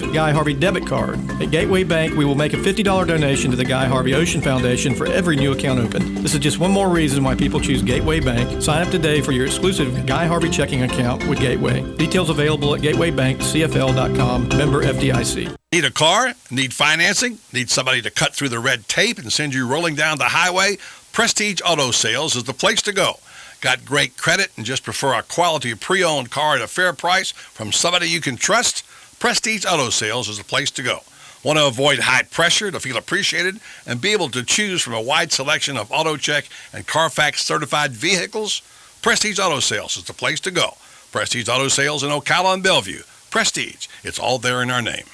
Guy Harvey debit card. At Gateway Bank, we will make a $50 donation to the Guy Harvey Ocean Foundation for every new account opened. This is just one more reason why people choose Gateway Bank. Sign up today for your exclusive Guy Harvey checking account with Gateway. Details available at gatewaybankcfl.com, member FDIC. Need a car? Need financing? Need somebody to cut through the red tape and send you rolling down the highway? Prestige Auto Sales is the place to go. Got great credit and just prefer a quality pre-owned car at a fair price from somebody you can trust? Prestige Auto Sales is the place to go. Want to avoid high pressure to feel appreciated and be able to choose from a wide selection of AutoCheck and Carfax certified vehicles? Prestige Auto Sales is the place to go. Prestige Auto Sales in Ocala and Bellevue. Prestige, it's all there in our name.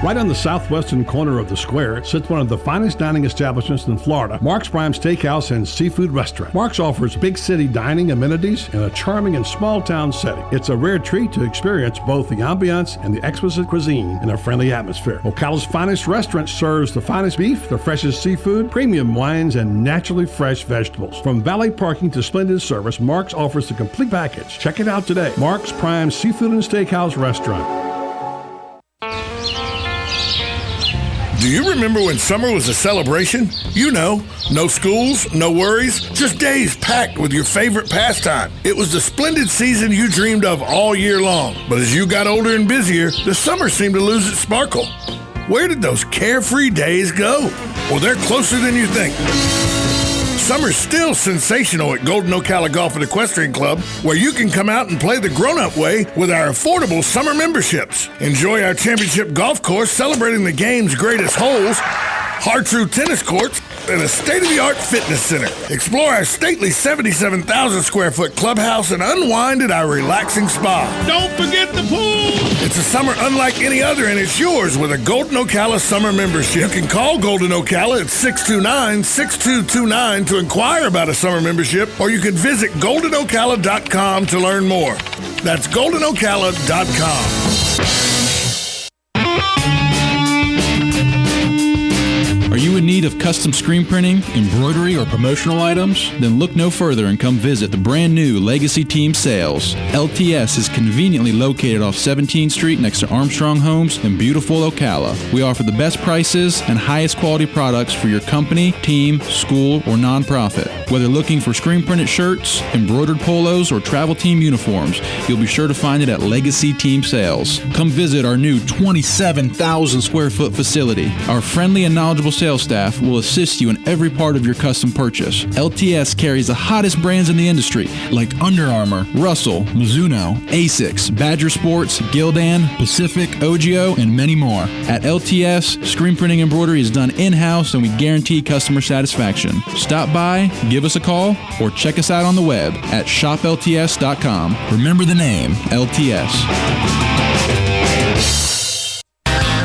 Right on the southwestern corner of the square sits one of the finest dining establishments in Florida, Mark's Prime Steakhouse and Seafood Restaurant. Mark's offers big city dining amenities in a charming and small town setting. It's a rare treat to experience both the ambiance and the exquisite cuisine in a friendly atmosphere. Ocala's finest restaurant serves the finest beef, the freshest seafood, premium wines, and naturally fresh vegetables. From valet parking to splendid service, Mark's offers the complete package. Check it out today. Mark's Prime Seafood and Steakhouse Restaurant. Do you remember when summer was a celebration? You know, no schools, no worries, just days packed with your favorite pastime. It was the splendid season you dreamed of all year long. But as you got older and busier, the summer seemed to lose its sparkle. Where did those carefree days go? Well, they're closer than you think. Summer's still sensational at Golden Ocala Golf and Equestrian Club, where you can come out and play the grown-up way with our affordable summer memberships. Enjoy our championship golf course celebrating the game's greatest holes, Hartrue tennis courts, and a state-of-the-art fitness center. Explore our stately 77,000 square foot clubhouse and unwind at our relaxing spa. Don't forget the pool! It's a summer unlike any other, and it's yours with a Golden Ocala summer membership. You can call Golden Ocala at 629-6229 to inquire about a summer membership, or you can visit goldenocala.com to learn more. That's goldenocala.com. Are you in need of custom screen printing, embroidery, or promotional items? Then look no further and come visit the brand new Legacy Team Sales. LTS is conveniently located off 17th Street next to Armstrong Homes in beautiful Ocala. We offer the best prices and highest quality products for your company, team, school, or nonprofit. Whether looking for screen printed shirts, embroidered polos, or travel team uniforms, you'll be sure to find it at Legacy Team Sales. Come visit our new 27,000 square foot facility. Our friendly and knowledgeable sales staff will assist you in every part of your custom purchase. LTS carries the hottest brands in the industry like Under Armour, Russell, Mizuno, Asics, Badger Sports, Gildan, Pacific, Ogio, and many more. At LTS, screen printing embroidery is done in-house and we guarantee customer satisfaction. Stop by, give us a call, or check us out on the web at shoplts.com. Remember the name, LTS.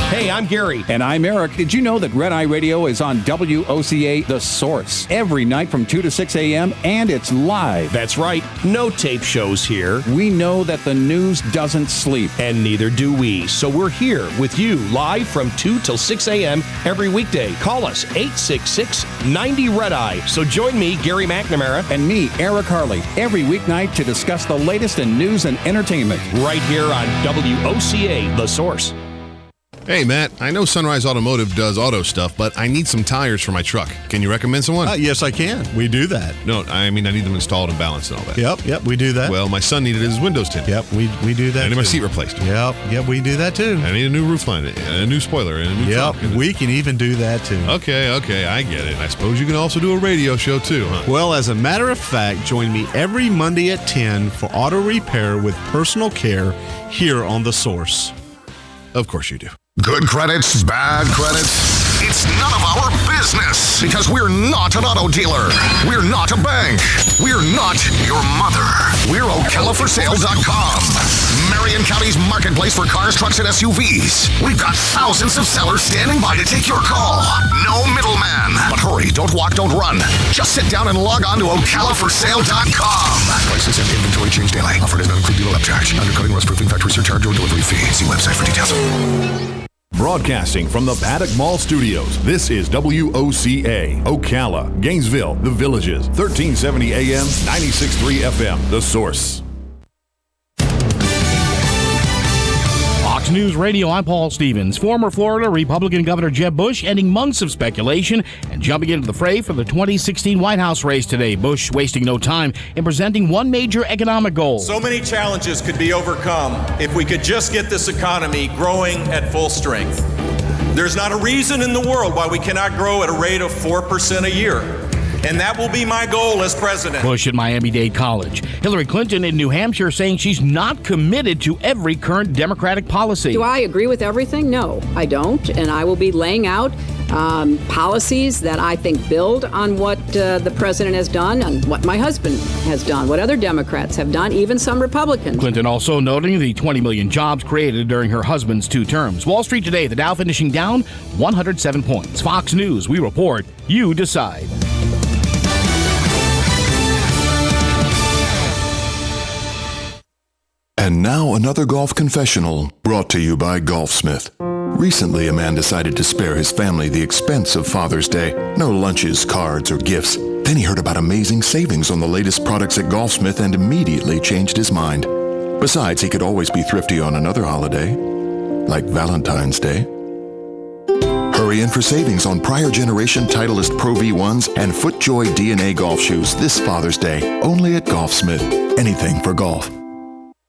Hey, I'm Gary. And I'm Eric. Did you know that Red Eye Radio is on WOCA The Source every night from 2 to 6 a.m. and it's live? That's right. No tape shows here. We know that the news doesn't sleep. And neither do we. So we're here with you live from 2 till 6 a.m. every weekday. Call us 866-90-RED-EYE. So join me, Gary McNamara. And me, Eric Harley, every weeknight to discuss the latest in news and entertainment. Right here on WOCA The Source. Hey, Matt, I know Sunrise Automotive does auto stuff, but I need some tires for my truck. Can you recommend someone? Yes, I can. We do that. No, I mean, I need them installed and balanced and all that. Yep, we do that. Well, my son needed his windows tinted. Yep, we do that. I need my seat replaced. Yep, we do that too. I need a new roof line, and a new spoiler, and a new trunk. We can even do that too. Okay, I get it. I suppose you can also do a radio show too, huh? Well, as a matter of fact, join me every Monday at 10 for auto repair with personal care here on The Source. Of course you do. Good credits, bad credits. It's none of our business because we're not an auto dealer. We're not a bank. We're not your mother. We're OcalaForSale.com. Marion County's marketplace for cars, trucks, and SUVs. We've got thousands of sellers standing by to take your call. No middleman. But hurry, don't walk, don't run. Just sit down and log on to OcalaForSale.com. Prices and inventory change daily. Offer does not include dealer upcharge, undercutting, rust-proofing, factory surcharge, or delivery fee. See website for details. Broadcasting from the Paddock Mall Studios, this is WOCA, Ocala, Gainesville, The Villages, 1370 AM, 96.3 FM, The Source. News Radio, I'm Paul Stevens. Former Florida Republican Governor Jeb Bush ending months of speculation and jumping into the fray for the 2016 White House race today. Bush wasting no time in presenting one major economic goal. So many challenges could be overcome if we could just get this economy growing at full strength. There's not a reason in the world why we cannot grow at a rate of 4% a year. And that will be my goal as president. Bush at Miami-Dade College. Hillary Clinton in New Hampshire saying she's not committed to every current Democratic policy. Do I agree with everything? No, I don't. And I will be laying out policies that I think build on what the president has done and what my husband has done, what other Democrats have done, even some Republicans. Clinton also noting the 20 million jobs created during her husband's 2 terms. Wall Street today, the Dow finishing down 107 points. Fox News, we report, you decide. And now another golf confessional brought to you by Golfsmith. Recently, a man decided to spare his family the expense of Father's Day. No lunches, cards, or gifts. Then he heard about amazing savings on the latest products at Golfsmith and immediately changed his mind. Besides, he could always be thrifty on another holiday, like Valentine's Day. Hurry in for savings on prior generation Titleist Pro V1s and FootJoy DNA golf shoes this Father's Day, only at Golfsmith. Anything for golf.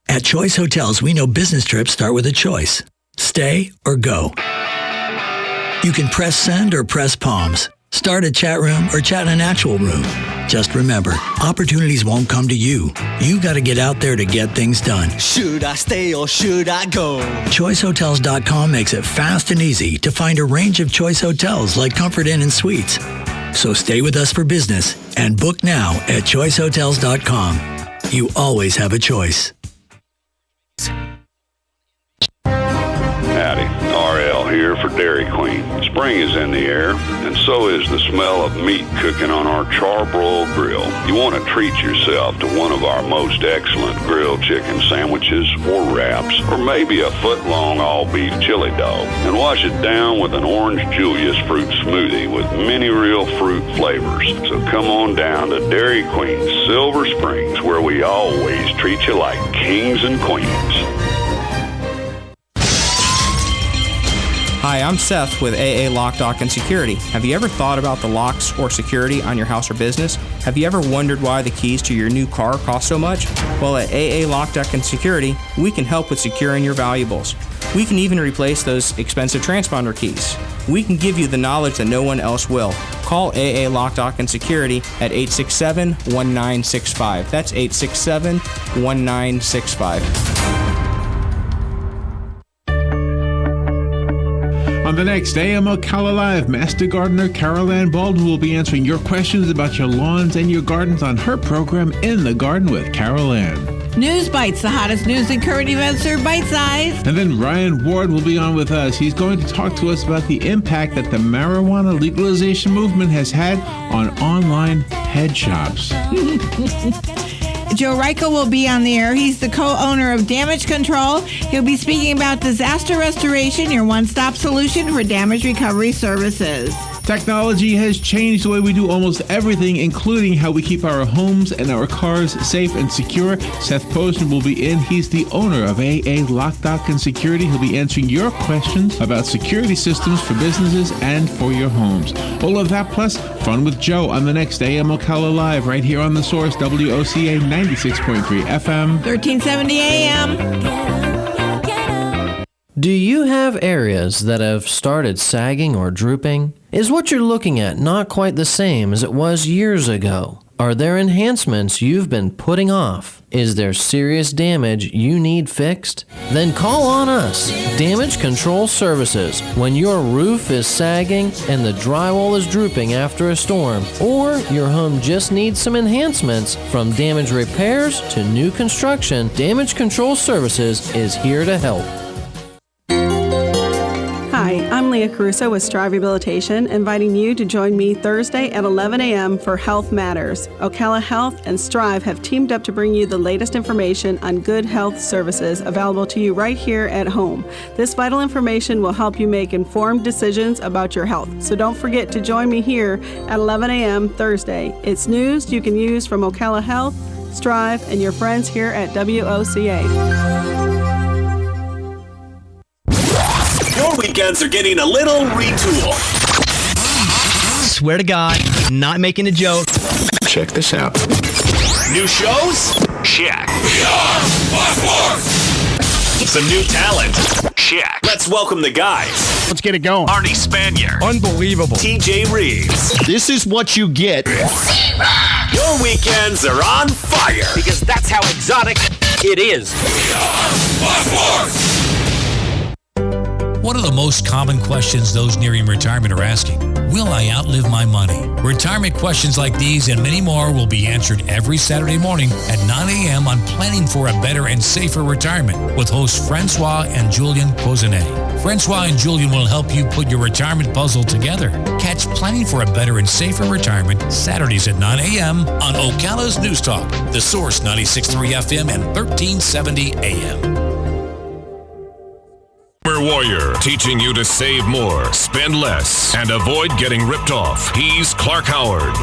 At Choice Hotels, we know business trips start with a choice. Stay or go. You can press send or press palms. Start a chat room or chat in an actual room. Just remember, opportunities won't come to you. You got to get out there to get things done. Should I stay or should I go? ChoiceHotels.com makes it fast and easy to find a range of Choice Hotels like Comfort Inn and Suites. So stay with us for business and book now at ChoiceHotels.com. You always have a choice. Howdy, RL here for Dairy Queen. Spring is in the air, and so is the smell of meat cooking on our charbroil grill. You want to treat yourself to one of our most excellent grilled chicken sandwiches or wraps, or maybe a foot-long all-beef chili dog, and wash it down with an Orange Julius fruit smoothie with many real fruit flavors. So come on down to Dairy Queen Silver Springs, where we always treat you like kings and queens. Hi, I'm Seth with AA Lock, Dock, and Security. Have you ever thought about the locks or security on your house or business? Have you ever wondered why the keys to your new car cost so much? Well, at AA Lock, Dock, and Security, we can help with securing your valuables. We can even replace those expensive transponder keys. We can give you the knowledge that no one else will. Call AA Lock, Dock, and Security at 867-1965. That's 867-1965. On the next AM Ocala Live, Master Gardener Carol Ann Baldwin will be answering your questions about your lawns and your gardens on her program In the Garden with Carol Ann. News Bites, the hottest news and current events are bite-sized. And then Ryan Ward will be on with us. He's going to talk to us about the impact that the marijuana legalization movement has had on online head shops. Joe Ryko will be on the air. He's the co-owner of Damage Control. He'll be speaking about disaster restoration, your one-stop solution for damage recovery services. Technology has changed the way we do almost everything, including how we keep our homes and our cars safe and secure. Seth Poston will be in. He's the owner of AA Lock, Dock, and Security. He'll be answering your questions about security systems for businesses and for your homes. All of that plus fun with Joe on the next AM Ocala Live right here on The Source, WOCA 96.3 FM. 1370 AM. Do you have areas that have started sagging or drooping? Is what you're looking at not quite the same as it was years ago? Are there enhancements you've been putting off? Is there serious damage you need fixed? Then call on us, Damage Control Services. When your roof is sagging and the drywall is drooping after a storm, or your home just needs some enhancements, from damage repairs to new construction, Damage Control Services is here to help. Hi, I'm Leah Caruso with Strive Rehabilitation, inviting you to join me Thursday at 11 a.m. for Health Matters. Ocala Health and Strive have teamed up to bring you the latest information on good health services available to you right here at home. This vital information will help you make informed decisions about your health. So don't forget to join me here at 11 a.m. Thursday. It's news you can use from Ocala Health, Strive, and your friends here at WOCA. Your weekends are getting a little retool. Swear to God, not making a joke. Check this out. New shows? Check. We are some new talent. Check. Let's welcome the guys. Let's get it going. Arnie Spanier. Unbelievable. TJ Reeves. This is what you get. Your weekends are on fire. Because that's how exotic it is. What are the most common questions those nearing retirement are asking? Will I outlive my money? Retirement questions like these and many more will be answered every Saturday morning at 9 a.m. on Planning for a Better and Safer Retirement with hosts Francois and Julian Pozenet. Francois and Julian will help you put your retirement puzzle together. Catch Planning for a Better and Safer Retirement Saturdays at 9 a.m. on Ocala's News Talk, The Source 96.3 FM and 1370 AM. Warrior, teaching you to save more, spend less, and avoid getting ripped off. He's Clark Howard.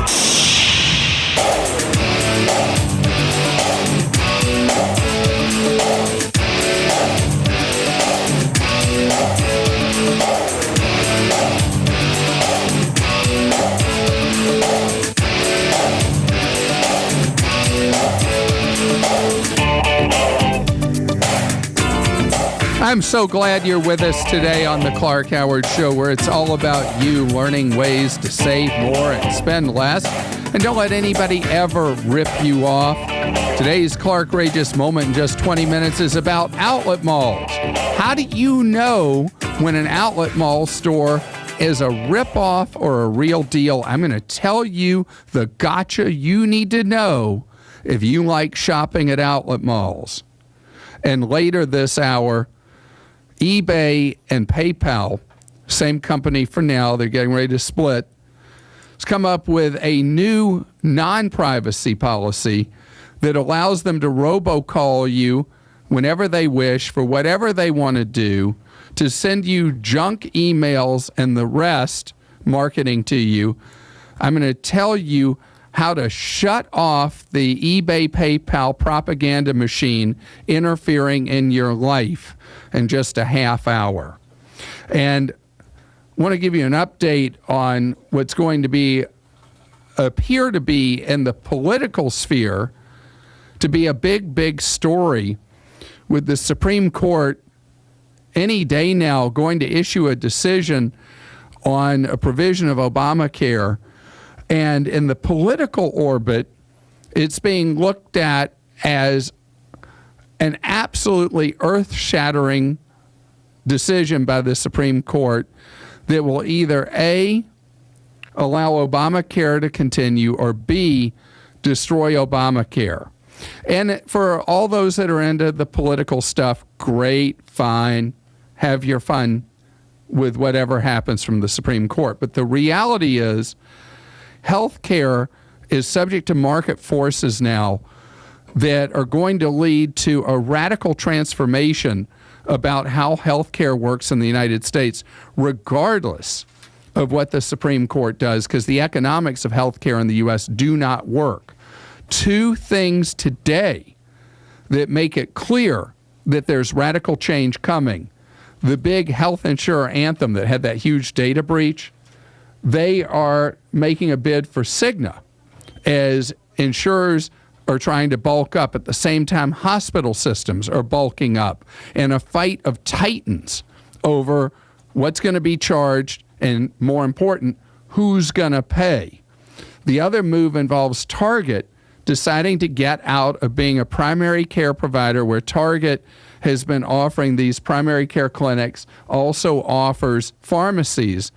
I'm so glad you're with us today on the Clark Howard Show, where it's all about you learning ways to save more and spend less. And don't let anybody ever rip you off. Today's Clark-rageous moment in just 20 minutes is about outlet malls. How do you know when an outlet mall store is a ripoff or a real deal? I'm going to tell you the gotcha you need to know if you like shopping at outlet malls. And later this hour, eBay and PayPal, same company for now, they're getting ready to split, has come up with a new non-privacy policy that allows them to robocall you whenever they wish for whatever they want to do, to send you junk emails and the rest marketing to you. I'm going to tell you how to shut off the eBay PayPal propaganda machine interfering in your life in just a half hour. And I want to give you an update on what's going to appear to be in the political sphere to be a big story, with the Supreme Court any day now going to issue a decision on a provision of Obamacare. And in the political orbit, it's being looked at as an absolutely earth-shattering decision by the Supreme Court that will either A, allow Obamacare to continue, or B, destroy Obamacare. And for all those that are into the political stuff, great, fine, have your fun with whatever happens from the Supreme Court. But the reality is, healthcare is subject to market forces now that are going to lead to a radical transformation about how healthcare works in the United States, regardless of what the Supreme Court does, because the economics of healthcare in the U.S. do not work. Two things today that make it clear that there's radical change coming. The big health insurer Anthem that had that huge data breach, they are making a bid for Cigna as insurers are trying to bulk up. At the same time, hospital systems are bulking up in a fight of titans over what's going to be charged and, more important, who's going to pay. The other move involves Target deciding to get out of being a primary care provider, where Target has been offering these primary care clinics, also offers pharmacies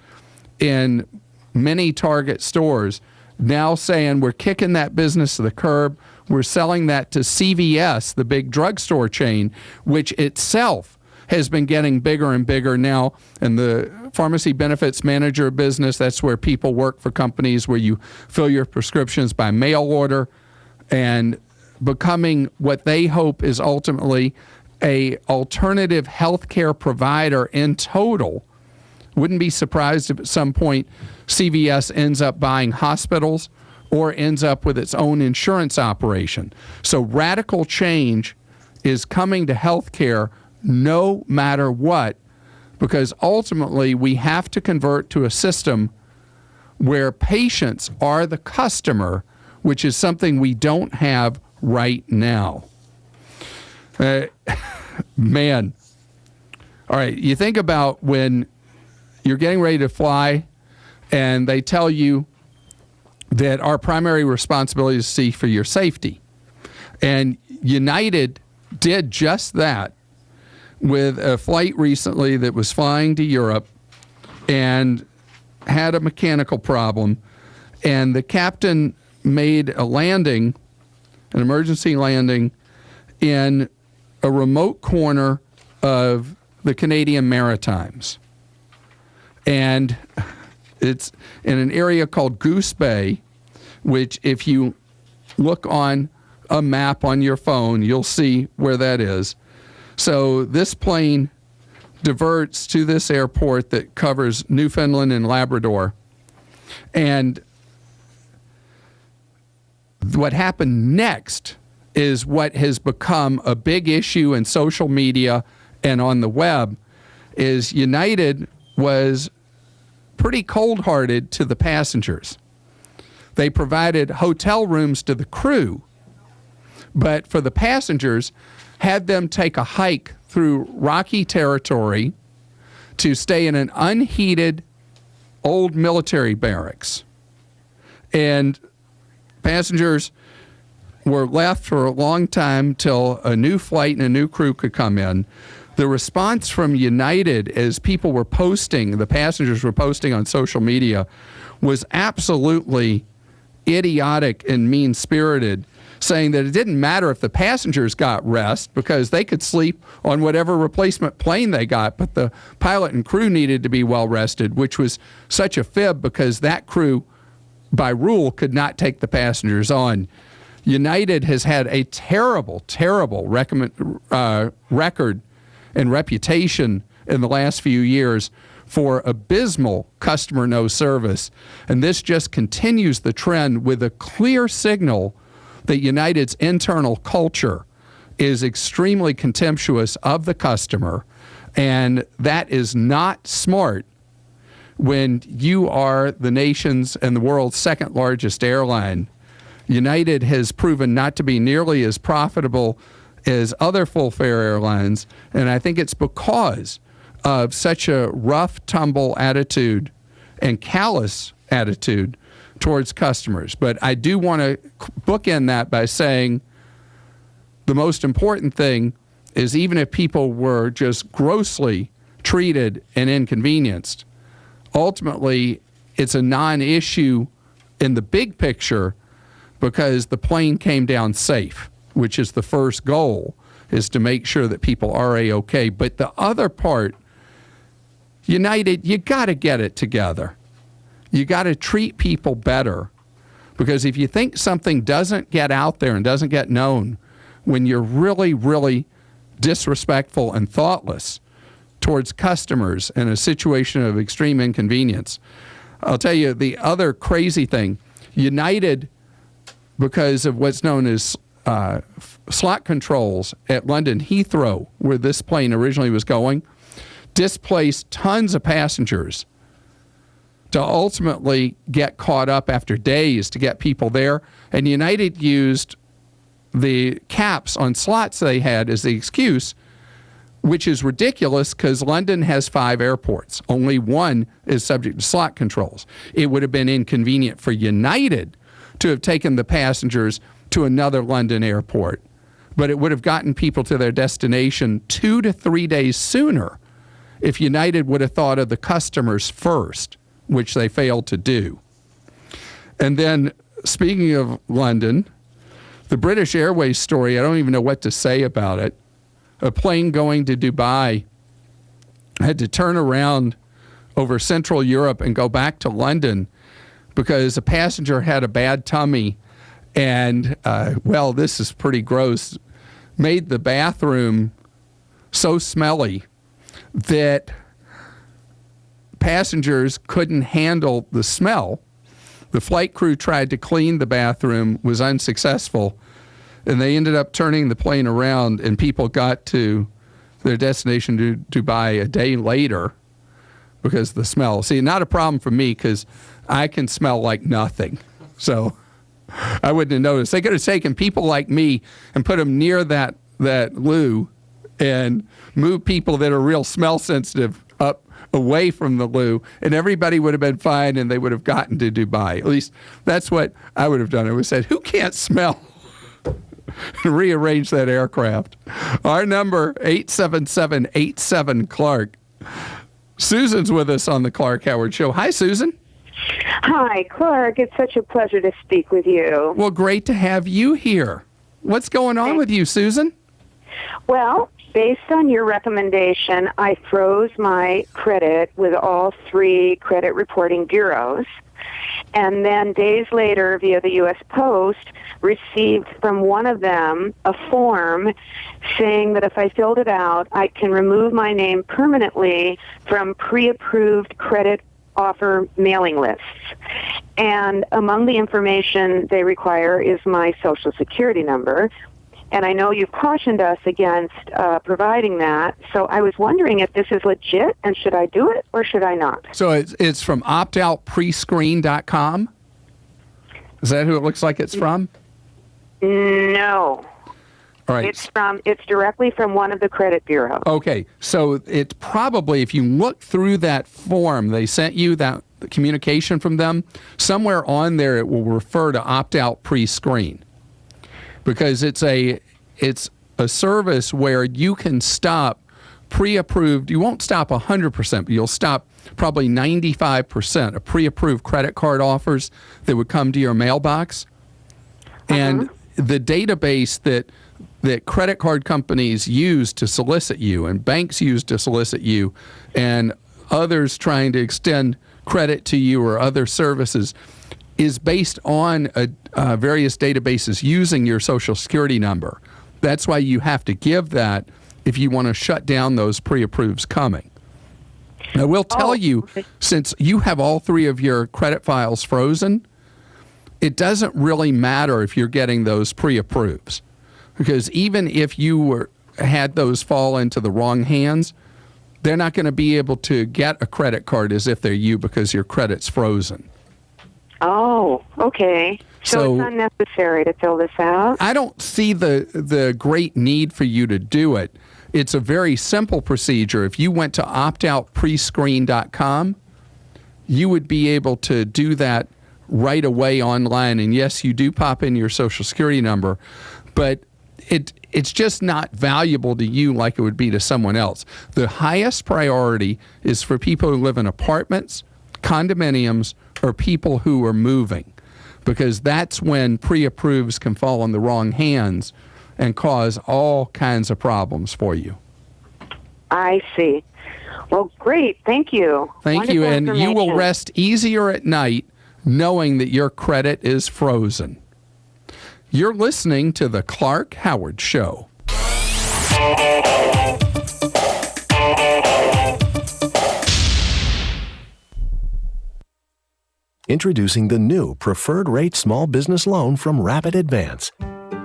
in many Target stores, now saying we're kicking that business to the curb. We're selling that to CVS, the big drugstore chain, which itself has been getting bigger and bigger now. And the pharmacy benefits manager business, that's where people work for companies where you fill your prescriptions by mail order, and becoming what they hope is ultimately a alternative healthcare provider in total. Wouldn't be surprised if at some point CVS ends up buying hospitals or ends up with its own insurance operation. So radical change is coming to healthcare no matter what because ultimately we have to convert to a system where patients are the customer, which is something we don't have right now. Man. All right, you think about when you're getting ready to fly and they tell you that our primary responsibility is to see for your safety. And United did just that with a flight recently that was flying to Europe and had a mechanical problem. And the captain made a landing, an emergency landing, in a remote corner of the Canadian Maritimes. And it's in an area called Goose Bay, which if you look on a map on your phone, you'll see where that is. So this plane diverts to this airport that covers Newfoundland and Labrador. And what happened next is what has become a big issue in social media and on the web, is United was pretty cold-hearted to the passengers. They provided hotel rooms to the crew, but for the passengers, had them take a hike through rocky territory to stay in an unheated old military barracks. And passengers were left for a long time till a new flight and a new crew could come in. The response from United, as people were posting, the passengers were posting on social media, was absolutely idiotic and mean-spirited, saying that it didn't matter if the passengers got rest because they could sleep on whatever replacement plane they got, but the pilot and crew needed to be well rested, which was such a fib because that crew, by rule, could not take the passengers on. United has had a terrible, terrible record and reputation in the last few years for abysmal customer no service. And this just continues the trend with a clear signal that United's internal culture is extremely contemptuous of the customer. And that is not smart when you are the nation's and the world's second largest airline. United has proven not to be nearly as profitable as other full-fare airlines, and I think it's because of such a rough, tumble attitude and callous attitude towards customers. But I do want to bookend that by saying the most important thing is even if people were just grossly treated and inconvenienced, ultimately it's a non-issue in the big picture because the plane came down safe, which is the first goal, is to make sure that people are A-OK. But the other part, United, you got to get it together. You got to treat people better, because if you think something doesn't get out there and doesn't get known when you're really, really disrespectful and thoughtless towards customers in a situation of extreme inconvenience. I'll tell you the other crazy thing. United, because of what's known as slot controls at London Heathrow, where this plane originally was going, displaced tons of passengers to ultimately get caught up after days to get people there. And United used the caps on slots they had as the excuse, which is ridiculous because London has 5 airports. Only one is subject to slot controls. It would have been inconvenient for United to have taken the passengers to another London airport, but it would have gotten people to their destination 2 to 3 days sooner if United would have thought of the customers first, which they failed to do. And then, speaking of London, the British Airways story, I don't even know what to say about it. A plane going to Dubai had to turn around over Central Europe and go back to London because a passenger had a bad tummy and, well, this is pretty gross, made the bathroom so smelly that passengers couldn't handle the smell. The flight crew tried to clean the bathroom, was unsuccessful, and they ended up turning the plane around, and people got to their destination to Dubai a day later because of the smell. See, not a problem for me because I can smell like nothing. So I wouldn't have noticed. They could have taken people like me and put them near that loo and moved people that are real smell sensitive up away from the loo, and everybody would have been fine and they would have gotten to Dubai. At least that's what I would have done. I would have said, who can't smell? And rearrange that aircraft. Our number, 877-87-CLARK. Susan's with us on the Clark Howard Show. Hi, Susan. Hi, Clark. It's such a pleasure to speak with you. Well, great to have you here. What's going on with you, Susan? Well, based on your recommendation, I froze my credit with all 3 credit reporting bureaus, and then days later, via the U.S. Post, received from one of them a form saying that if I filled it out, I can remove my name permanently from pre-approved credit offer mailing lists. And among the information they require is my Social Security number. And I know you've cautioned us against providing that. So I was wondering if this is legit, and should I do it or should I not? So it's from optoutprescreen.com? Is that who it looks like it's from? No. All right. It's directly from one of the credit bureaus. Okay. So it's probably, if you look through that form they sent you, that communication from them, somewhere on there it will refer to Opt-Out Pre-Screen. Because it's a service where you can stop pre-approved. You won't stop 100%, but you'll stop probably 95% of pre-approved credit card offers that would come to your mailbox. And the database that credit card companies use to solicit you and banks use to solicit you and others trying to extend credit to you or other services is based on various databases using your Social Security number. That's why you have to give that if you want to shut down those pre-approves coming. Now, we'll tell you, since you have all 3 of your credit files frozen, it doesn't really matter if you're getting those pre-approves. Because even if you had those fall into the wrong hands, they're not going to be able to get a credit card as if they're you because your credit's frozen. Oh, okay. So it's unnecessary to fill this out? I don't see the great need for you to do it. It's a very simple procedure. If you went to optoutprescreen.com, you would be able to do that right away online. And yes, you do pop in your Social Security number, but it's just not valuable to you like it would be to someone else. The highest priority is for people who live in apartments, condominiums, or people who are moving, because that's when pre-approves can fall in the wrong hands and cause all kinds of problems for you. I see. Well, great. Thank you. Thank you. And you will rest easier at night knowing that your credit is frozen. You're listening to The Clark Howard Show. Introducing the new Preferred Rate Small Business Loan from Rapid Advance.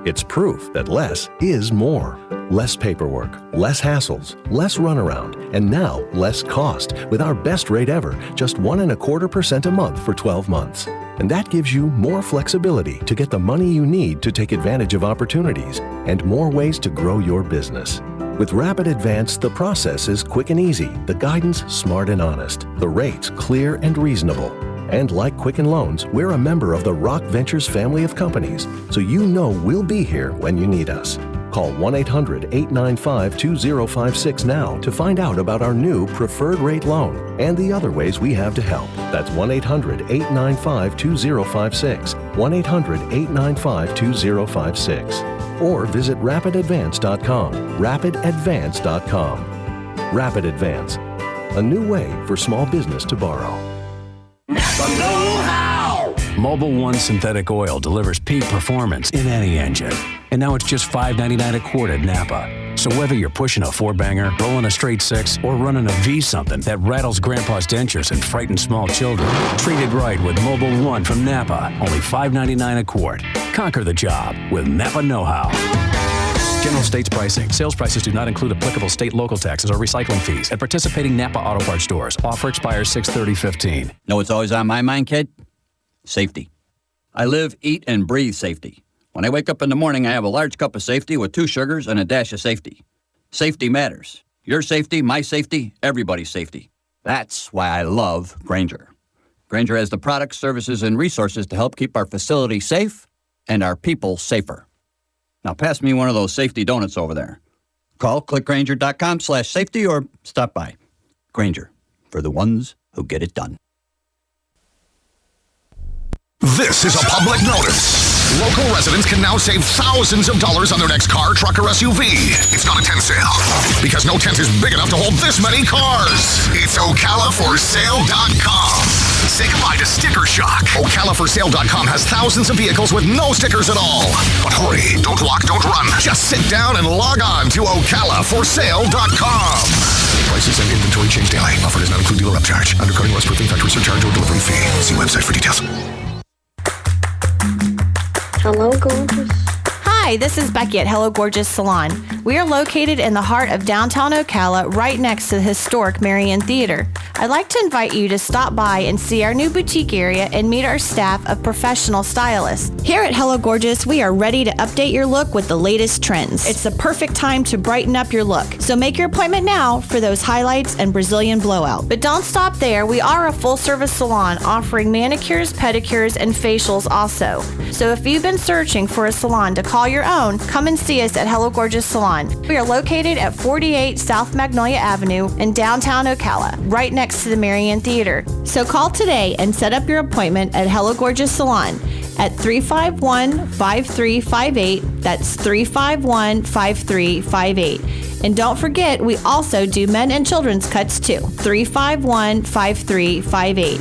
It's proof that less is more. Less paperwork, less hassles, less runaround, and now less cost with our best rate ever, just 1.25% a month for 12 months. And that gives you more flexibility to get the money you need to take advantage of opportunities and more ways to grow your business. With Rapid Advance, the process is quick and easy, the guidance smart and honest, the rates clear and reasonable. And like Quicken Loans, we're a member of the Rock Ventures family of companies, so you know we'll be here when you need us. Call 1-800-895-2056 now to find out about our new Preferred Rate Loan and the other ways we have to help. That's 1-800-895-2056, 1-800-895-2056. Or visit rapidadvance.com, rapidadvance.com. Rapid Advance, a new way for small business to borrow. Mobil 1 synthetic oil delivers peak performance in any engine. And now it's just $5.99 a quart at Napa. So whether you're pushing a 4-banger, rolling a straight 6, or running a V-something that rattles grandpa's dentures and frightens small children, treat it right with Mobil 1 from Napa. Only $5.99 a quart. Conquer the job with Napa Know-How. General states pricing. Sales prices do not include applicable state, local taxes, or recycling fees at participating Napa Auto Parts stores. Offer expires 6/30/15. Know what's always on my mind, kid? Safety. I live, eat, and breathe safety. When I wake up in the morning, I have a large cup of safety with 2 sugars and a dash of safety. Safety matters. Your safety, my safety, everybody's safety. That's why I love Grainger. Grainger has the products, services, and resources to help keep our facility safe and our people safer. Now pass me one of those safety donuts over there. Call clickgrainger.com/safety or stop by. Grainger, for the ones who get it done. This is a public notice. Local residents can now save thousands of dollars on their next car, truck, or SUV. It's not a tent sale, because no tent is big enough to hold this many cars. It's OcalaForSale.com. Say goodbye to sticker shock. OcalaForSale.com has thousands of vehicles with no stickers at all. But hurry, don't walk, don't run. Just sit down and log on to OcalaForSale.com. Prices and inventory change daily. Offer does not include dealer upcharge. Undercutting, less proofing, factory surcharge, or delivery fee. See website for details. Hello, gorgeous. Hi, this is Becky at Hello Gorgeous Salon. We are located in the heart of downtown Ocala, right next to the historic Marion Theater. I'd like to invite you to stop by and see our new boutique area and meet our staff of professional stylists. Here at Hello Gorgeous, we are ready to update your look with the latest trends. It's the perfect time to brighten up your look. So make your appointment now for those highlights and Brazilian blowout. But don't stop there. We are a full-service salon offering manicures, pedicures, and facials also. So if you've been searching for a salon to call your own, come and see us at Hello Gorgeous Salon. We are located at 48 South Magnolia Avenue in downtown Ocala, right next to the Marion Theater. So call today and set up your appointment at Hello Gorgeous Salon at 351-5358. That's 351-5358. And don't forget, we also do men and children's cuts too. 351-5358.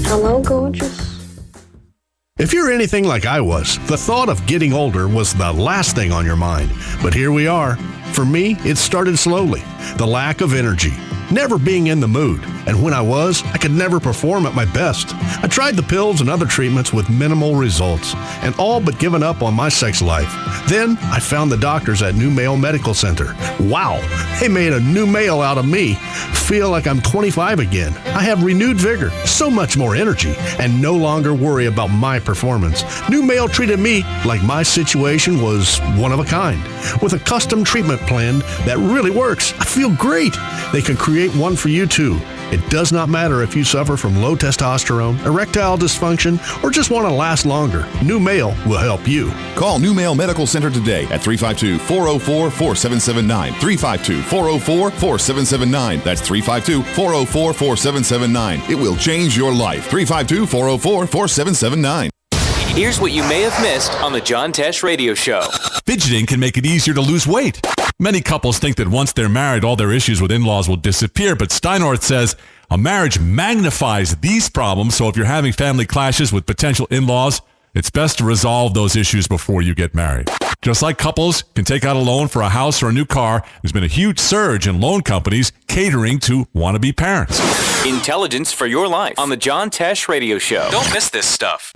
Hello, gorgeous. If you're anything like I was, the thought of getting older was the last thing on your mind. But here we are. For me, it started slowly. The lack of energy, never being in the mood. And when I was, I could never perform at my best. I tried the pills and other treatments with minimal results, and all but given up on my sex life. Then I found the doctors at New Male Medical Center. Wow, they made a new male out of me. Feel like I'm 25 again. I have renewed vigor, so much more energy, and no longer worry about my performance. New Male treated me like my situation was one of a kind. With a custom treatment plan that really works, I feel great. They can create one for you too. It does not matter if you suffer from low testosterone, erectile dysfunction, or just want to last longer. New Male will help you. Call New Male Medical Center today at 352-404-4779. 352-404-4779. That's 352-404-4779. It will change your life. 352-404-4779. Here's what you may have missed on the John Tesh Radio Show. Fidgeting can make it easier to lose weight. Many couples think that once they're married, all their issues with in-laws will disappear, but Steinorth says a marriage magnifies these problems, so if you're having family clashes with potential in-laws, it's best to resolve those issues before you get married. Just like couples can take out a loan for a house or a new car, there's been a huge surge in loan companies catering to wannabe parents. Intelligence for your life on the John Tesh Radio Show. Don't miss this stuff.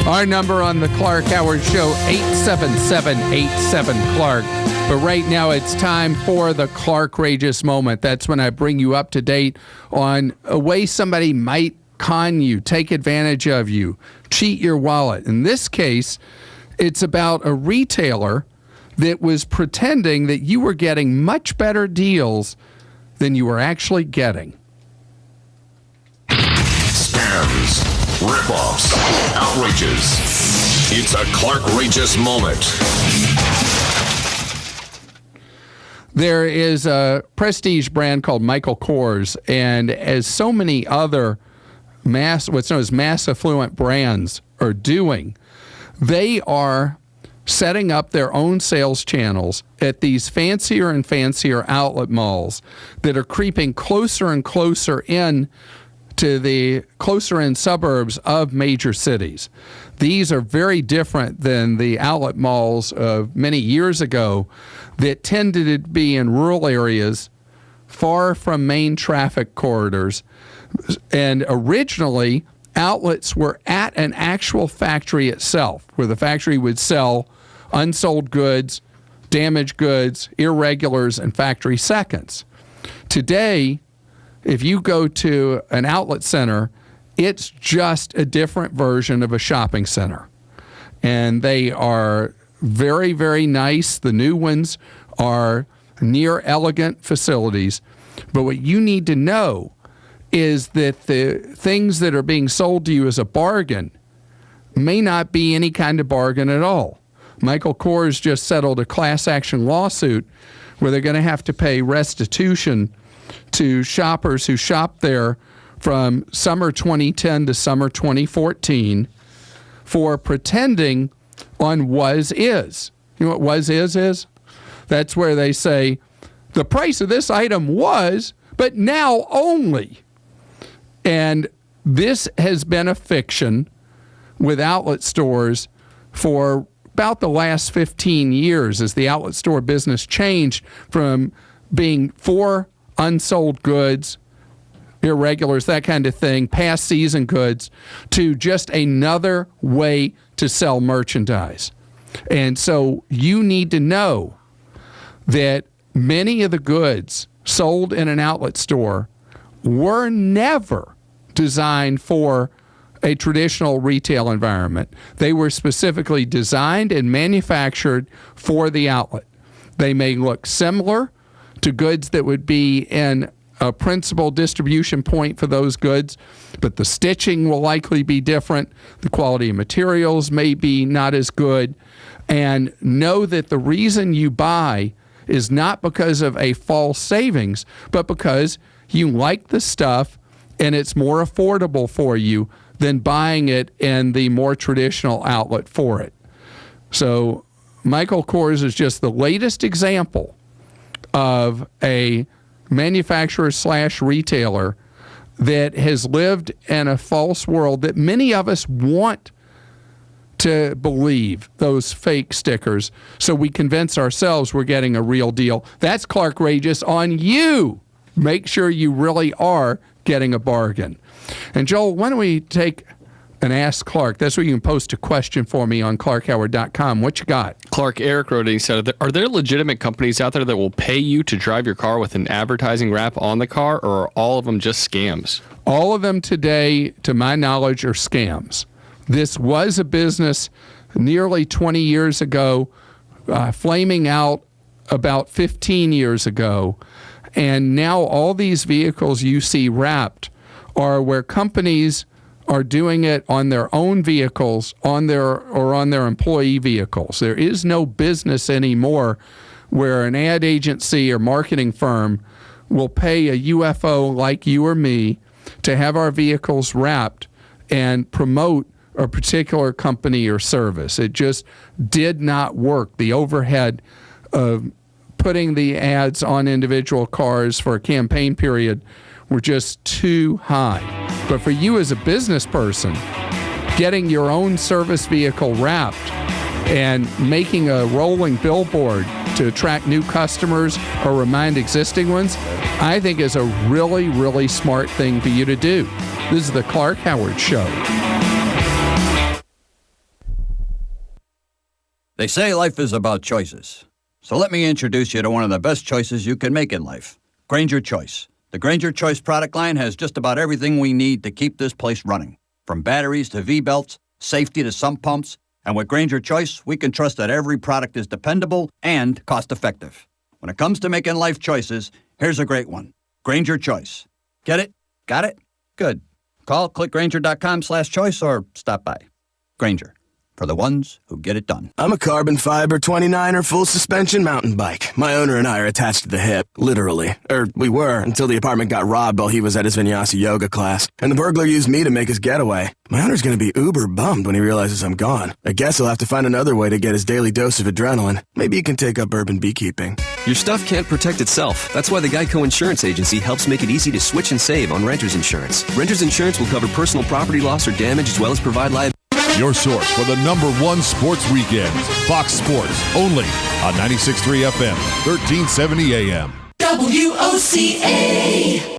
Our number on the Clark Howard Show, 877-87-CLARK. But right now it's time for the Clark-rageous moment. That's when I bring you up to date on a way somebody might con you, take advantage of you, cheat your wallet. In this case, it's about a retailer that was pretending that you were getting much better deals than you were actually getting. Scams, rip-offs, outrages. It's a Clark-rageous moment. There is a prestige brand called Michael Kors, and as so many other what's known as mass affluent brands are doing, they are setting up their own sales channels at these fancier and fancier outlet malls that are creeping closer and closer in to the closer in suburbs of major cities. These are very different than the outlet malls of many years ago that tended to be in rural areas far from main traffic corridors. And originally, outlets were at an actual factory itself, where the factory would sell unsold goods, damaged goods, irregulars, and factory seconds. Today, if you go to an outlet center, it's just a different version of a shopping center. And they are very, very nice. The new ones are near elegant facilities. But what you need to know is that the things that are being sold to you as a bargain may not be any kind of bargain at all. Michael Kors just settled a class action lawsuit where they're going to have to pay restitution to shoppers who shopped there from summer 2010 to summer 2014 for pretending on was is. You know what was is? That's where they say the price of this item was, but now only. And this has been a fiction with outlet stores for about the last 15 years as the outlet store business changed from being for unsold goods, irregulars, that kind of thing, past season goods, to just another way to sell merchandise. And so you need to know that many of the goods sold in an outlet store were never designed for a traditional retail environment. They were specifically designed and manufactured for the outlet. They may look similar to goods that would be in a principal distribution point for those goods, but the stitching will likely be different. The quality of materials may be not as good. And know that the reason you buy is not because of a false savings, but because you like the stuff and it's more affordable for you than buying it in the more traditional outlet for it. So Michael Kors is just the latest example of a manufacturer/retailer that has lived in a false world that many of us want to believe, those fake stickers, so we convince ourselves we're getting a real deal. That's Clarkrageous on you. Make sure you really are getting a bargain. And Joel, why don't we take an Ask Clark? That's where you can post a question for me on clarkhoward.com. What you got? Clark, Eric wrote and he said, are there legitimate companies out there that will pay you to drive your car with an advertising wrap on the car, or are all of them just scams? All of them today, to my knowledge, are scams. This was a business nearly 20 years ago, flaming out about 15 years ago. And now all these vehicles you see wrapped are where companies are doing it on their own vehicles, on their employee vehicles. There is no business anymore where an ad agency or marketing firm will pay a UFO like you or me to have our vehicles wrapped and promote a particular company or service. It just did not work. The overhead of putting the ads on individual cars for a campaign period were just too high. But for you as a business person, getting your own service vehicle wrapped and making a rolling billboard to attract new customers or remind existing ones, I think is a really, really smart thing for you to do. This is the Clark Howard Show. They say life is about choices. So let me introduce you to one of the best choices you can make in life, Grainger Choice. The Grainger Choice product line has just about everything we need to keep this place running, from batteries to V-belts, safety to sump pumps. And with Grainger Choice, we can trust that every product is dependable and cost-effective. When it comes to making life choices, here's a great one, Grainger Choice. Get it? Got it? Good. Call, click Grainger.com/choice, or stop by. Grainger, for the ones who get it done. I'm a carbon fiber 29er full suspension mountain bike. My owner and I are attached to the hip, literally. We were, until the apartment got robbed while he was at his vinyasa yoga class. And the burglar used me to make his getaway. My owner's gonna be uber bummed when he realizes I'm gone. I guess he'll have to find another way to get his daily dose of adrenaline. Maybe he can take up urban beekeeping. Your stuff can't protect itself. That's why the Geico Insurance Agency helps make it easy to switch and save on renter's insurance. Renter's insurance will cover personal property loss or damage as well as provide liability. Your source for the #1 sports weekends. Fox Sports, only on 96.3 FM, 1370 AM. Go WOCA.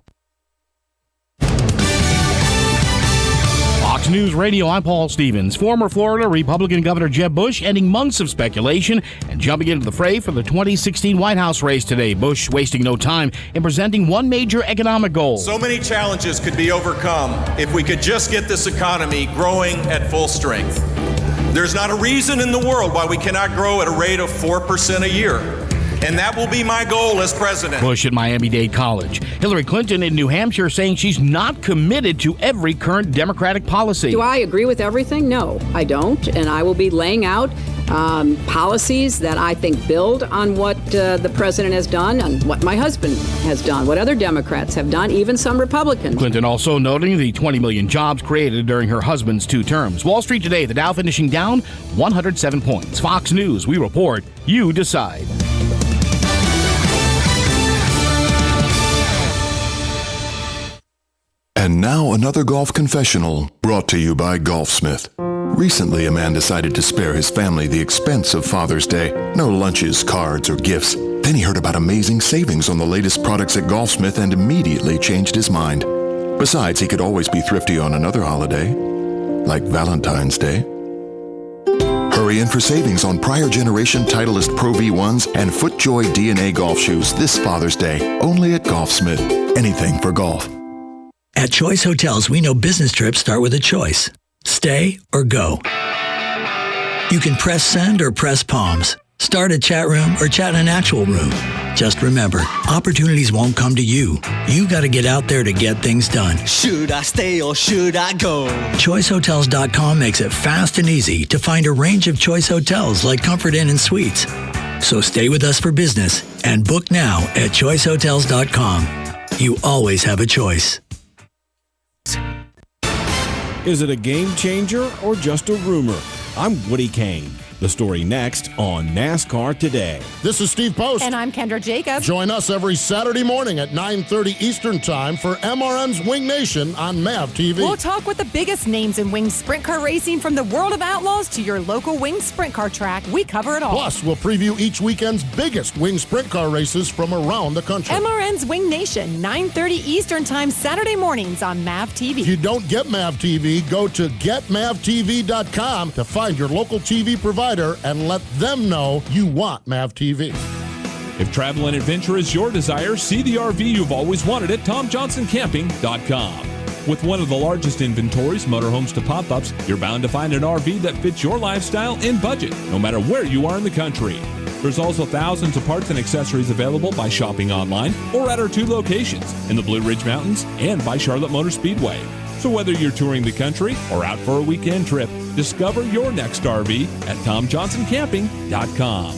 Fox News Radio, I'm Paul Stevens. Former Florida Republican Governor Jeb Bush ending months of speculation and jumping into the fray for the 2016 White House race today. Bush wasting no time in presenting one major economic goal. So many challenges could be overcome if we could just get this economy growing at full strength. There's not a reason in the world why we cannot grow at a rate of 4% a year. And that will be my goal as president. Bush at Miami-Dade College. Hillary Clinton in New Hampshire saying she's not committed to every current Democratic policy. Do I agree with everything? No, I don't. And I will be laying out policies that I think build on what the president has done, and what my husband has done, what other Democrats have done, even some Republicans. Clinton also noting the 20 million jobs created during her husband's 2 terms. Wall Street today, the Dow finishing down 107 points. Fox News, we report, you decide. And now another golf confessional brought to you by Golfsmith. Recently, a man decided to spare his family the expense of Father's Day. No lunches, cards, or gifts. Then he heard about amazing savings on the latest products at Golfsmith and immediately changed his mind. Besides, he could always be thrifty on another holiday, like Valentine's Day. Hurry in for savings on prior generation Titleist Pro V1s and FootJoy DNA golf shoes this Father's Day, only at Golfsmith. Anything for golf. At Choice Hotels, we know business trips start with a choice. Stay or go. You can press send or press palms. Start a chat room or chat in an actual room. Just remember, opportunities won't come to you. You got to get out there to get things done. Should I stay or should I go? ChoiceHotels.com makes it fast and easy to find a range of Choice Hotels like Comfort Inn and Suites. So stay with us for business and book now at ChoiceHotels.com. You always have a choice. Is it a game changer or just a rumor? I'm Woody Kane. The story next on NASCAR Today. This is Steve Post. And I'm Kendra Jacobs. Join us every Saturday morning at 9:30 Eastern Time for MRN's Wing Nation on MAV TV. We'll talk with the biggest names in wing sprint car racing, from the world of outlaws to your local wing sprint car track. We cover it all. Plus, we'll preview each weekend's biggest wing sprint car races from around the country. MRN's Wing Nation, 9:30 Eastern Time, Saturday mornings on MAV TV. If you don't get MAV TV, go to getmavtv.com to find your local TV provider and let them know you want MAV TV. If travel and adventure is your desire, see the RV you've always wanted at TomJohnsonCamping.com. With one of the largest inventories, motorhomes to pop-ups, you're bound to find an RV that fits your lifestyle and budget, no matter where you are in the country. There's also thousands of parts and accessories available by shopping online or at our 2 locations, in the Blue Ridge Mountains and by Charlotte Motor Speedway. So whether you're touring the country or out for a weekend trip, discover your next RV at TomJohnsonCamping.com.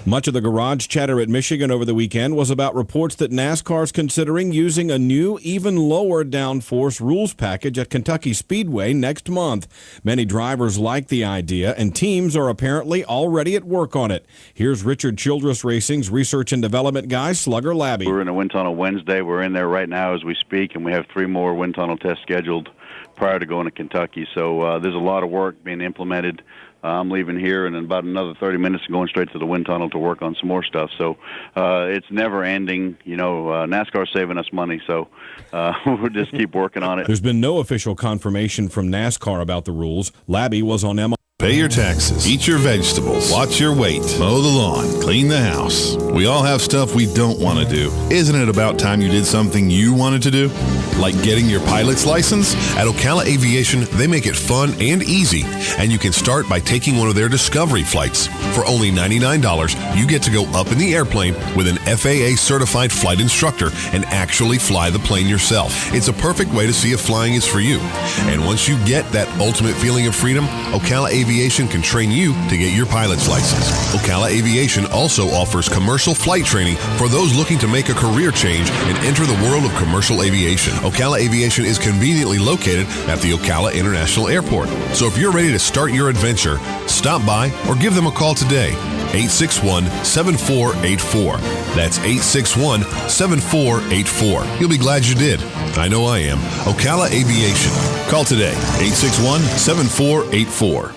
Much of the garage chatter at Michigan over the weekend was about reports that NASCAR's considering using a new, even lower downforce rules package at Kentucky Speedway next month. Many drivers like the idea, and teams are apparently already at work on it. Here's Richard Childress Racing's research and development guy, Slugger Labby. We're in a wind tunnel Wednesday. We're in there right now as we speak, and we have 3 more wind tunnel tests scheduled prior to going to Kentucky. So there's a lot of work being implemented. I'm leaving here in about another 30 minutes and going straight to the wind tunnel to work on some more stuff. So it's never ending. You know, NASCAR's saving us money, so we'll just keep working on it. There's been no official confirmation from NASCAR about the rules. Labby was on MI. Pay your taxes, eat your vegetables, watch your weight, mow the lawn, clean the house. We all have stuff we don't want to do. Isn't it about time you did something you wanted to do? Like getting your pilot's license? At Ocala Aviation, they make it fun and easy, and you can start by taking one of their Discovery flights. For only $99, you get to go up in the airplane with an FAA-certified flight instructor and actually fly the plane yourself. It's a perfect way to see if flying is for you. And once you get that ultimate feeling of freedom, Ocala Aviation can train you to get your pilot's license. Ocala Aviation also offers commercial flight training for those looking to make a career change and enter the world of commercial aviation. Ocala Aviation is conveniently located at the Ocala International Airport. So if you're ready to start your adventure, stop by or give them a call today. 861-7484. That's 861-7484. You'll be glad you did. I know I am. Ocala Aviation. Call today. 861-7484.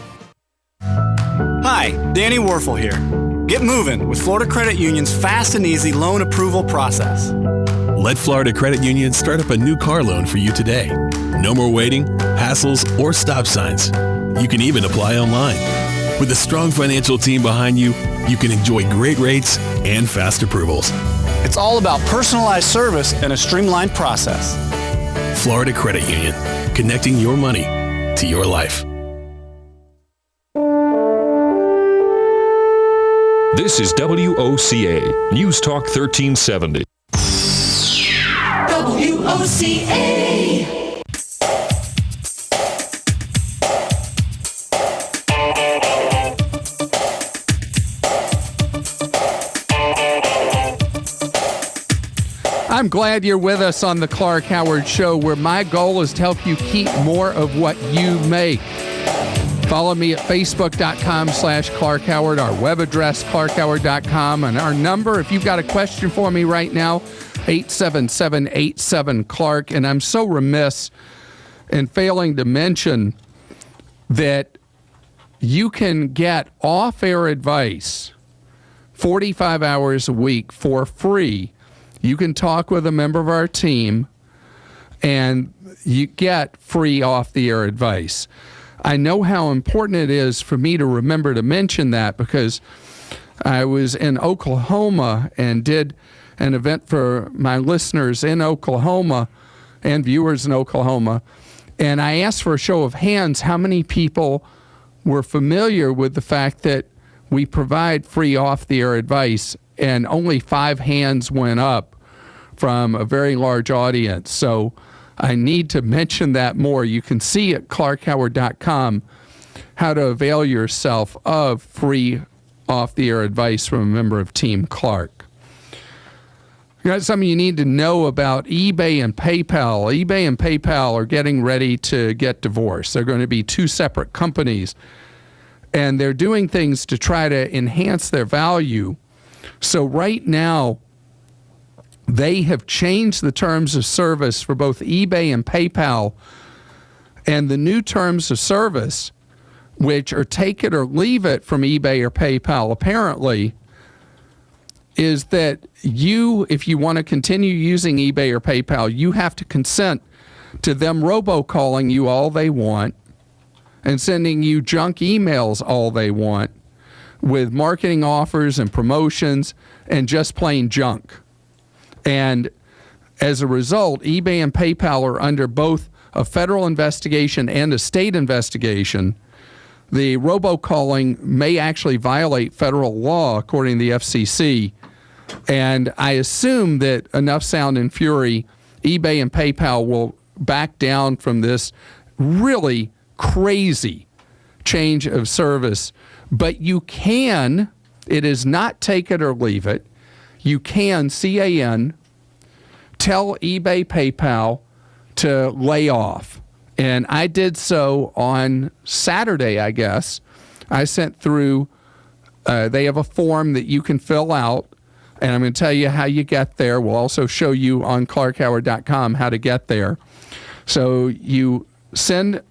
Hi, Danny Warfel here. Get moving with Florida Credit Union's fast and easy loan approval process. Let Florida Credit Union start up a new car loan for you today. No more waiting, hassles, or stop signs. You can even apply online. With a strong financial team behind you, you can enjoy great rates and fast approvals. It's all about personalized service and a streamlined process. Florida Credit Union, connecting your money to your life. This is WOCA, News Talk 1370. WOCA. I'm glad you're with us on the Clark Howard Show, where my goal is to help you keep more of what you make. Follow me at facebook.com/Clark Howard, our web address, clarkhoward.com, and our number, if you've got a question for me right now, 877-87-CLARK. And I'm so remiss in failing to mention that you can get off-air advice 45 hours a week for free. You can talk with a member of our team, and you get free off-the-air advice. I know how important it is for me to remember to mention that, because I was in Oklahoma and did an event for my listeners in Oklahoma and viewers in Oklahoma, and I asked for a show of hands how many people were familiar with the fact that we provide free off-the-air advice, and only 5 hands went up from a very large audience. So I need to mention that more. You can see at clarkhoward.com how to avail yourself of free off-the-air advice from a member of Team Clark. You got something you need to know about eBay and PayPal. eBay and PayPal are getting ready to get divorced. They're going to be 2 separate companies, and they're doing things to try to enhance their value. So right now, they have changed the terms of service for both eBay and PayPal, and the new terms of service, which are take it or leave it from eBay or PayPal, apparently, is that you, if you want to continue using eBay or PayPal, you have to consent to them robocalling you all they want and sending you junk emails all they want with marketing offers and promotions and just plain junk. And as a result, eBay and PayPal are under both a federal investigation and a state investigation. The robocalling may actually violate federal law, according to the FCC. And I assume that enough sound and fury, eBay and PayPal will back down from this really crazy change of service. But you can, it is not take it or leave it. You can, CAN, tell eBay, PayPal to lay off. And I did so on Saturday, I guess. I sent through, they have a form that you can fill out, and I'm going to tell you how you get there. We'll also show you on clarkhoward.com how to get there. So you send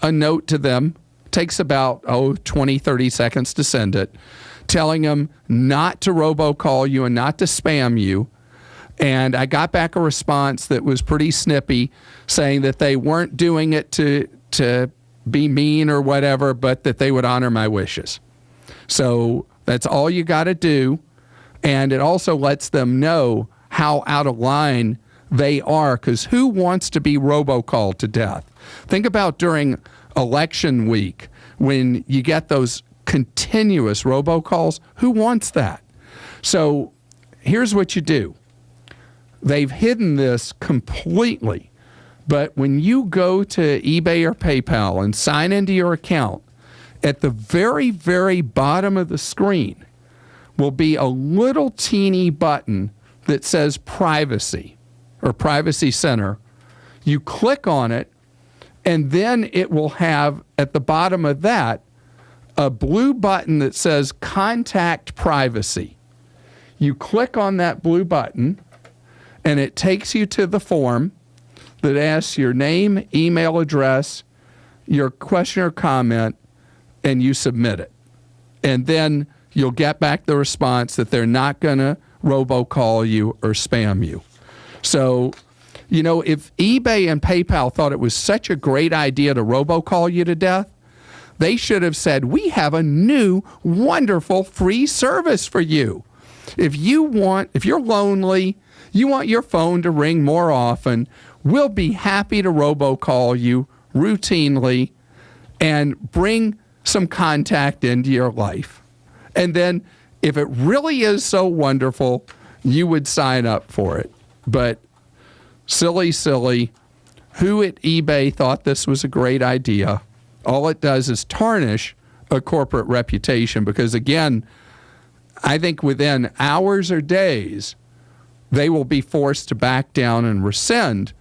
a note to them. Takes about 20, 30 seconds to send it, telling them not to robocall you and not to spam you. And I got back a response that was pretty snippy, saying that they weren't doing it to be mean or whatever, but that they would honor my wishes. So that's all you got to do. And it also lets them know how out of line they are, because who wants to be robocalled to death? Think about during election week when you get those continuous robocalls. Who wants that? So here's what you do. They've hidden this completely, but when you go to eBay or PayPal and sign into your account, at the very, very bottom of the screen will be a little teeny button that says Privacy or Privacy Center. You click on it, and then it will have at the bottom of that a blue button that says Contact Privacy. You click on that blue button, and it takes you to the form that asks your name, email address, your question or comment, and you submit it. And then you'll get back the response that they're not going to robocall you or spam you. So, you know, if eBay and PayPal thought it was such a great idea to robocall you to death, they should have said, we have a new, wonderful free service for you. If you're lonely, you want your phone to ring more often, we'll be happy to robocall you routinely and bring some contact into your life. And then if it really is so wonderful, you would sign up for it. But silly, who at eBay thought this was a great idea? All it does is tarnish a corporate reputation because, again, I think within hours or days, they will be forced to back down and rescind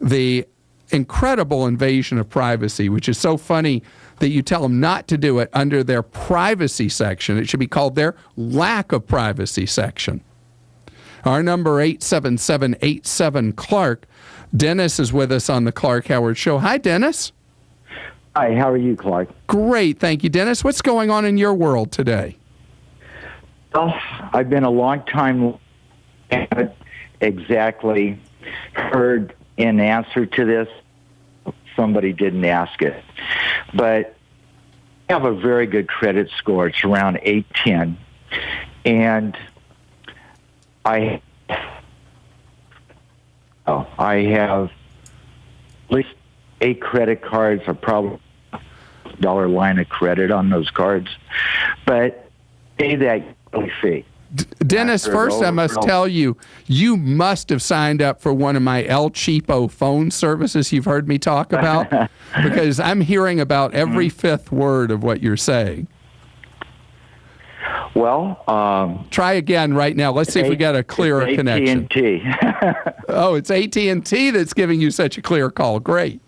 the incredible invasion of privacy, which is so funny that you tell them not to do it under their privacy section. It should be called their lack of privacy section. Our number 877-87-CLARK. Dennis is with us on the Clark Howard Show. Hi, Dennis. Hi, how are you, Clark? Great, thank you, Dennis. What's going on in your world today? Well, I've been a long time, haven't exactly heard an answer to this. Somebody didn't ask it. But I have a very good credit score. It's around 810. And I have at least 8 credit cards, or probably $1 line of credit on those cards. But pay that yearly fee. Dennis, first I must tell you, you must have signed up for one of my El Cheapo phone services you've heard me talk about, because I'm hearing about every fifth word of what you're saying. Well, try again right now. Let's see if we get a clearer connection. AT&T. Oh, it's AT&T that's giving you such a clear call. Great.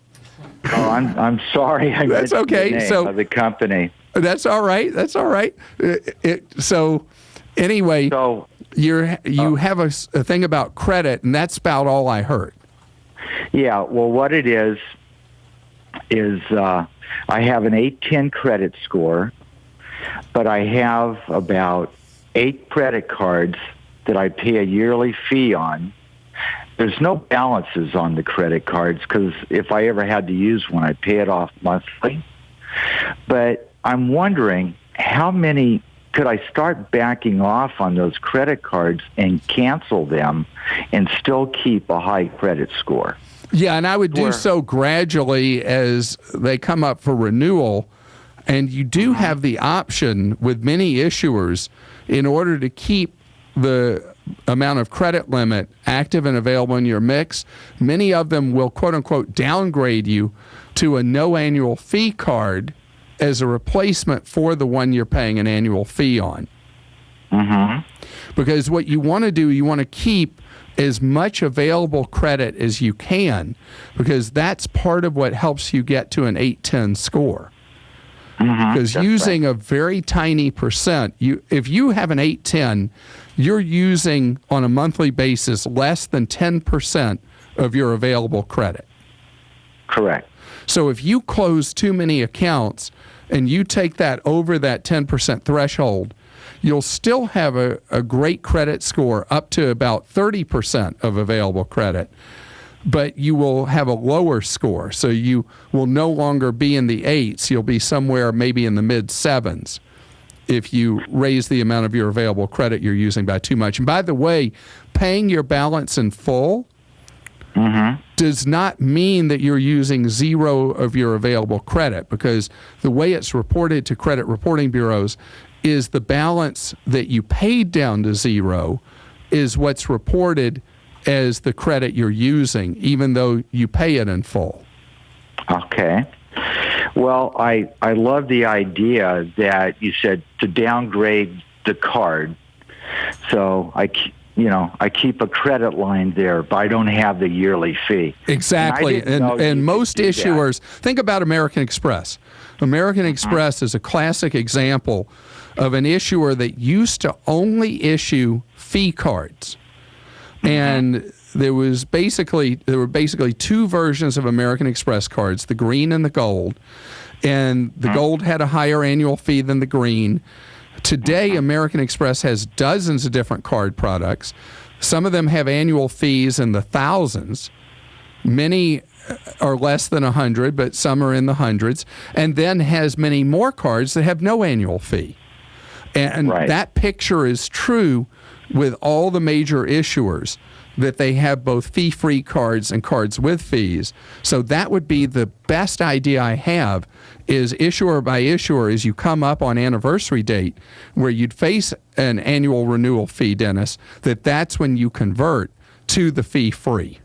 Oh, I'm sorry. That's okay. The name so of the company. That's all right. That's all right. Anyway, so you have a thing about credit, and that's about all I heard. Yeah. Well, what it is I have an 810 credit score, but I have about 8 credit cards that I pay a yearly fee on. There's no balances on the credit cards because if I ever had to use one, I'd pay it off monthly. But I'm wondering how many could I start backing off on those credit cards and cancel them and still keep a high credit score? Yeah, and I would do so gradually as they come up for renewal. And you do have the option with many issuers, in order to keep the amount of credit limit active and available in your mix, many of them will, quote-unquote, downgrade you to a no annual fee card as a replacement for the one you're paying an annual fee on. Mm-hmm. Because what you want to do, you want to keep as much available credit as you can, because that's part of what helps you get to an 810 score. Because using a very tiny percent, if you have an 810, you're using on a monthly basis less than 10% of your available credit. Correct. So if you close too many accounts and you take that over that 10% threshold, you'll still have a great credit score up to about 30% of available credit. But you will have a lower score. So you will no longer be in the 8s. You'll be somewhere maybe in the mid-7s if you raise the amount of your available credit you're using by too much. And by the way, paying your balance in full does not mean that you're using zero of your available credit, because the way it's reported to credit reporting bureaus is the balance that you paid down to zero is what's reported as the credit you're using, even though you pay it in full. Okay. Well, I love the idea that you said to downgrade the card. So I keep a credit line there, but I don't have the yearly fee. Exactly. And most issuers, think about American Express. American Express is a classic example of an issuer that used to only issue fee cards. And there were basically 2 versions of American Express cards, the green and the gold. And the gold had a higher annual fee than the green. Today, American Express has dozens of different card products. Some of them have annual fees in the thousands. Many are less than 100, but some are in the hundreds, and then has many more cards that have no annual fee. And that picture is true with all the major issuers, that they have both fee-free cards and cards with fees. So that would be the best idea I have, is issuer by issuer, as you come up on anniversary date where you'd face an annual renewal fee, Dennis, that's when you convert to the fee-free.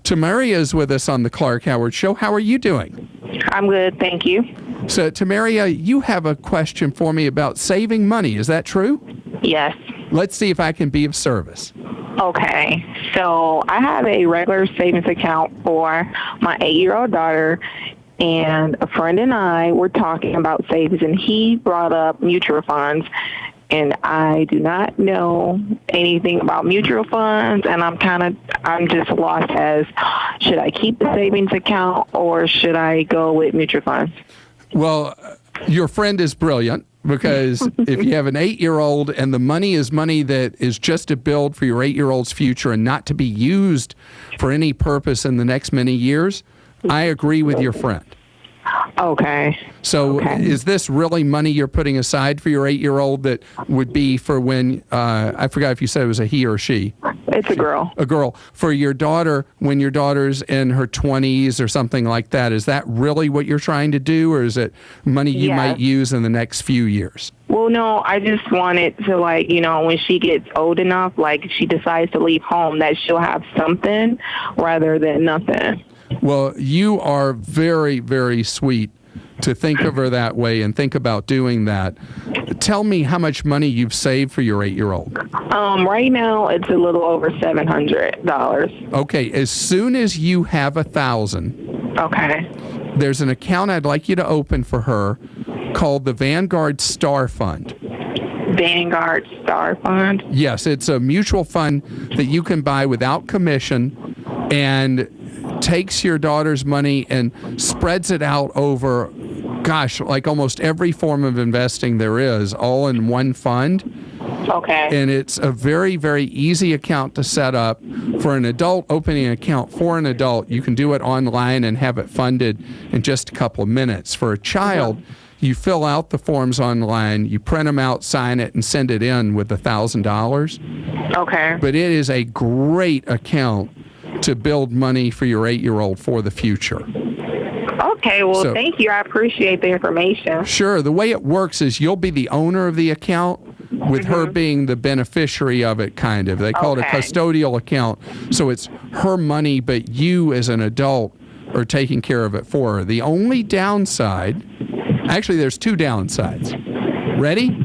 Tamaria is with us on the Clark Howard Show. How are you doing? I'm good, thank you. So, Tamaria, you have a question for me about saving money. Is that true? Yes. Let's see if I can be of service. Okay, so I have a regular savings account for my 8-year-old daughter, and a friend and I were talking about savings, and he brought up mutual funds, and I do not know anything about mutual funds, and I'm just lost as, should I keep the savings account or should I go with mutual funds? Well, your friend is brilliant, because if you have an 8-year-old and the money is money that is just to build for your 8-year-old's future and not to be used for any purpose in the next many years, I agree with your friend. Okay. So is this really money you're putting aside for your 8-year-old that would be for when, I forgot if you said it was a he or she? It's a girl. A girl. For your daughter, when your daughter's in her 20s or something like that, is that really what you're trying to do, or is it money you might use in the next few years? Well, no, I just wanted to, when she gets old enough, she decides to leave home, that she'll have something rather than nothing. Well, you are very, very sweet to think of her that way and think about doing that. Tell me how much money you've saved for your 8-year-old. Right now, it's a little over $700. Okay, as soon as you have $1,000, okay, there's an account I'd like you to open for her called the Vanguard Star Fund. Vanguard Star Fund? Yes, it's a mutual fund that you can buy without commission and takes your daughter's money and spreads it out over, almost every form of investing there is, all in one fund. Okay. And it's a very, very easy account to set up. For an adult, opening an account for an adult, you can do it online and have it funded in just a couple of minutes. For a child, you fill out the forms online, you print them out, sign it, and send it in with $1,000. Okay. But it is a great account to build money for your 8-year-old for the future. Okay, well, thank you. I appreciate the information. Sure. The way it works is you'll be the owner of the account with her being the beneficiary of it, kind of. They call it a custodial account. So it's her money, but you as an adult are taking care of it for her. The only downside, actually there's two downsides. Ready?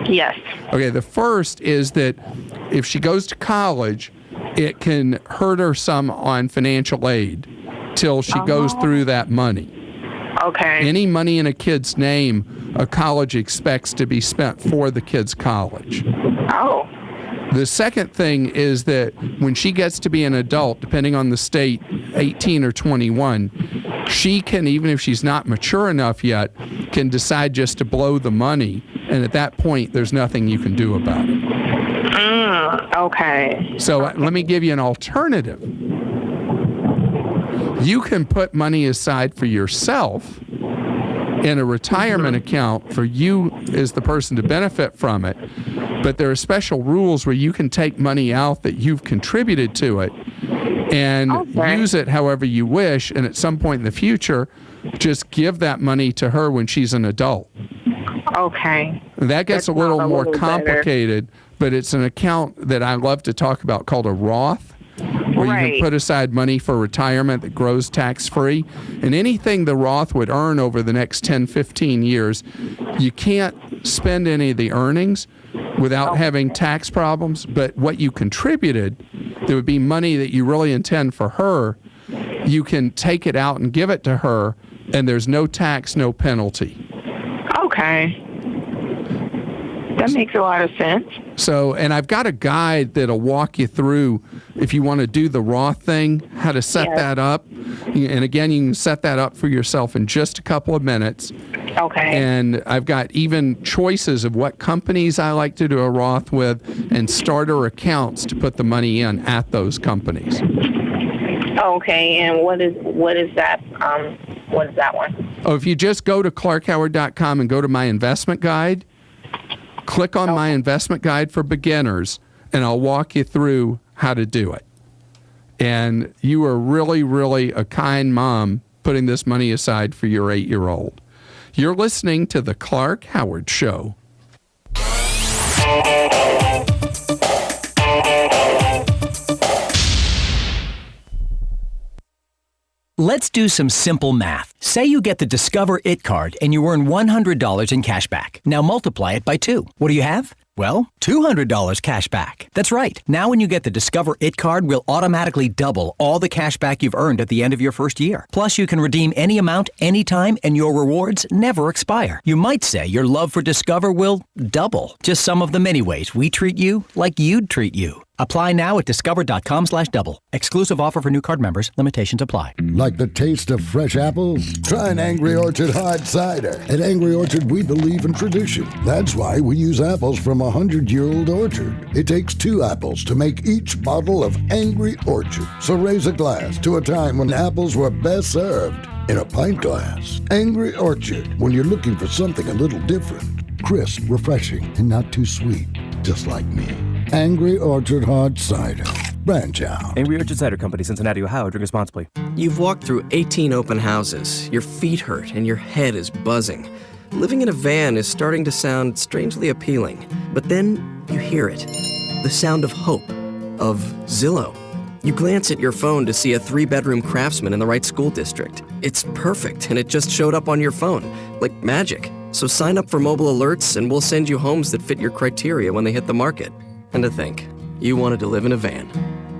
Yes. Okay, the first is that if she goes to college, it can hurt her some on financial aid till she goes through that money. Okay. Any money in a kid's name, a college expects to be spent for the kid's college. Oh. The second thing is that when she gets to be an adult, depending on the state, 18 or 21, she can, even if she's not mature enough yet, can decide just to blow the money. And at that point, there's nothing you can do about it. Okay. So let me give you an alternative. You can put money aside for yourself in a retirement account for you as the person to benefit from it, but there are special rules where you can take money out that you've contributed to it and use it however you wish, and at some point in the future, just give that money to her when she's an adult. Okay. That gets a little more complicated, but it's an account that I love to talk about called a Roth, where you can put aside money for retirement that grows tax-free. And anything the Roth would earn over the next 10, 15 years, you can't spend any of the earnings without having tax problems. But what you contributed, there would be money that you really intend for her, you can take it out and give it to her, and there's no tax, no penalty. Okay. That makes a lot of sense. So, and I've got a guide that'll walk you through, if you want to do the Roth thing, how to set that up. And again, you can set that up for yourself in just a couple of minutes. Okay. And I've got even choices of what companies I like to do a Roth with and starter accounts to put the money in at those companies. Okay, and what is that? What is that one? Oh, if you just go to clarkhoward.com and go to my investment guide, click on my investment guide for beginners, and I'll walk you through how to do it. And you are really, really a kind mom putting this money aside for your 8-year-old. You're listening to The Clark Howard Show. Let's do some simple math. Say you get the Discover It card and you earn $100 in cash back. Now multiply it by 2. What do you have? Well, $200 cash back. That's right. Now when you get the Discover It card, we'll automatically double all the cash back you've earned at the end of your first year. Plus, you can redeem any amount, anytime, and your rewards never expire. You might say your love for Discover will double. Just some of the many ways we treat you like you'd treat you. Apply now at discover.com/double. Exclusive offer for new card members. Limitations apply. Like the taste of fresh apples? Try an Angry Orchard hard cider. At Angry Orchard, we believe in tradition. That's why we use apples from a 100-year-old orchard. It takes 2 apples to make each bottle of Angry Orchard. So raise a glass to a time when apples were best served in a pint glass. Angry Orchard, when you're looking for something a little different. Crisp, refreshing, and not too sweet. Just like me. Angry Orchard Hard Cider. Branch out. Angry Orchard Cider Company, Cincinnati, Ohio. Drink responsibly. You've walked through 18 open houses. Your feet hurt and your head is buzzing. Living in a van is starting to sound strangely appealing. But then you hear it. The sound of hope. Of Zillow. You glance at your phone to see a 3-bedroom Craftsman in the right school district. It's perfect, and it just showed up on your phone. Like magic. So sign up for mobile alerts, and we'll send you homes that fit your criteria when they hit the market. And to think, you wanted to live in a van.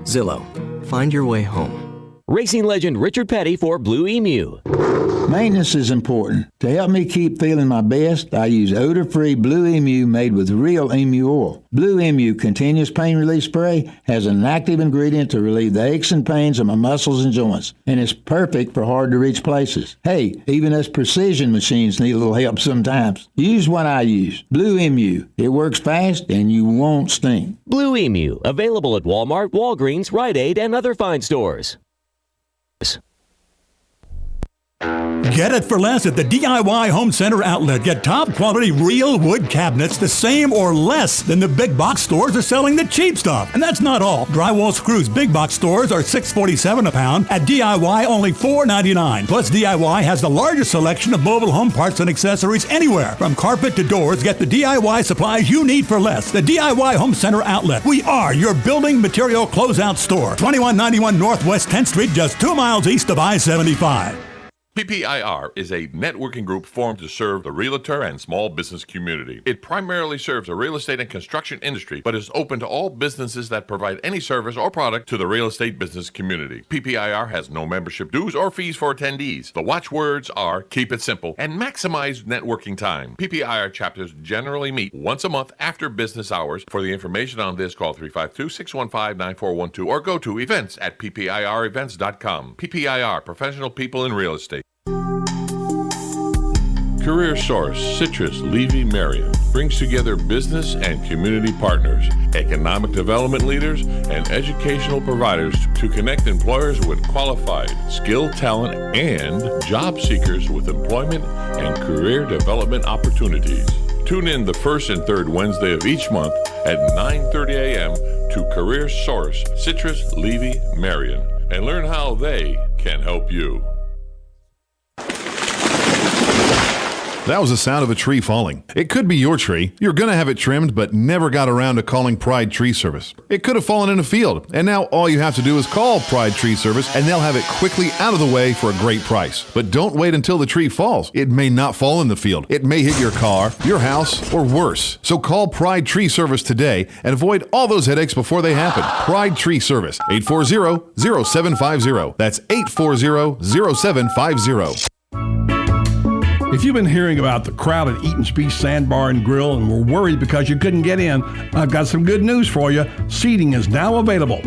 Zillow. Find your way home. Racing legend Richard Petty for Blue Emu. Maintenance is important. To help me keep feeling my best, I use odor-free Blue Emu made with real emu oil. Blue Emu Continuous Pain Relief Spray has an active ingredient to relieve the aches and pains of my muscles and joints, and it's perfect for hard-to-reach places. Hey, even us precision machines need a little help sometimes. Use what I use, Blue Emu. It works fast and you won't stink. Blue Emu, available at Walmart, Walgreens, Rite Aid, and other fine stores. Get it for less at the DIY Home Center outlet. Get top quality real wood cabinets the same or less than the big box stores are selling the cheap stuff. And that's not all. Drywall screws big box stores are $6.47 a pound. At DIY, only $4.99. Plus, DIY has the largest selection of mobile home parts and accessories anywhere. From carpet to doors, get the DIY supplies you need for less. The DIY Home Center outlet. We are your building material closeout store. 2191 Northwest 10th Street, just 2 miles east of I-75. PPIR is a networking group formed to serve the realtor and small business community. It primarily serves the real estate and construction industry, but is open to all businesses that provide any service or product to the real estate business community. PPIR has no membership dues or fees for attendees. The watchwords are keep it simple and maximize networking time. PPIR chapters generally meet once a month after business hours. For the information on this, call 352-615-9412 or go to events@ppirevents.com. PPIR, professional people in real estate. Career Source, Citrus, Levy, Marion brings together business and community partners, economic development leaders, and educational providers to connect employers with qualified, skilled talent and job seekers with employment and career development opportunities. Tune in the first and third Wednesday of each month at 9:30 a.m. to Career Source, Citrus, Levy, Marion, and learn how they can help you. That was the sound of a tree falling. It could be your tree. You're going to have it trimmed, but never got around to calling Pride Tree Service. It could have fallen in a field, and now all you have to do is call Pride Tree Service, and they'll have it quickly out of the way for a great price. But don't wait until the tree falls. It may not fall in the field. It may hit your car, your house, or worse. So call Pride Tree Service today and avoid all those headaches before they happen. Pride Tree Service, 840-0750. That's 840-0750. If you've been hearing about the crowded Eaton's Beach Sandbar and Grill and were worried because you couldn't get in, I've got some good news for you. Seating is now available.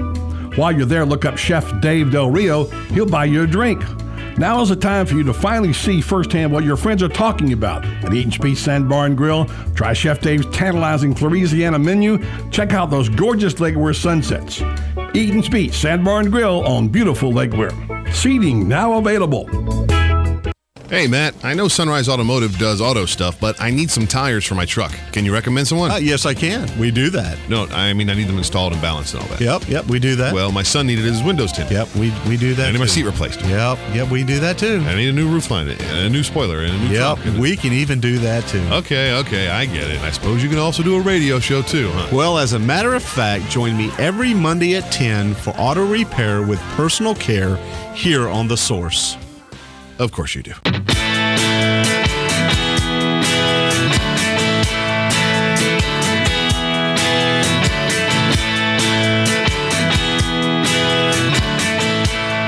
While you're there, look up Chef Dave Del Rio. He'll buy you a drink. Now is the time for you to finally see firsthand what your friends are talking about at Eat and Speed Sandbar and Grill. Try Chef Dave's tantalizing Louisiana menu. Check out those gorgeous Lake Weir sunsets. Eat and Speed Sandbar and Grill on beautiful Lake Weir. Seating now available. Hey, Matt, I know Sunrise Automotive does auto stuff, but I need some tires for my truck. Can you recommend someone? Yes, I can. We do that. No, I mean, I need them installed and balanced and all that. Yep, we do that. Well, my son needed his windows tinted. Yep, we do that. I need my seat replaced. Yep, we do that too. I need a new roof line, and a new spoiler, and a new trunk. We can even do that too. Okay, I get it. I suppose you can also do a radio show too, huh? Well, as a matter of fact, join me every Monday at 10 for auto repair with personal care here on The Source. Of course you do.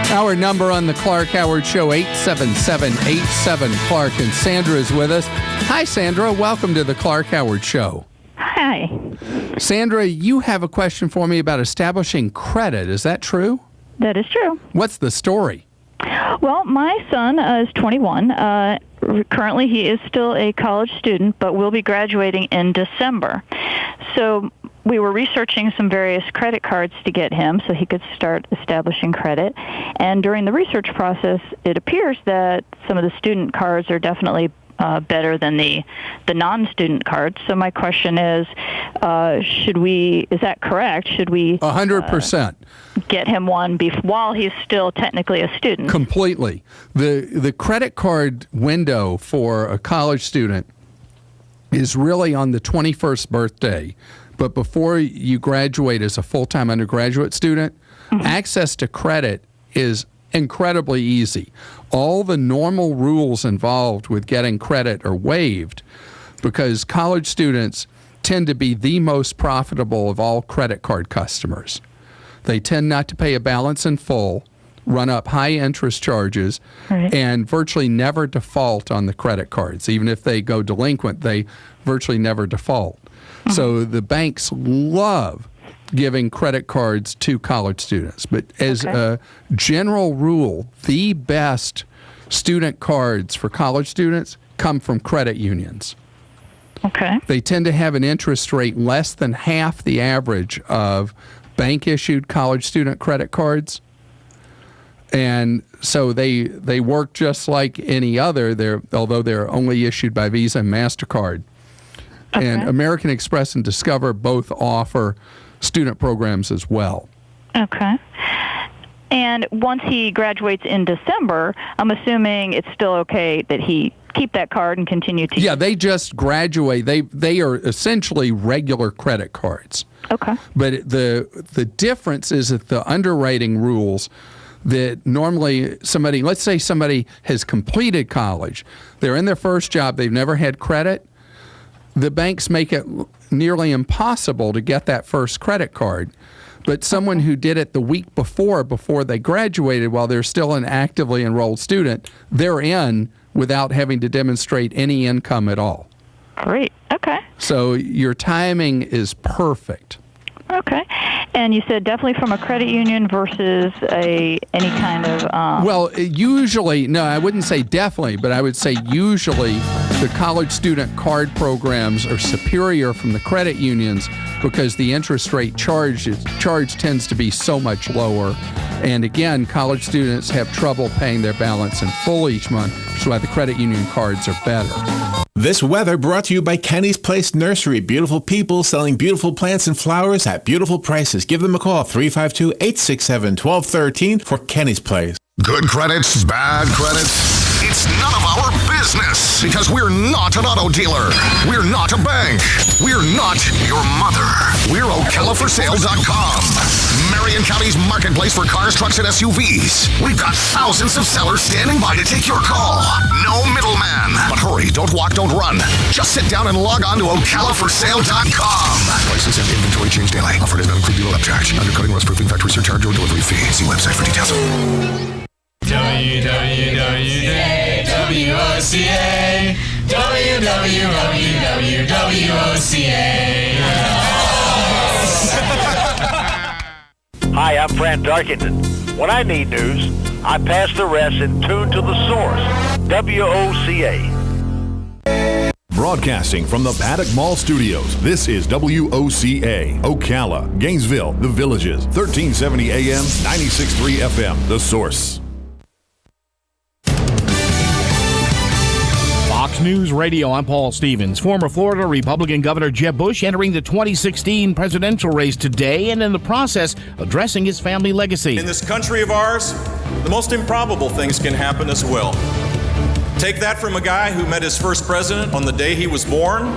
Our number on the Clark Howard Show, 877-87-CLARK, and Sandra is with us. Hi, Sandra. Welcome to the Clark Howard Show. Hi. Sandra, you have a question for me about establishing credit. Is that true? That is true. What's the story? Well, my son is 21. Currently, he is still a college student, but will be graduating in December. So we were researching some various credit cards to get him so he could start establishing credit. And during the research process, it appears that some of the student cards are definitely better than the non-student cards. So my question is that correct? Should we 100% get him one while he's still technically a student? Completely. The credit card window for a college student is really on the 21st birthday. But before you graduate as a full-time undergraduate student, access to credit is incredibly easy. All the normal rules involved with getting credit are waived because college students tend to be the most profitable of all credit card customers. They tend not to pay a balance in full, run up high interest charges, and virtually never default on the credit cards. Even if they go delinquent, they virtually never default. So the banks love giving credit cards to college students. But as a general rule, the best student cards for college students come from credit unions. Okay. They tend to have an interest rate less than half the average of bank-issued college student credit cards. And so they work just like any other, although they're only issued by Visa and MasterCard. And American Express and Discover both offer student programs as well. Okay. And once he graduates in December, I'm assuming it's still okay that he keep that card and continue to... Yeah, they just graduate. They are essentially regular credit cards. Okay. But the difference is that the underwriting rules that normally let's say somebody has completed college, they're in their first job, they've never had credit, the banks make it nearly impossible to get that first credit card. But someone who did it the week before they graduated while they're still an actively enrolled student, they're in without having to demonstrate any income at all. Great. Okay. So your timing is perfect. Okay. And you said definitely from a credit union versus any kind of... Well, usually, no, I wouldn't say definitely, but I would say usually the college student card programs are superior from the credit unions because the interest rate charge tends to be so much lower. And again, college students have trouble paying their balance in full each month, which is why the credit union cards are better. This weather brought to you by Kenny's Place Nursery. Beautiful people selling beautiful plants and flowers at beautiful prices. Give them a call, 352-867-1213 for Kenny's Place. Good credits, bad credits. It's none of our business because we're not an auto dealer. We're not a bank. We're not your mother. We're OcalaForSale.com. Marion County's marketplace for cars, trucks, and SUVs. We've got thousands of sellers standing by to take your call. No middleman. But hurry, don't walk, don't run. Just sit down and log on to OcalaForSale.com. Prices and inventory change daily. Offer does not include dealer upcharge. Undercutting, rust-proofing, factory surcharge, or delivery fee. See website for details. WWWOCA, WWWWOCA. Hi, I'm Fran Darkington. When I need news, I pass the rest and tune to the source, WOCA. Broadcasting from the Paddock Mall Studios, this is WOCA, Ocala, Gainesville, The Villages, 1370 AM, 96.3 FM, The Source. Fox News Radio, I'm Paul Stevens. Former Florida Republican Governor Jeb Bush entering the 2016 presidential race today and in the process addressing his family legacy. In this country of ours, the most improbable things can happen as well. Take that from a guy who met his first president on the day he was born,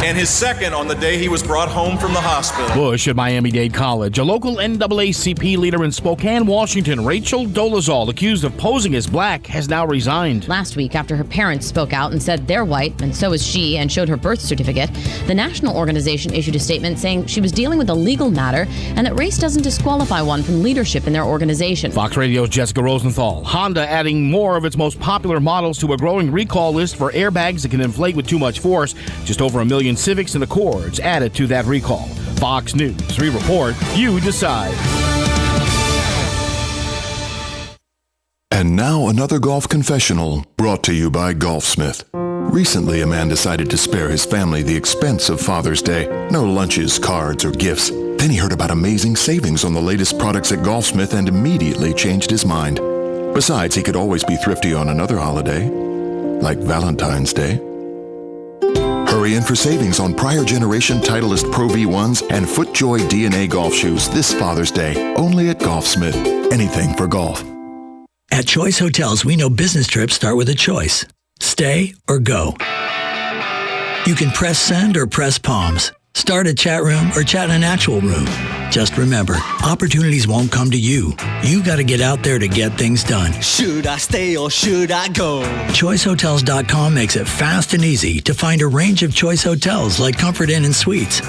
and his second on the day he was brought home from the hospital. Bush at Miami-Dade College. A local NAACP leader in Spokane, Washington, Rachel Dolezal, accused of posing as black, has now resigned. Last week, after her parents spoke out and said they're white, and so is she, and showed her birth certificate, the national organization issued a statement saying she was dealing with a legal matter and that race doesn't disqualify one from leadership in their organization. Fox Radio's Jessica Rosenthal. Honda adding more of its most popular models to a growing recall list for airbags that can inflate with too much force. Just over 1 million Civics and Accords added to that recall. Fox News. We report, you decide. And now another golf confessional brought to you by Golfsmith. Recently, a man decided to spare his family the expense of Father's Day. No lunches, cards, or gifts. Then he heard about amazing savings on the latest products at Golfsmith and immediately changed his mind. Besides, he could always be thrifty on another holiday, like Valentine's Day. Hurry in for savings on prior generation Titleist Pro V1s and FootJoy DNA golf shoes this Father's Day, only at Golfsmith. Anything for golf. At Choice Hotels, we know business trips start with a choice. Stay or go. You can press send or press palms. Start a chat room or chat in an actual room. Just remember, opportunities won't come to you. You got to get out there to get things done. Should I stay or should I go? ChoiceHotels.com makes it fast and easy to find a range of Choice Hotels like Comfort Inn and Suites.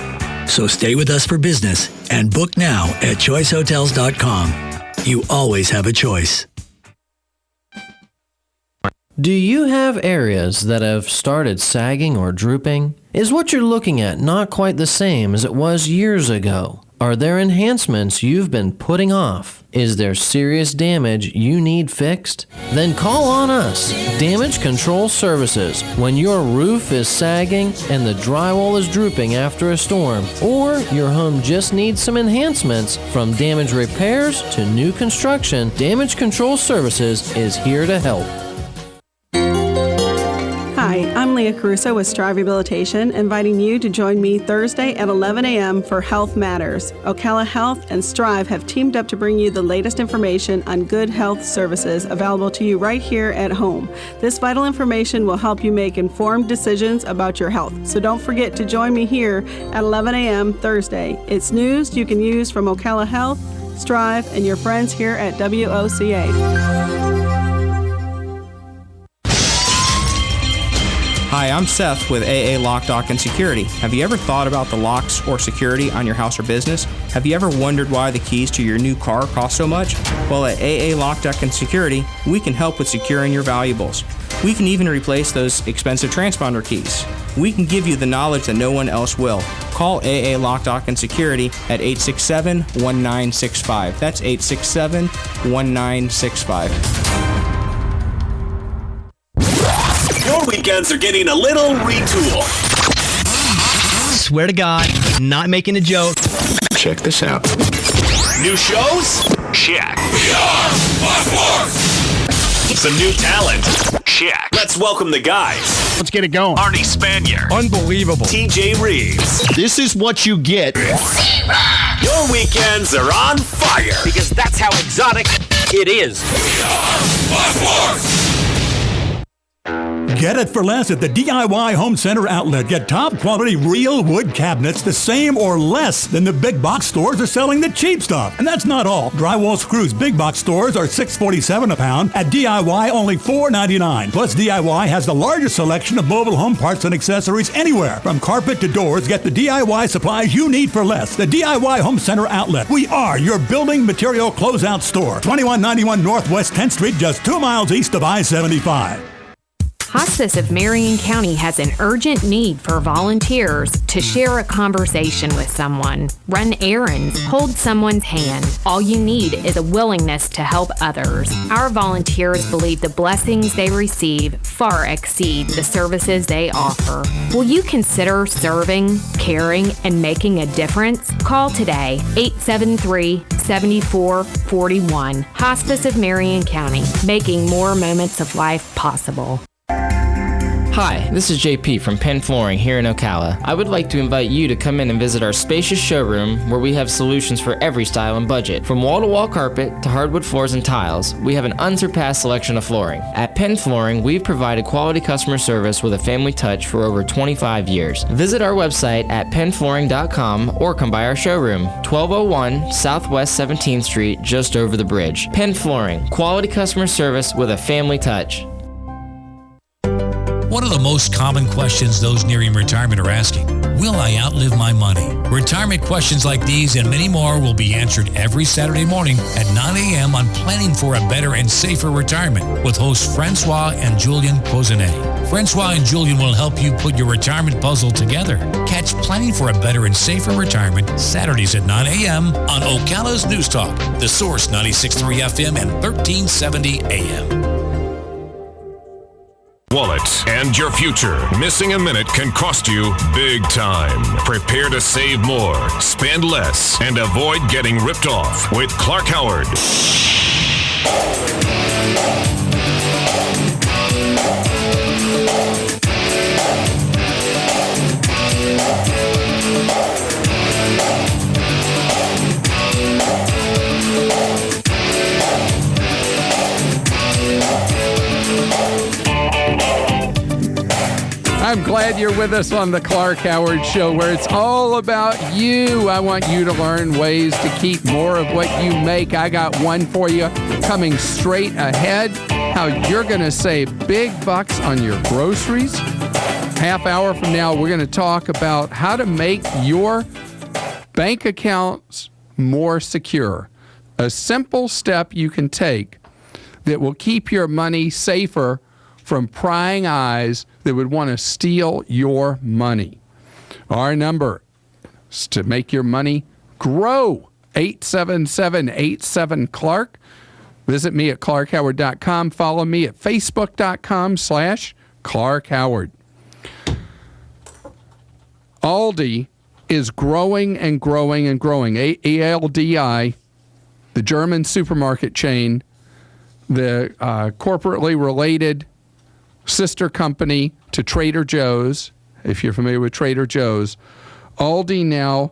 So stay with us for business and book now at ChoiceHotels.com. You always have a choice. Do you have areas that have started sagging or drooping? Is what you're looking at not quite the same as it was years ago? Are there enhancements you've been putting off? Is there serious damage you need fixed? Then call on us, Damage Control Services, when your roof is sagging and the drywall is drooping after a storm, or your home just needs some enhancements. From damage repairs to new construction, Damage Control Services is here to help. Hi, I'm Leah Caruso with Strive Rehabilitation, inviting you to join me Thursday at 11 a.m. for Health Matters. Ocala Health and Strive have teamed up to bring you the latest information on good health services available to you right here at home. This vital information will help you make informed decisions about your health. So don't forget to join me here at 11 a.m. Thursday. It's news you can use from Ocala Health, Strive, and your friends here at WOCA. Hi, I'm Seth with AA Lock, Dock, and Security. Have you ever thought about the locks or security on your house or business? Have you ever wondered why the keys to your new car cost so much? Well, at AA Lock, Dock, and Security, we can help with securing your valuables. We can even replace those expensive transponder keys. We can give you the knowledge that no one else will. Call AA Lock, Dock, and Security at 867-1965. That's 867-1965. Your weekends are getting a little retool. Swear to God, not making a joke. Check this out. New shows? Check. We are my force. Some new talent? Check. Let's welcome the guys. Let's get it going. Arnie Spanier. Unbelievable. TJ Reeves. This is what you get. Your weekends are on fire. Because that's how exotic it is. We are my force. Get it for less at the DIY Home Center outlet. Get top quality real wood cabinets the same or less than the big box stores are selling the cheap stuff. And that's not all. Drywall screws big box stores are $6.47 a pound. At DIY, only $4.99. Plus, DIY has the largest selection of mobile home parts and accessories anywhere. From carpet to doors, get the DIY supplies you need for less. The DIY Home Center outlet. We are your building material closeout store. 2191 Northwest 10th Street, just 2 miles east of I-75. Hospice of Marion County has an urgent need for volunteers to share a conversation with someone, run errands, hold someone's hand. All you need is a willingness to help others. Our volunteers believe the blessings they receive far exceed the services they offer. Will you consider serving, caring, and making a difference? Call today, 873-7441. Hospice of Marion County, making more moments of life possible. Hi, this is JP from Penn Flooring here in Ocala. I would like to invite you to come in and visit our spacious showroom where we have solutions for every style and budget. From wall-to-wall carpet to hardwood floors and tiles, we have an unsurpassed selection of flooring. At Penn Flooring, we've provided quality customer service with a family touch for over 25 years. Visit our website at pennflooring.com or come by our showroom, 1201 Southwest 17th Street, just over the bridge. Penn Flooring, quality customer service with a family touch. One of the most common questions those nearing retirement are asking, will I outlive my money? Retirement questions like these and many more will be answered every Saturday morning at 9 a.m. on Planning for a Better and Safer Retirement with hosts Francois and Julian Pozenet. Francois and Julian will help you put your retirement puzzle together. Catch Planning for a Better and Safer Retirement Saturdays at 9 a.m. on Ocala's News Talk, The Source 96.3 FM and 1370 AM. Wallet and your future. Missing a minute can cost you big time. Prepare to save more, spend less, and avoid getting ripped off with Clark Howard. I'm glad you're with us on the Clark Howard Show, where it's all about you. I want you to learn ways to keep more of what you make. I got one for you coming straight ahead, how you're going to save big bucks on your groceries. Half hour from now, we're going to talk about how to make your bank accounts more secure. A simple step you can take that will keep your money safer from prying eyes that would want to steal your money. Our number is to make your money grow, 877-87-CLARK. Visit me at clarkhoward.com. Follow me at facebook.com/Clark Howard. Aldi is growing and growing and growing. ALDI, the German supermarket chain, the corporately related sister company to Trader Joe's, if you're familiar with Trader Joe's. Aldi now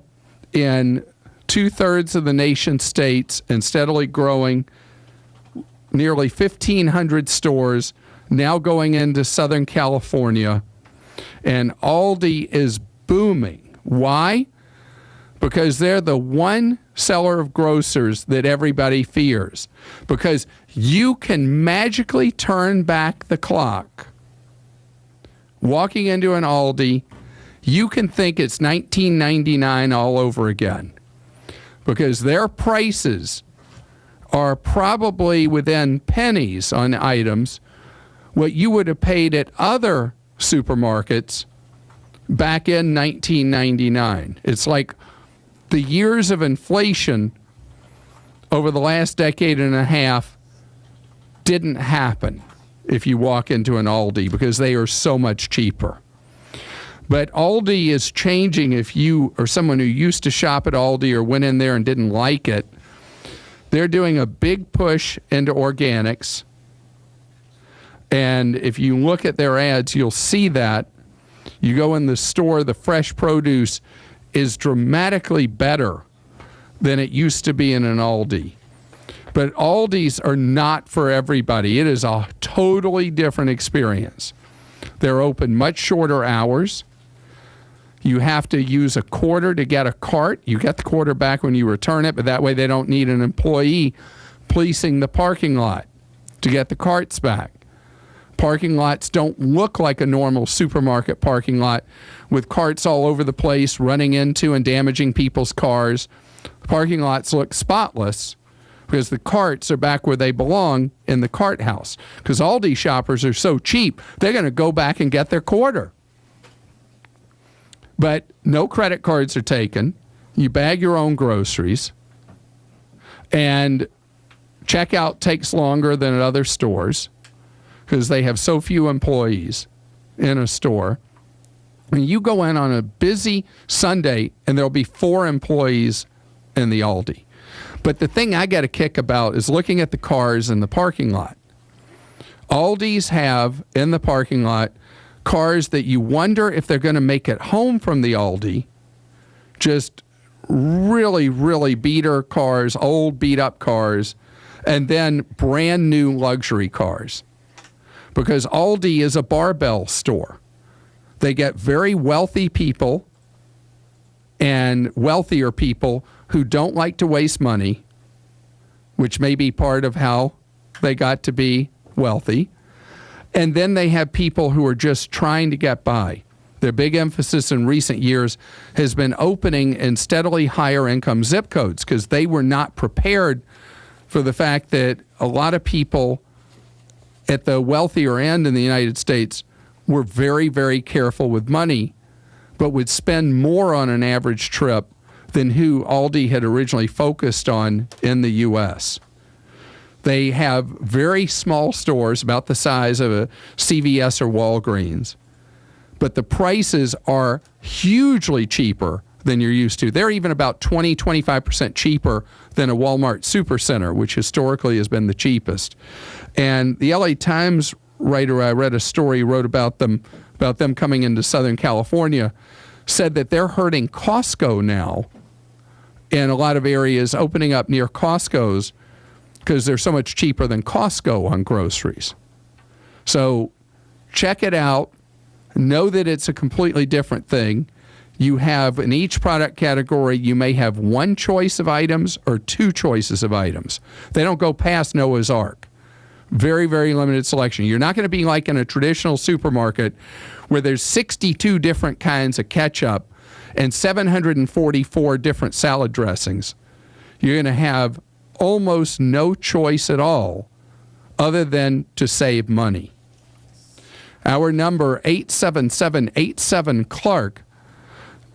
in 2/3 of the nation's states and steadily growing, nearly 1,500 stores, now going into Southern California. And Aldi is booming. Why? Because they're the one seller of grocers that everybody fears. Because you can magically turn back the clock. Walking into an Aldi, you can think it's 1999 all over again. Because their prices are probably within pennies on items what you would have paid at other supermarkets back in 1999. It's like the years of inflation over the last decade and a half didn't happen if you walk into an Aldi because they are so much cheaper. But Aldi is changing. If you are someone who used to shop at Aldi or went in there and didn't like it, they're doing a big push into organics. And if you look at their ads, you'll see that. You go in the store, the fresh produce is dramatically better than it used to be in an Aldi. But Aldis are not for everybody. It is a totally different experience. They're open much shorter hours. You have to use a quarter to get a cart. You get the quarter back when you return it, but that way they don't need an employee policing the parking lot to get the carts back. Parking lots don't look like a normal supermarket parking lot with carts all over the place running into and damaging people's cars. The parking lots look spotless because the carts are back where they belong in the cart house. Because Aldi shoppers are so cheap, they're going to go back and get their quarter. But no credit cards are taken. You bag your own groceries. And checkout takes longer than at other stores because they have so few employees in a store. And you go in on a busy Sunday and there'll be 4 employees in the Aldi. But the thing I get a kick about is looking at the cars in the parking lot. Aldi's have in the parking lot cars that you wonder if they're going to make it home from the Aldi. Just really, really beater cars, old beat up cars, and then brand new luxury cars. Because Aldi is a barbell store. They get very wealthy people and wealthier people who don't like to waste money, which may be part of how they got to be wealthy. And then they have people who are just trying to get by. Their big emphasis in recent years has been opening in steadily higher income zip codes because they were not prepared for the fact that a lot of people at the wealthier end in the United States were very, very careful with money, but would spend more on an average trip than who Aldi had originally focused on in the U.S. They have very small stores, about the size of a CVS or Walgreens, but the prices are hugely cheaper than you're used to. They're even about 20-25% cheaper than a Walmart Supercenter, which historically has been the cheapest. And the LA Times writer I read a story wrote about them coming into Southern California, said that they're hurting Costco now in a lot of areas, opening up near Costco's because they're so much cheaper than Costco on groceries. So check it out. Know that it's a completely different thing. You have, in each product category, you may have one choice of items or 2 choices of items. They don't go past Noah's Ark. Very, very limited selection. You're not going to be like in a traditional supermarket where there's 62 different kinds of ketchup and 744 different salad dressings. You're going to have almost no choice at all other than to save money. Our number, 877-87-CLARK.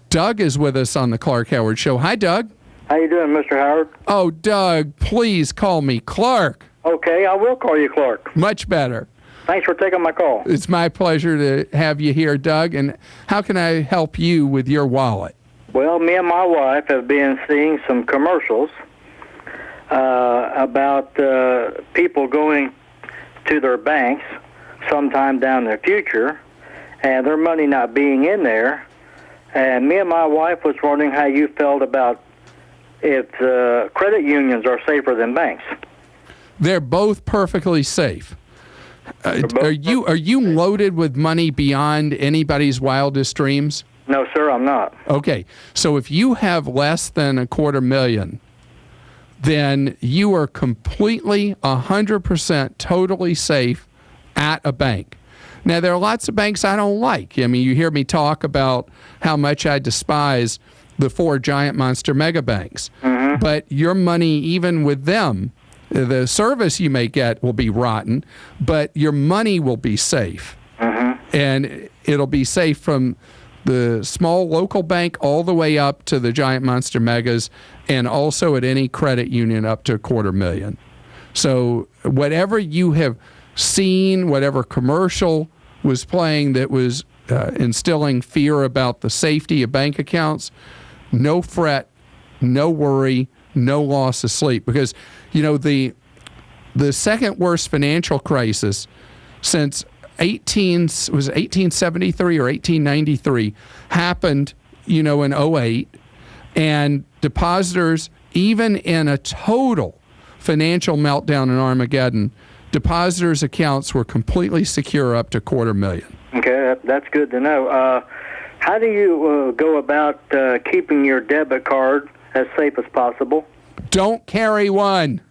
Doug is with us on the Clark Howard Show. Hi, Doug. How you doing, Mr. Howard? Oh, Doug, please call me Clark. Okay, I will call you Clark. Much better. Thanks for taking my call. It's my pleasure to have you here, Doug. And how can I help you with your wallet? Well, me and my wife have been seeing some commercials about people going to their banks sometime down in the future and their money not being in there. And me and my wife was wondering how you felt about if credit unions are safer than banks. They're both perfectly safe. Are you loaded with money beyond anybody's wildest dreams? No, sir, I'm not. Okay, so if you have less than $250,000, then you are completely 100% totally safe at a bank. Now, there are lots of banks I don't like. I mean, you hear me talk about how much I despise the 4 giant monster mega banks. Mm-hmm. But your money, even with them, the service you may get will be rotten, but your money will be safe. Mm-hmm. And it'll be safe from the small local bank all the way up to the giant monster megas, and also at any credit union up to $250,000. So whatever you have seen, whatever commercial was playing that was instilling fear about the safety of bank accounts, no fret, no worry, no loss of sleep. Because, you know, the second worst financial crisis since 1873 or 1893 happened, you know, in 2008, and depositors, even in a total financial meltdown in Armageddon, depositors' accounts were completely secure up to $250,000. Okay, that's good to know. How do you go about keeping your debit card as safe as possible? Don't carry one.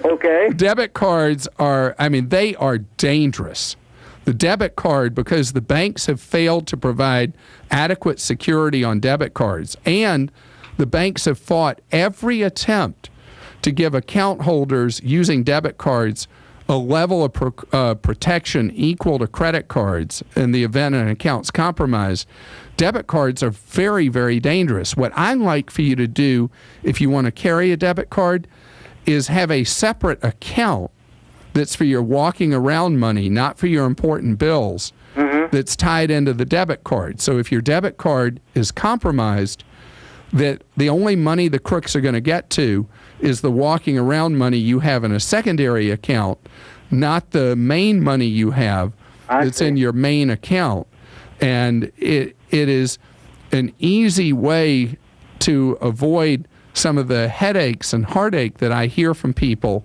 Okay. Debit cards are, they are dangerous. The debit card, because the banks have failed to provide adequate security on debit cards, and the banks have fought every attempt to give account holders using debit cards a level of protection equal to credit cards in the event an account's compromised. Debit cards are very, very dangerous. What I'd like for you to do if you want to carry a debit card is have a separate account that's for your walking around money, not for your important bills, that's tied into the debit card. So if your debit card is compromised, that the only money the crooks are going to get to is the walking around money you have in a secondary account, not the main money you have that's in your main account. And it is an easy way to avoid some of the headaches and heartache that I hear from people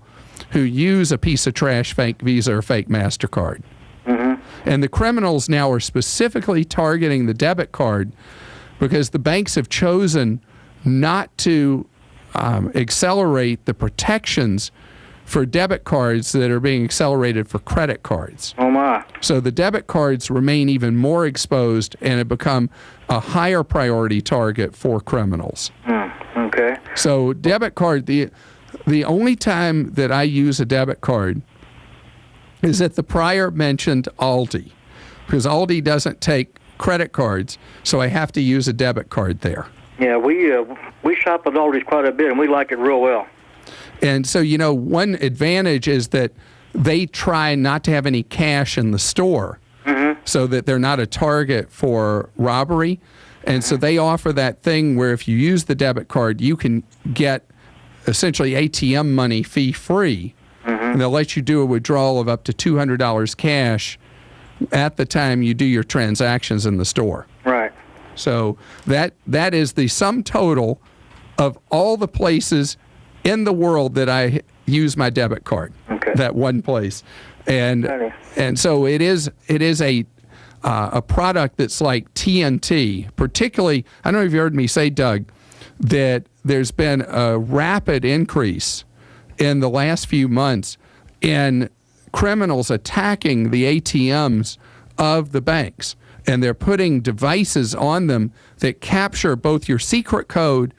who use a piece of trash fake Visa or fake MasterCard. And the criminals now are specifically targeting the debit card because the banks have chosen not to accelerate the protections for debit cards that are being accelerated for credit cards. Oh, my. So the debit cards remain even more exposed and have become a higher priority target for criminals. Okay. So debit card, the only time that I use a debit card is at the prior mentioned Aldi, because Aldi doesn't take credit cards, so I have to use a debit card there. Yeah, we shop at Aldi's quite a bit, and we like it real well. And so, you know, one advantage is that they try not to have any cash in the store so that they're not a target for robbery. And so they offer that thing where if you use the debit card, you can get essentially ATM money fee-free. And they'll let you do a withdrawal of up to $200 cash at the time you do your transactions in the store. Right. So that is the sum total of all the places in the world that I use my debit card. Okay. That one place. And so it is a product that's like TNT. Particularly, I don't know if you heard me say, Doug, that there's been a rapid increase in the last few months in criminals attacking the ATMs of the banks. And they're putting devices on them that capture both your secret code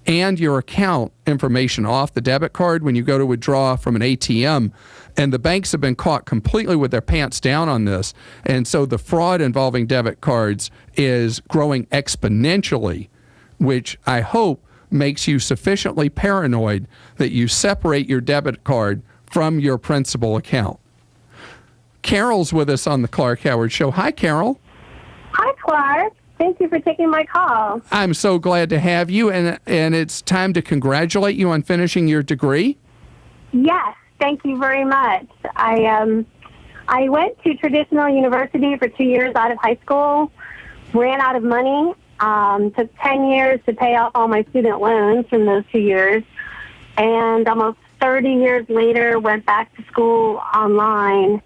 and your account information off the debit card when you go to withdraw from an ATM. And the banks have been caught completely with their pants down on this. And so the fraud involving debit cards is growing exponentially, which I hope makes you sufficiently paranoid that you separate your debit card from your principal account. Carol's with us on the Clark Howard Show. Hi, Carol. Hi, Clark. Thank you for taking my call. I'm so glad to have you, and it's time to congratulate you on finishing your degree. Yes, thank you very much. I went to traditional university for 2 years out of high school, ran out of money, took 10 years to pay off all my student loans from those 2 years, and almost 30 years later went back to school online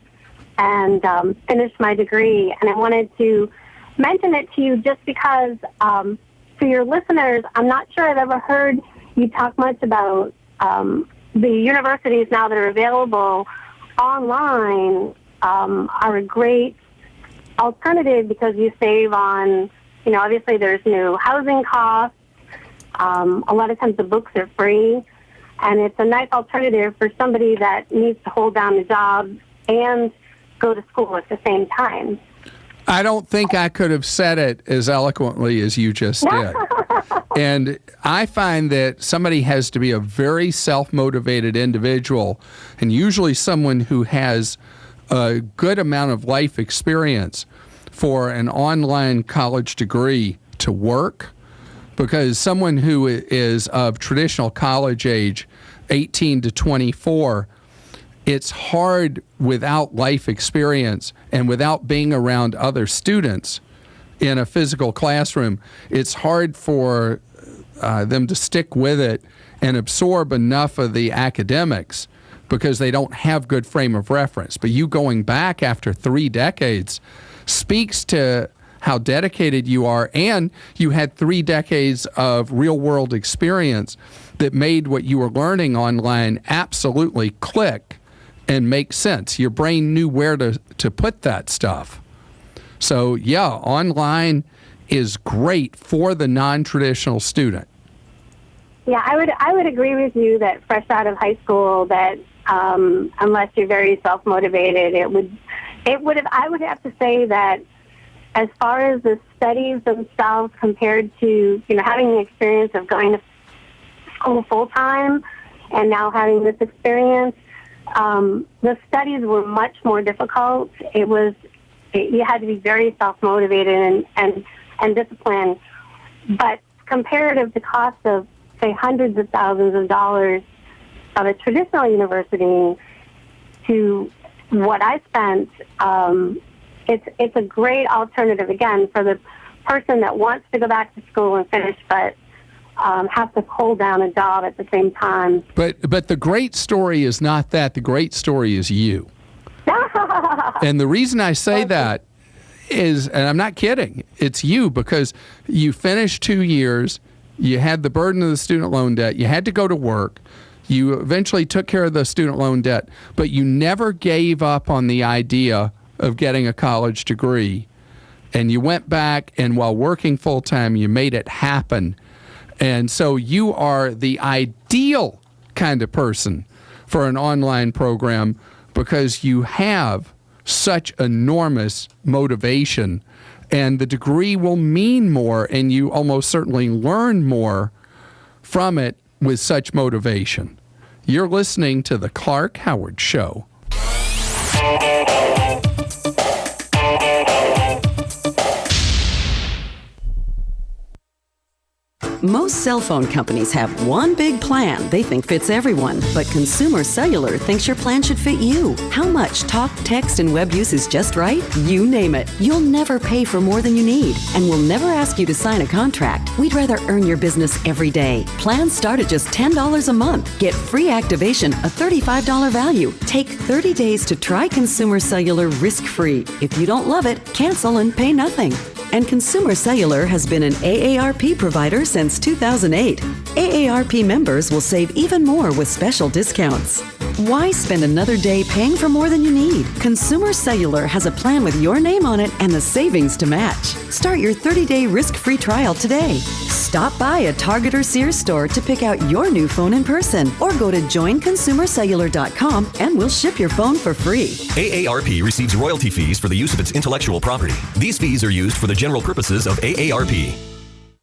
and finished my degree. And I wanted to mention it to you just because for your listeners, I'm not sure I've ever heard you talk much about the universities now that are available online are a great alternative because you save on, you know, obviously there's no housing costs. A lot of times the books are free, and it's a nice alternative for somebody that needs to hold down a job and go to school at the same time. I don't think I could have said it as eloquently as you just did. And I find that somebody has to be a very self-motivated individual, and usually someone who has a good amount of life experience for an online college degree to work, because someone who is of traditional college age, 18 to 24, it's hard without life experience and without being around other students in a physical classroom. It's hard for them to stick with it and absorb enough of the academics because they don't have good frame of reference. But you going back after 3 decades speaks to how dedicated you are, and you had 3 decades of real-world experience that made what you were learning online absolutely click and make sense. Your brain knew where to put that stuff. So, yeah, online is great for the non-traditional student. Yeah, I would agree with you that fresh out of high school, that unless you're very self-motivated, I would have to say that as far as the studies themselves compared to, having the experience of going to school full-time and now having this experience, the studies were much more difficult. You had to be very self-motivated and disciplined. But comparative to cost of, say, hundreds of thousands of dollars of a traditional university to what I spent, it's a great alternative, again, for the person that wants to go back to school and finish, but has to hold down a job at the same time. But the great story is not that. The great story is you. And the reason I say that is, and I'm not kidding, it's you, because you finished 2 years, you had the burden of the student loan debt, you had to go to work, you eventually took care of the student loan debt, but you never gave up on the idea of getting a college degree. And you went back, and while working full-time, you made it happen. And so you are the ideal kind of person for an online program because you have such enormous motivation, and the degree will mean more, and you almost certainly learn more from it with such motivation. You're listening to The Clark Howard Show. Most cell phone companies have one big plan they think fits everyone, but Consumer Cellular thinks your plan should fit you. How much talk, text, and web use is just right? You name it. You'll never pay for more than you need, and we'll never ask you to sign a contract. We'd rather earn your business every day. Plans start at just $10 a month. Get free activation, a $35 value. Take 30 days to try Consumer Cellular risk-free. If you don't love it, cancel and pay nothing. And Consumer Cellular has been an AARP provider since 2008. AARP members will save even more with special discounts. Why spend another day paying for more than you need? Consumer Cellular has a plan with your name on it and the savings to match. Start your 30-day risk-free trial today. Stop by a Target or Sears store to pick out your new phone in person, or go to joinconsumercellular.com and we'll ship your phone for free. AARP receives royalty fees for the use of its intellectual property. These fees are used for the general purposes of AARP.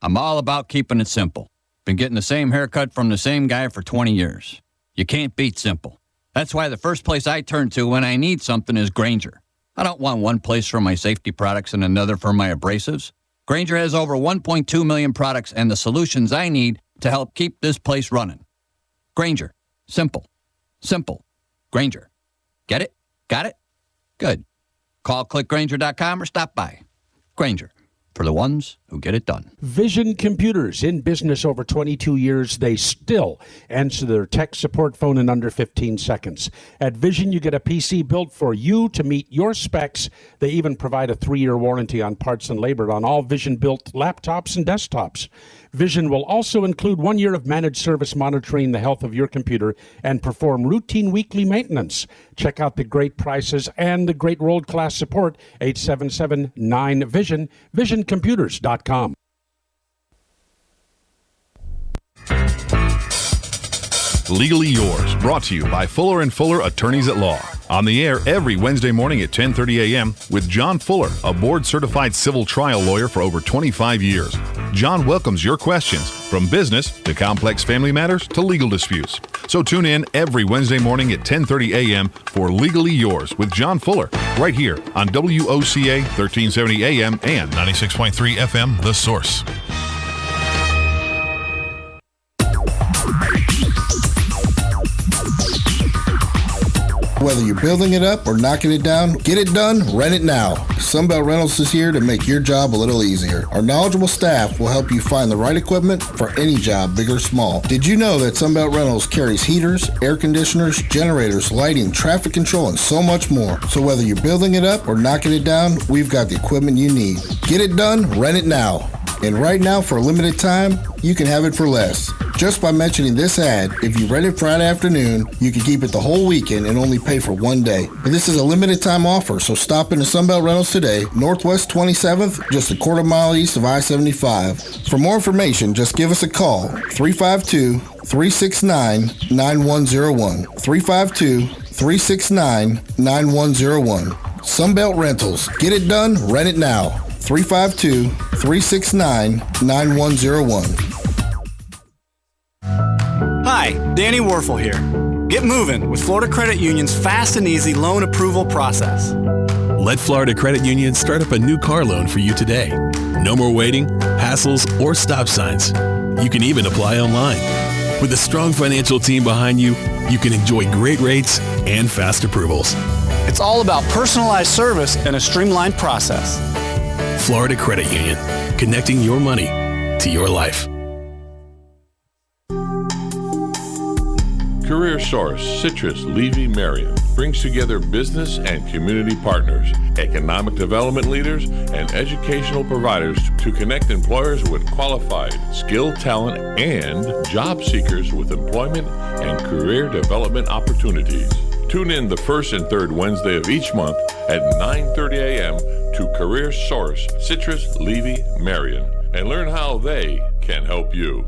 I'm all about keeping it simple. Been getting the same haircut from the same guy for 20 years. You can't beat simple. That's why the first place I turn to when I need something is Grainger. I don't want one place for my safety products and another for my abrasives. Grainger has over 1.2 million products and the solutions I need to help keep this place running. Grainger. Simple. Simple. Grainger. Get it? Got it? Good. Call clickgrainger.com or stop by. Grainger. For the ones who get it done. Vision Computers, in business over 22 years, they still answer their tech support phone in under 15 seconds. At Vision, you get a PC built for you to meet your specs. They even provide a 3-year warranty on parts and labor on all Vision-built laptops and desktops. Vision will also include 1 year of managed service monitoring the health of your computer and perform routine weekly maintenance. Check out the great prices and the great world-class support. 877-9VISION, visioncomputers.com. Legally Yours, brought to you by Fuller & Fuller Attorneys at Law. On the air every Wednesday morning at 10:30 a.m. with John Fuller, a board-certified civil trial lawyer for over 25 years. John welcomes your questions, from business to complex family matters to legal disputes. So tune in every Wednesday morning at 10:30 a.m. for Legally Yours with John Fuller, right here on WOCA 1370 a.m. and 96.3 FM, The Source. Whether you're building it up or knocking it down, get it done, rent it now. Sunbelt Rentals is here to make your job a little easier. Our knowledgeable staff will help you find the right equipment for any job, big or small. Did you know that Sunbelt Rentals carries heaters, air conditioners, generators, lighting, traffic control, and so much more? So whether you're building it up or knocking it down, we've got the equipment you need. Get it done, rent it now. And right now, for a limited time, you can have it for less. Just by mentioning this ad, if you rent it Friday afternoon, you can keep it the whole weekend and only pay for one day. But this is a limited time offer, so stop into Sunbelt Rentals today, Northwest 27th, just a quarter mile east of I-75. For more information, just give us a call, 352-369-9101. 352-369-9101. Sunbelt Rentals. Get it done, rent it now. 352-369-9101. Hi, Danny Werfel here. Get moving with Florida Credit Union's fast and easy loan approval process. Let Florida Credit Union start up a new car loan for you today. No more waiting, hassles, or stop signs. You can even apply online. With a strong financial team behind you, you can enjoy great rates and fast approvals. It's all about personalized service and a streamlined process. Florida Credit Union, connecting your money to your life. Career Source Citrus Levy Marion brings together business and community partners, economic development leaders, and educational providers to connect employers with qualified, skilled talent and job seekers with employment and career development opportunities. Tune in the first and third Wednesday of each month at 9:30 a.m. to Career Source Citrus Levy Marion and learn how they can help you.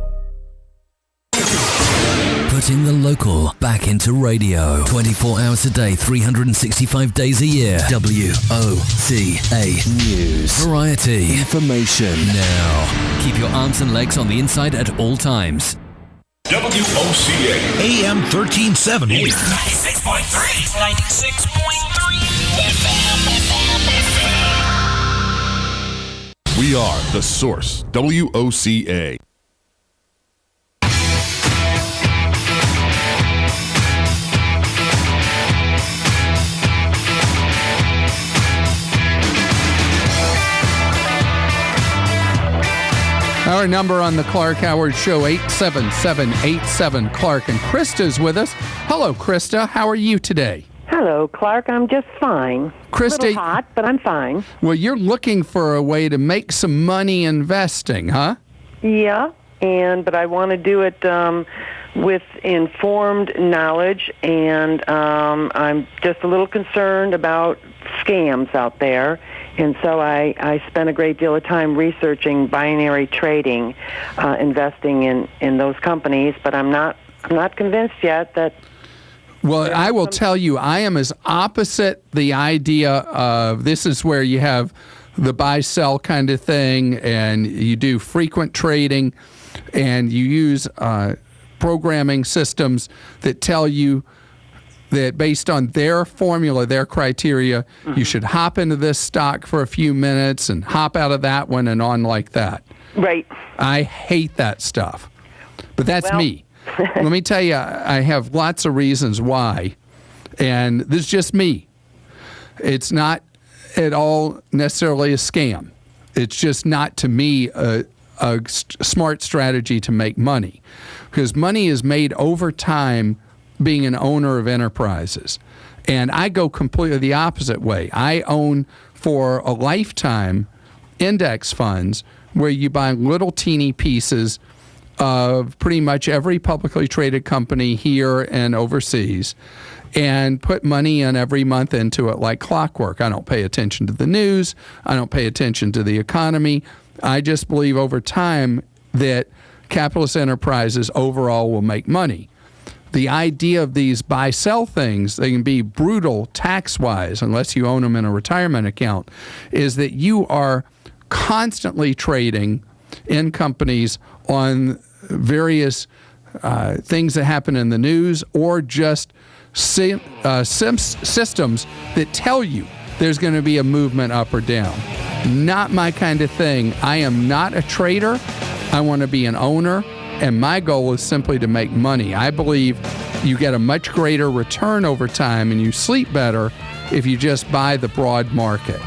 Putting the local back into radio. 24 hours a day, 365 days a year. WOCA News. Variety. Information. Now. Keep your arms and legs on the inside at all times. WOCA. AM 1370. 96.3. 96.3 FM. We are The Source, WOCA. Our number on the Clark Howard Show, 877-87-CLARK. And Krista's with us. Hello, Krista. How are you today? Hello, Clark. I'm just fine. Krista, a little hot, but I'm fine. Well, you're looking for a way to make some money investing, huh? Yeah, but I want to do it with informed knowledge, and I'm just a little concerned about scams out there. And so I spent a great deal of time researching binary trading, investing in those companies, but I'm not convinced yet that. Well, I will tell you, I am as opposite the idea of this is where you have the buy-sell kind of thing, and you do frequent trading, and you use programming systems that tell you that based on their formula, their criteria, you should hop into this stock for a few minutes and hop out of that one and on like that. Right. I hate that stuff. But that's me. Let me tell you, I have lots of reasons why. And this is just me. It's not at all necessarily a scam. It's just not, to me, a smart strategy to make money. Because money is made over time being an owner of enterprises. And I go completely the opposite way. I own for a lifetime index funds where you buy little teeny pieces of pretty much every publicly traded company here and overseas and put money in every month into it like clockwork. I don't pay attention to the news. I don't pay attention to the economy. I just believe over time that capitalist enterprises overall will make money. The idea of these buy-sell things, they can be brutal tax-wise unless you own them in a retirement account, is that you are constantly trading in companies on various things that happen in the news or just systems that tell you there's going to be a movement up or down. Not my kind of thing. I am not a trader. I want to be an owner. And my goal is simply to make money. I believe you get a much greater return over time and you sleep better if you just buy the broad market.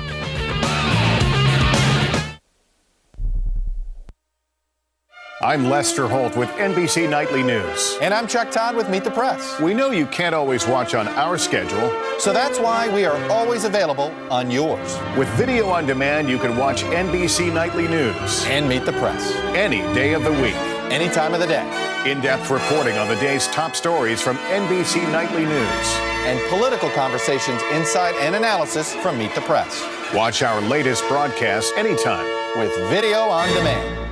I'm Lester Holt with NBC Nightly News. And I'm Chuck Todd with Meet the Press. We know you can't always watch on our schedule, so that's why we are always available on yours. With video on demand, you can watch NBC Nightly News and Meet the Press any day of the week, any time of the day. In-depth reporting on the day's top stories from NBC Nightly News. And political conversations, insight, and analysis from Meet the Press. Watch our latest broadcast anytime with video on demand.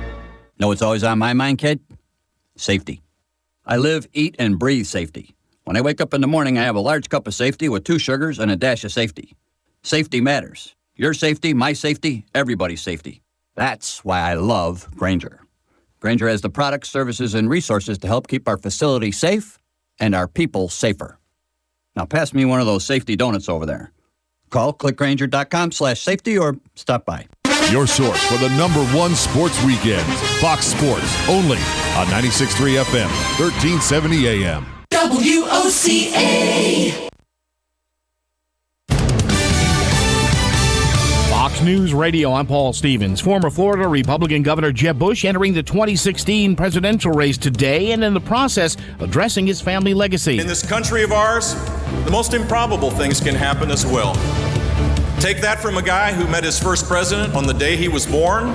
Know what's always on my mind, kid? Safety. I live, eat, and breathe safety. When I wake up in the morning, I have a large cup of safety with 2 sugars and a dash of safety. Safety matters. Your safety, my safety, everybody's safety. That's why I love Grainger. Grainger has the products, services, and resources to help keep our facility safe and our people safer. Now pass me one of those safety donuts over there. Call clickgrainger.com/safety or stop by. Your source for the #1 sports weekends. Fox Sports, only on 96.3 FM, 1370 AM. WOCA. Fox News Radio, I'm Paul Stevens. Former Florida Republican Governor Jeb Bush entering the 2016 presidential race today and in the process addressing his family legacy. In this country of ours, the most improbable things can happen as well. Take that from a guy who met his first president on the day he was born,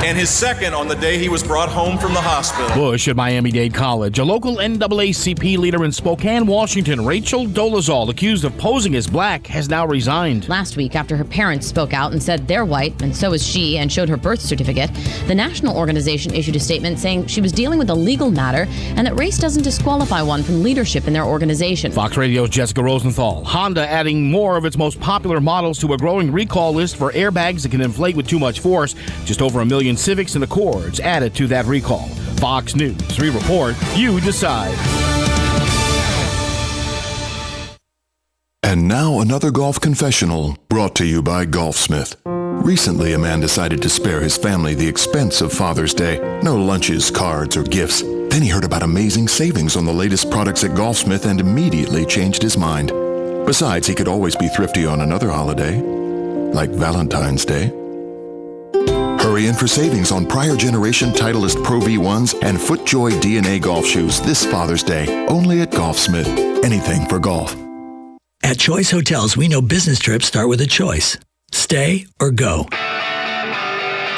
and his second on the day he was brought home from the hospital. Bush at Miami-Dade College. A local NAACP leader in Spokane, Washington, Rachel Dolezal, accused of posing as black, has now resigned. Last week, after her parents spoke out and said they're white, and so is she, and showed her birth certificate, the national organization issued a statement saying she was dealing with a legal matter and that race doesn't disqualify one from leadership in their organization. Fox Radio's Jessica Rosenthal. Honda adding more of its most popular models to a growing recall list for airbags that can inflate with too much force. Just over 1 million Civics and Accords added to that recall. Fox News. We report, you decide. And now another golf confessional brought to you by Golfsmith. Recently, a man decided to spare his family the expense of Father's Day. No lunches, cards, or gifts. Then he heard about amazing savings on the latest products at Golfsmith and immediately changed his mind. Besides, he could always be thrifty on another holiday, like Valentine's Day. Hurry in for savings on prior generation Titleist Pro V1s and FootJoy DNA golf shoes this Father's Day, only at Golfsmith. Anything for golf. At Choice Hotels, we know business trips start with a choice. Stay or go.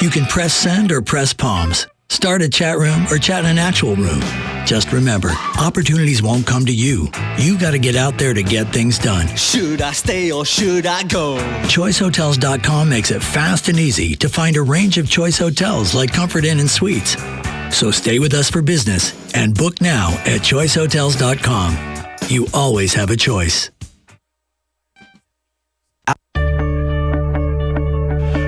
You can press send or press palms. Start a chat room or chat in an actual room. Just remember, opportunities won't come to you. You got to get out there to get things done. Should I stay or should I go? ChoiceHotels.com makes it fast and easy to find a range of Choice Hotels like Comfort Inn and Suites. So stay with us for business and book now at ChoiceHotels.com. You always have a choice.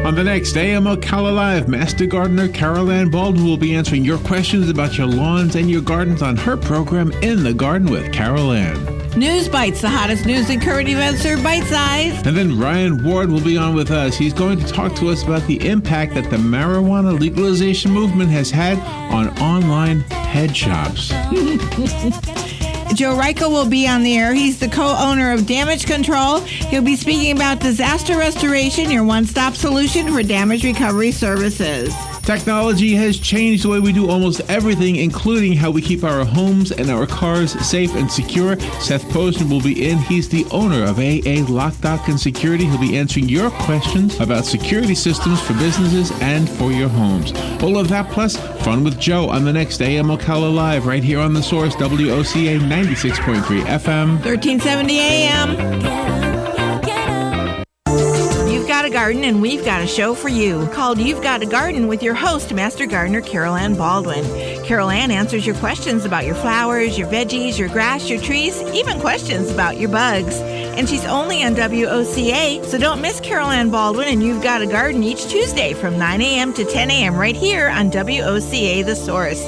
On the next AM Ocala Live, Master Gardener Carol Ann Baldwin will be answering your questions about your lawns and your gardens on her program, In the Garden with Carol Ann. News Bites, the hottest news and current events are bite-sized. And then Ryan Ward will be on with us. He's going to talk to us about the impact that the marijuana legalization movement has had on online head shops. Joe Ryko will be on the air. He's the co-owner of Damage Control. He'll be speaking about disaster restoration, your one-stop solution for damage recovery services. Technology has changed the way we do almost everything, including how we keep our homes and our cars safe and secure. Seth Posner will be in. He's the owner of AA Lock, Dock, and Security. He'll be answering your questions about security systems for businesses and for your homes. All of that plus fun with Joe on the next AM Ocala Live right here on The Source, WOCA 96.3 FM. 1370 AM. You've got a garden and we've got a show for you called You've Got a Garden with your host, Master Gardener Carol Ann Baldwin. Carol Ann answers your questions about your flowers, your veggies, your grass, your trees, even questions about your bugs. And she's only on WOCA, so don't miss Carol Ann Baldwin and You've Got a Garden each Tuesday from 9 a.m. to 10 a.m. right here on WOCA The Source.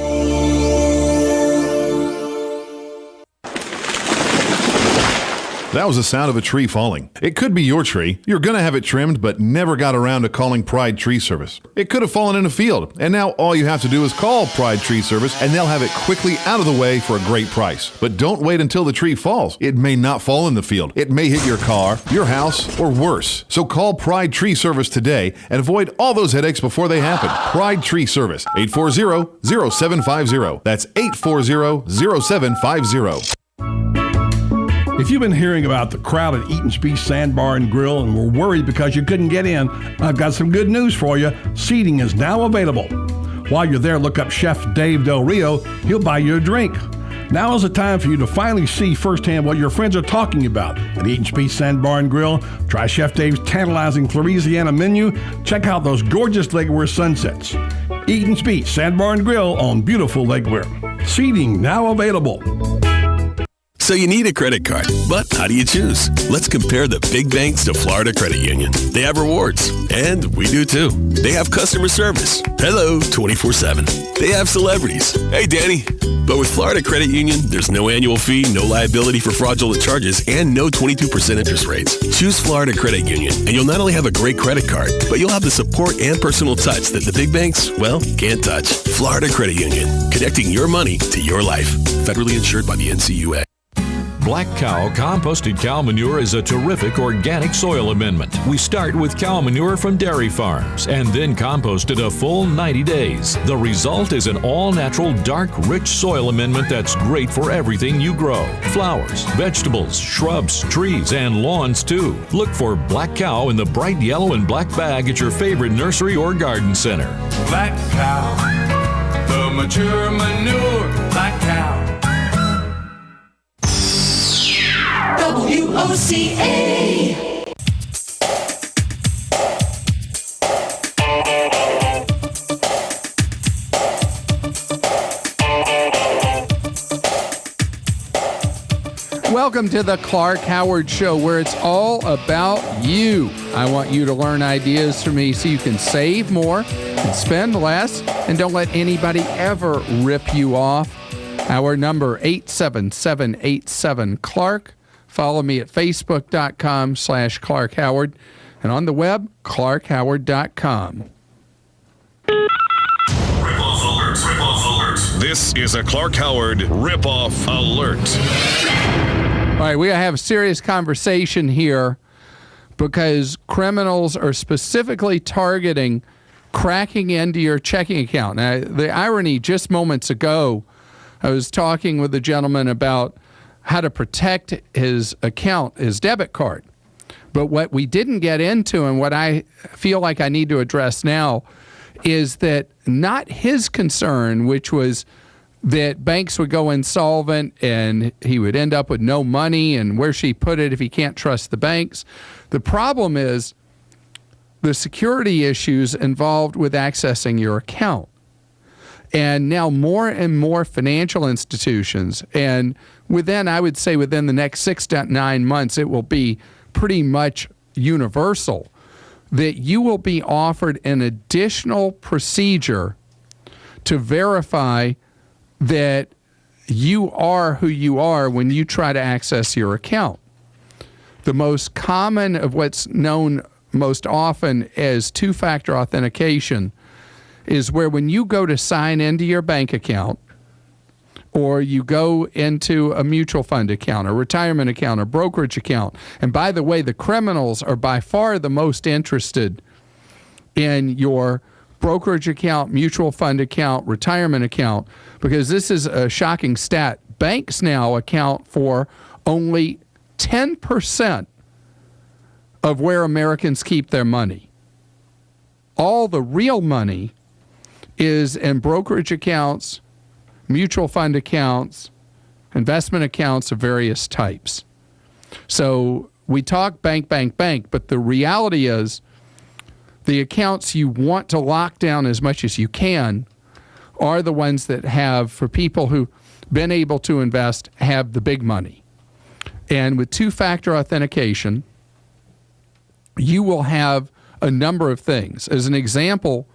That was the sound of a tree falling. It could be your tree. You're going to have it trimmed, but never got around to calling Pride Tree Service. It could have fallen in a field, and now all you have to do is call Pride Tree Service, and they'll have it quickly out of the way for a great price. But don't wait until the tree falls. It may not fall in the field. It may hit your car, your house, or worse. So call Pride Tree Service today and avoid all those headaches before they happen. Pride Tree Service, 840-0750. That's 840-0750. If you've been hearing about the crowded Eaton's Beach Sandbar and Grill and were worried because you couldn't get in, I've got some good news for you. Seating is now available. While you're there, look up Chef Dave Del Rio. He'll buy you a drink. Now is the time for you to finally see firsthand what your friends are talking about. At Eaton Speed Sandbar and Grill, try Chef Dave's tantalizing Louisiana menu. Check out those gorgeous Lakeware sunsets. Eaton Speed Sandbar and Grill on beautiful Lakeware. Seating now available. So you need a credit card, but how do you choose? Let's compare the big banks to Florida Credit Union. They have rewards, and we do too. They have customer service. Hello, 24/7. They have celebrities. Hey, Danny. But with Florida Credit Union, there's no annual fee, no liability for fraudulent charges, and no 22% interest rates. Choose Florida Credit Union, and you'll not only have a great credit card, but you'll have the support and personal touch that the big banks, well, can't touch. Florida Credit Union, connecting your money to your life. Federally insured by the NCUA. Black Cow composted cow manure is a terrific organic soil amendment. We start with cow manure from dairy farms and then compost it a full 90 days. The result is an all-natural, dark, rich soil amendment that's great for everything you grow. Flowers, vegetables, shrubs, trees, and lawns too. Look for Black Cow in the bright yellow and black bag at your favorite nursery or garden center. Black Cow, the mature manure, Black Cow. WOCA. Welcome to the Clark Howard Show, where it's all about you. I want you to learn ideas from me so you can save more and spend less, and don't let anybody ever rip you off. Our number, 877-87-CLARK. Follow me at facebook.com/Clark Howard and on the web, clarkhoward.com. Rip-off alert. Rip-off alert. This is a Clark Howard rip-off alert. All right, we have a serious conversation here because criminals are specifically targeting cracking into your checking account. Now, the irony, just moments ago, I was talking with a gentleman about how to protect his account, his debit card. But what we didn't get into, and what I feel like I need to address now, is that not his concern, which was that banks would go insolvent and he would end up with no money, and where should he put it if he can't trust the banks? The problem is the security issues involved with accessing your account. And now more and more financial institutions, and I would say within the next 6 to 9 months, it will be pretty much universal, that you will be offered an additional procedure to verify that you are who you are when you try to access your account. The most common of what's known most often as two-factor authentication is where when you go to sign into your bank account, or you go into a mutual fund account, a retirement account, a brokerage account. And by the way, the criminals are by far the most interested in your brokerage account, mutual fund account, retirement account, because this is a shocking stat. Banks now account for only 10% of where Americans keep their money. All the real money is in brokerage accounts, mutual fund accounts, investment accounts of various types. So we talk bank, but the reality is the accounts you want to lock down as much as you can are the ones that have, for people who've been able to invest, have the big money. And with two-factor authentication, you will have a number of things. As an example,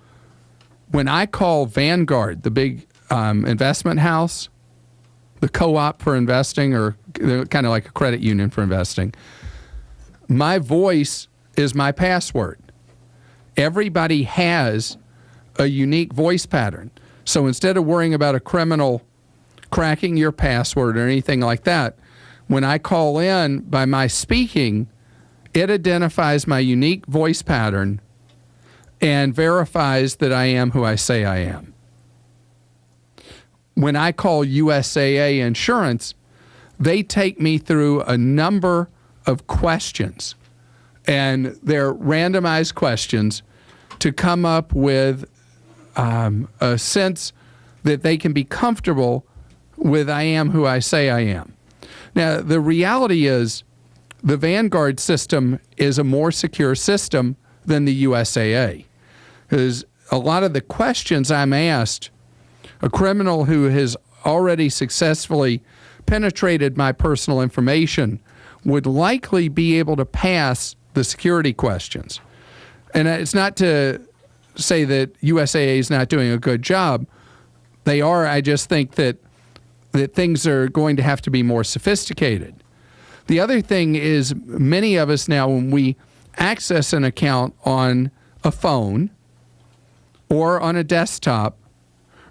when I call Vanguard, the big investment house, the co-op for investing, or kind of like a credit union for investing, my voice is my password. Everybody has a unique voice pattern. So instead of worrying about a criminal cracking your password or anything like that, when I call in by my speaking, it identifies my unique voice pattern and verifies that I am who I say I am. When I call USAA Insurance, they take me through a number of questions, and they're randomized questions to come up with a sense that they can be comfortable with I am who I say I am. Now, the reality is the Vanguard system is a more secure system than the USAA. Because a lot of the questions I'm asked, a criminal who has already successfully penetrated my personal information would likely be able to pass the security questions. And it's not to say that USAA is not doing a good job. They are. I just think that things are going to have to be more sophisticated. The other thing is many of us now, when we access an account on a phone or on a desktop,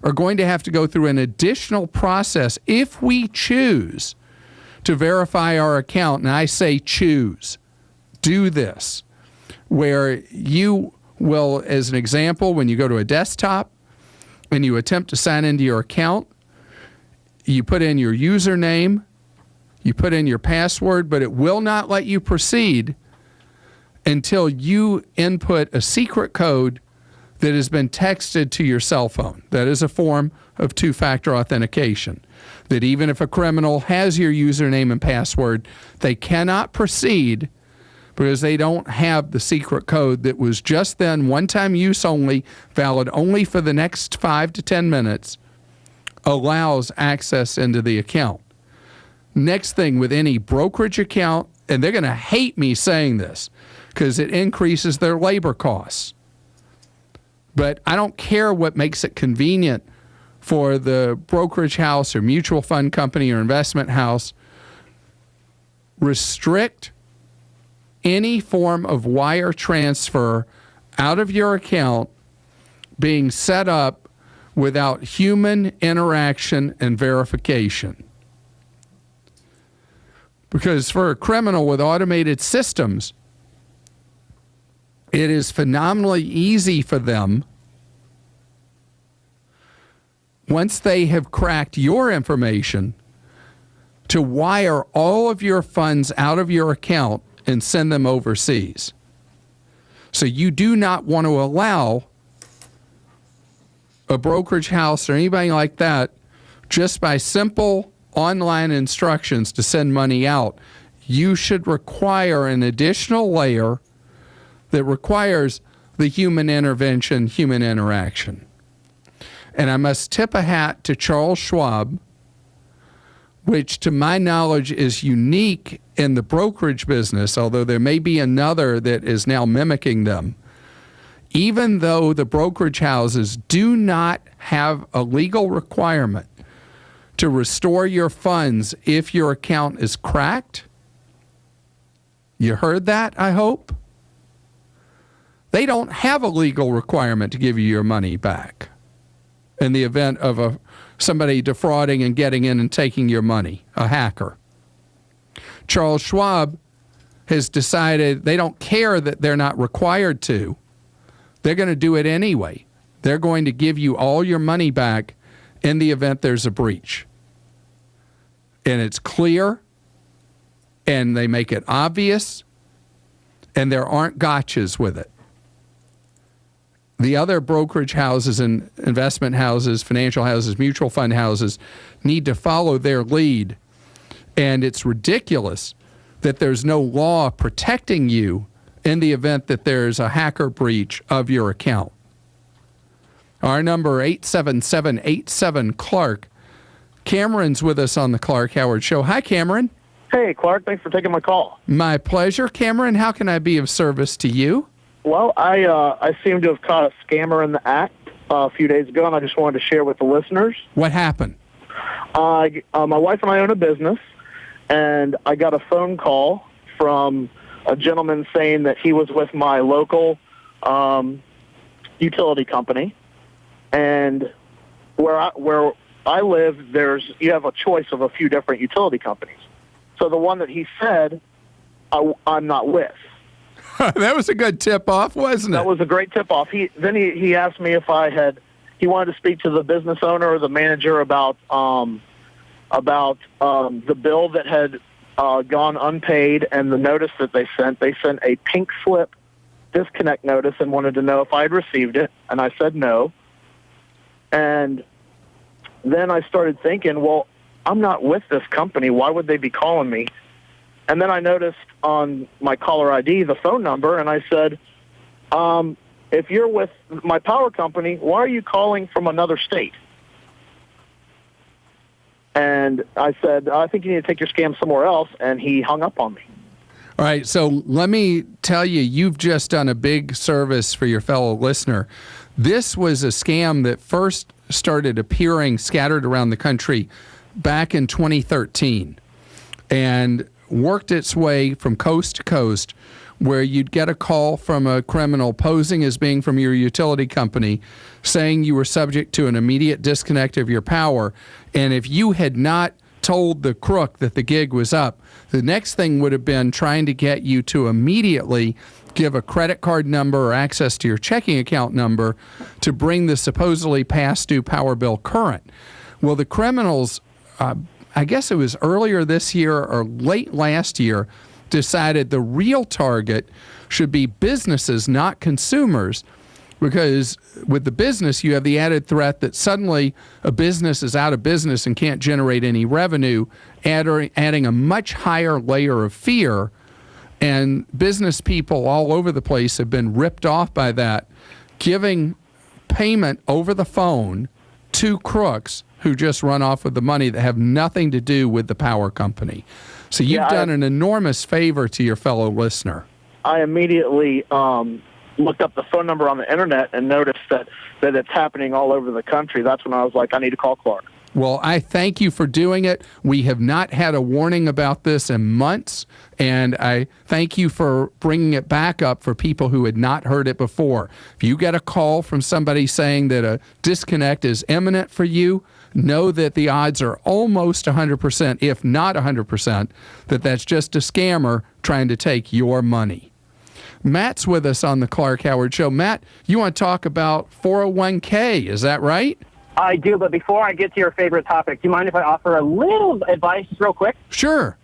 are going to have to go through an additional process if we choose to verify our account. And I say choose. Do this. Where you will, as an example, when you go to a desktop and you attempt to sign into your account, you put in your username, you put in your password, but it will not let you proceed until you input a secret code that has been texted to your cell phone. That is a form of two-factor authentication. That even if a criminal has your username and password, they cannot proceed because they don't have the secret code that was just then one-time use only, valid only for the next 5 to 10 minutes, allows access into the account. Next thing, with any brokerage account, and they're going to hate me saying this because it increases their labor costs. But I don't care what makes it convenient for the brokerage house or mutual fund company or investment house. Restrict any form of wire transfer out of your account being set up without human interaction and verification. Because for a criminal with automated systems, it is phenomenally easy for them, once they have cracked your information, to wire all of your funds out of your account and send them overseas. So you do not want to allow a brokerage house or anybody like that, just by simple online instructions to send money out. You should require an additional layer that requires the human intervention, human interaction. And I must tip a hat to Charles Schwab, which to my knowledge is unique in the brokerage business, although there may be another that is now mimicking them. Even though the brokerage houses do not have a legal requirement to restore your funds if your account is cracked. You heard that, I hope? They don't have a legal requirement to give you your money back in the event of somebody defrauding and getting in and taking your money, a hacker. Charles Schwab has decided they don't care that they're not required to. They're going to do it anyway. They're going to give you all your money back in the event there's a breach. And it's clear, and they make it obvious, and there aren't gotchas with it. The other brokerage houses and investment houses, financial houses, mutual fund houses need to follow their lead. And it's ridiculous that there's no law protecting you in the event that there's a hacker breach of your account. Our number 877-87-CLARK. Cameron's with us on the Clark Howard Show. Hi, Cameron. Hey, Clark. Thanks for taking my call. My pleasure. Cameron, how can I be of service to you? Well, I seem to have caught a scammer in the act a few days ago, and I just wanted to share with the listeners. What happened? My wife and I own a business, and I got a phone call from a gentleman saying that he was with my local utility company, and where I live, you have a choice of a few different utility companies. So the one that he said I'm not with. That was a good tip-off, wasn't it? That was a great tip-off. He asked me if he wanted to speak to the business owner or the manager about the bill that had gone unpaid and the notice that they sent. They sent a pink slip disconnect notice and wanted to know if I had received it, and I said no. And then I started thinking, well, I'm not with this company. Why would they be calling me? And then I noticed on my caller ID the phone number, and I said, if you're with my power company, why are you calling from another state? And I said, I think you need to take your scam somewhere else, and he hung up on me. All right, so let me tell you, you've just done a big service for your fellow listener. This was a scam that first started appearing scattered around the country back in 2013 and worked its way from coast to coast, where you'd get a call from a criminal posing as being from your utility company, saying you were subject to an immediate disconnect of your power. And if you had not told the crook that the gig was up, the next thing would have been trying to get you to immediately give a credit card number or access to your checking account number to bring the supposedly past due power bill current. Well, the criminals, I guess it was earlier this year or late last year, decided the real target should be businesses, not consumers, because with the business, you have the added threat that suddenly a business is out of business and can't generate any revenue, adding a much higher layer of fear. And business people all over the place have been ripped off by that, giving payment over the phone to crooks who just run off with the money that have nothing to do with the power company. So you've done an enormous favor to your fellow listener. I immediately looked up the phone number on the internet and noticed that it's happening all over the country. That's when I was like, I need to call Clark. Well, I thank you for doing it. We have not had a warning about this in months, and I thank you for bringing it back up for people who had not heard it before. If you get a call from somebody saying that a disconnect is imminent for you, know that the odds are almost 100%, if not 100%, that that's just a scammer trying to take your money. Matt's with us on the Clark Howard Show. Matt, you want to talk about 401k, is that right? I do, but before I get to your favorite topic, do you mind if I offer a little advice real quick? Sure.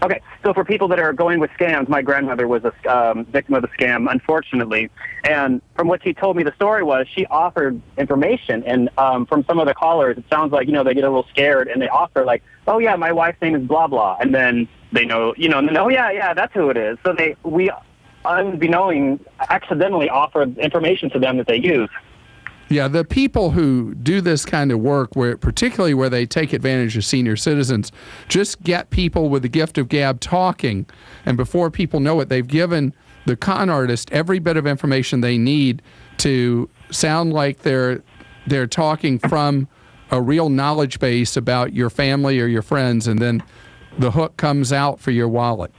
Okay, so for people that are going with scams, my grandmother was a victim of a scam, unfortunately. And from what she told me, the story was she offered information. And from some of the callers, it sounds like, they get a little scared and they offer like, oh, yeah, my wife's name is blah, blah. And then they know, and then, oh, yeah, that's who it is. So we unbeknowing, accidentally offered information to them that they use. Yeah, the people who do this kind of work, particularly where they take advantage of senior citizens, just get people with the gift of gab talking, and before people know it, they've given the con artist every bit of information they need to sound like they're talking from a real knowledge base about your family or your friends, and then the hook comes out for your wallet.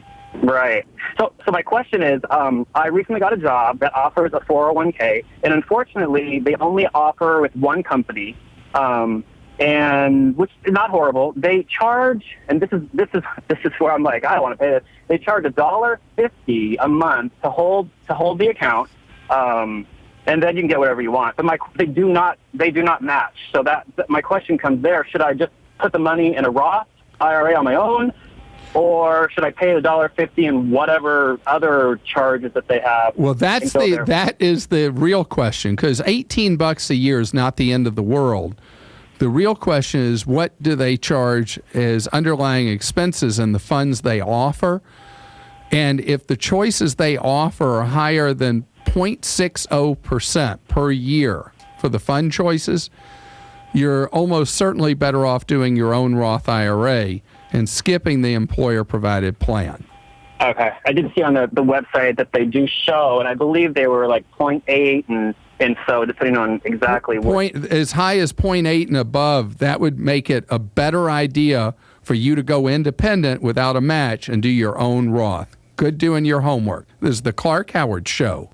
Right. So my question is, I recently got a job that offers a 401k, and unfortunately, they only offer with one company, and which is not horrible. They charge, and this is where I'm like, I don't want to pay this. They charge $1.50 a month to hold the account, and then you can get whatever you want. But they do not match. So that my question comes there: should I just put the money in a Roth IRA on my own? Or should I pay $1.50 and whatever other charges that they have? Well, that is the real question, because $18 a year is not the end of the world. The real question is, what do they charge as underlying expenses and the funds they offer? And if the choices they offer are higher than 0.60% per year for the fund choices, you're almost certainly better off doing your own Roth IRA and skipping the employer-provided plan. Okay. I did see on the website that they do show, and I believe they were like 0.8 and so depending on exactly what. As high as 0.8 and above, that would make it a better idea for you to go independent without a match and do your own Roth. Good doing your homework. This is the Clark Howard Show.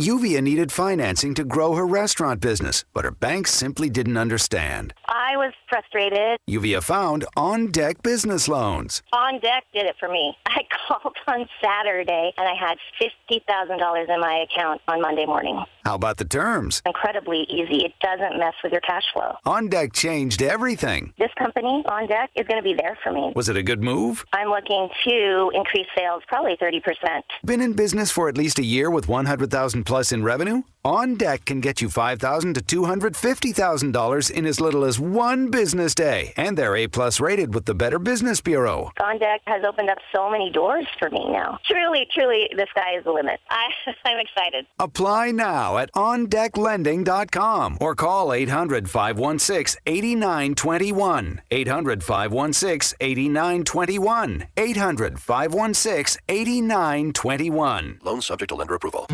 Yuvia needed financing to grow her restaurant business, but her bank simply didn't understand. I was frustrated. Yuvia found On Deck Business Loans. On Deck did it for me. I called on Saturday, and I had $50,000 in my account on Monday morning. How about the terms? Incredibly easy. It doesn't mess with your cash flow. On Deck changed everything. This company, On Deck, is going to be there for me. Was it a good move? I'm looking to increase sales probably 30%. Been in business for at least a year with $100,000 plus in revenue? On Deck can get you $5,000 to $250,000 in as little as one business day. And they're A-plus rated with the Better Business Bureau. On Deck has opened up so many doors for me now. Truly, the sky is the limit. I'm excited. Apply now at OnDeckLending.com or call 800-516-8921. 800-516-8921. 800-516-8921. Loan subject to lender approval.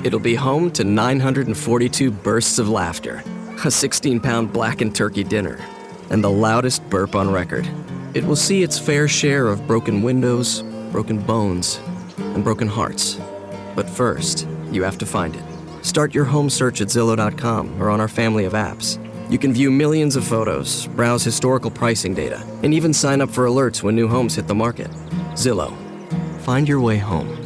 It'll be home to 942 bursts of laughter, a 16-pound blackened turkey dinner, and the loudest burp on record. It will see its fair share of broken windows, broken bones, and broken hearts. But first, you have to find it. Start your home search at Zillow.com or on our family of apps. You can view millions of photos, browse historical pricing data, and even sign up for alerts when new homes hit the market. Zillow. Find your way home.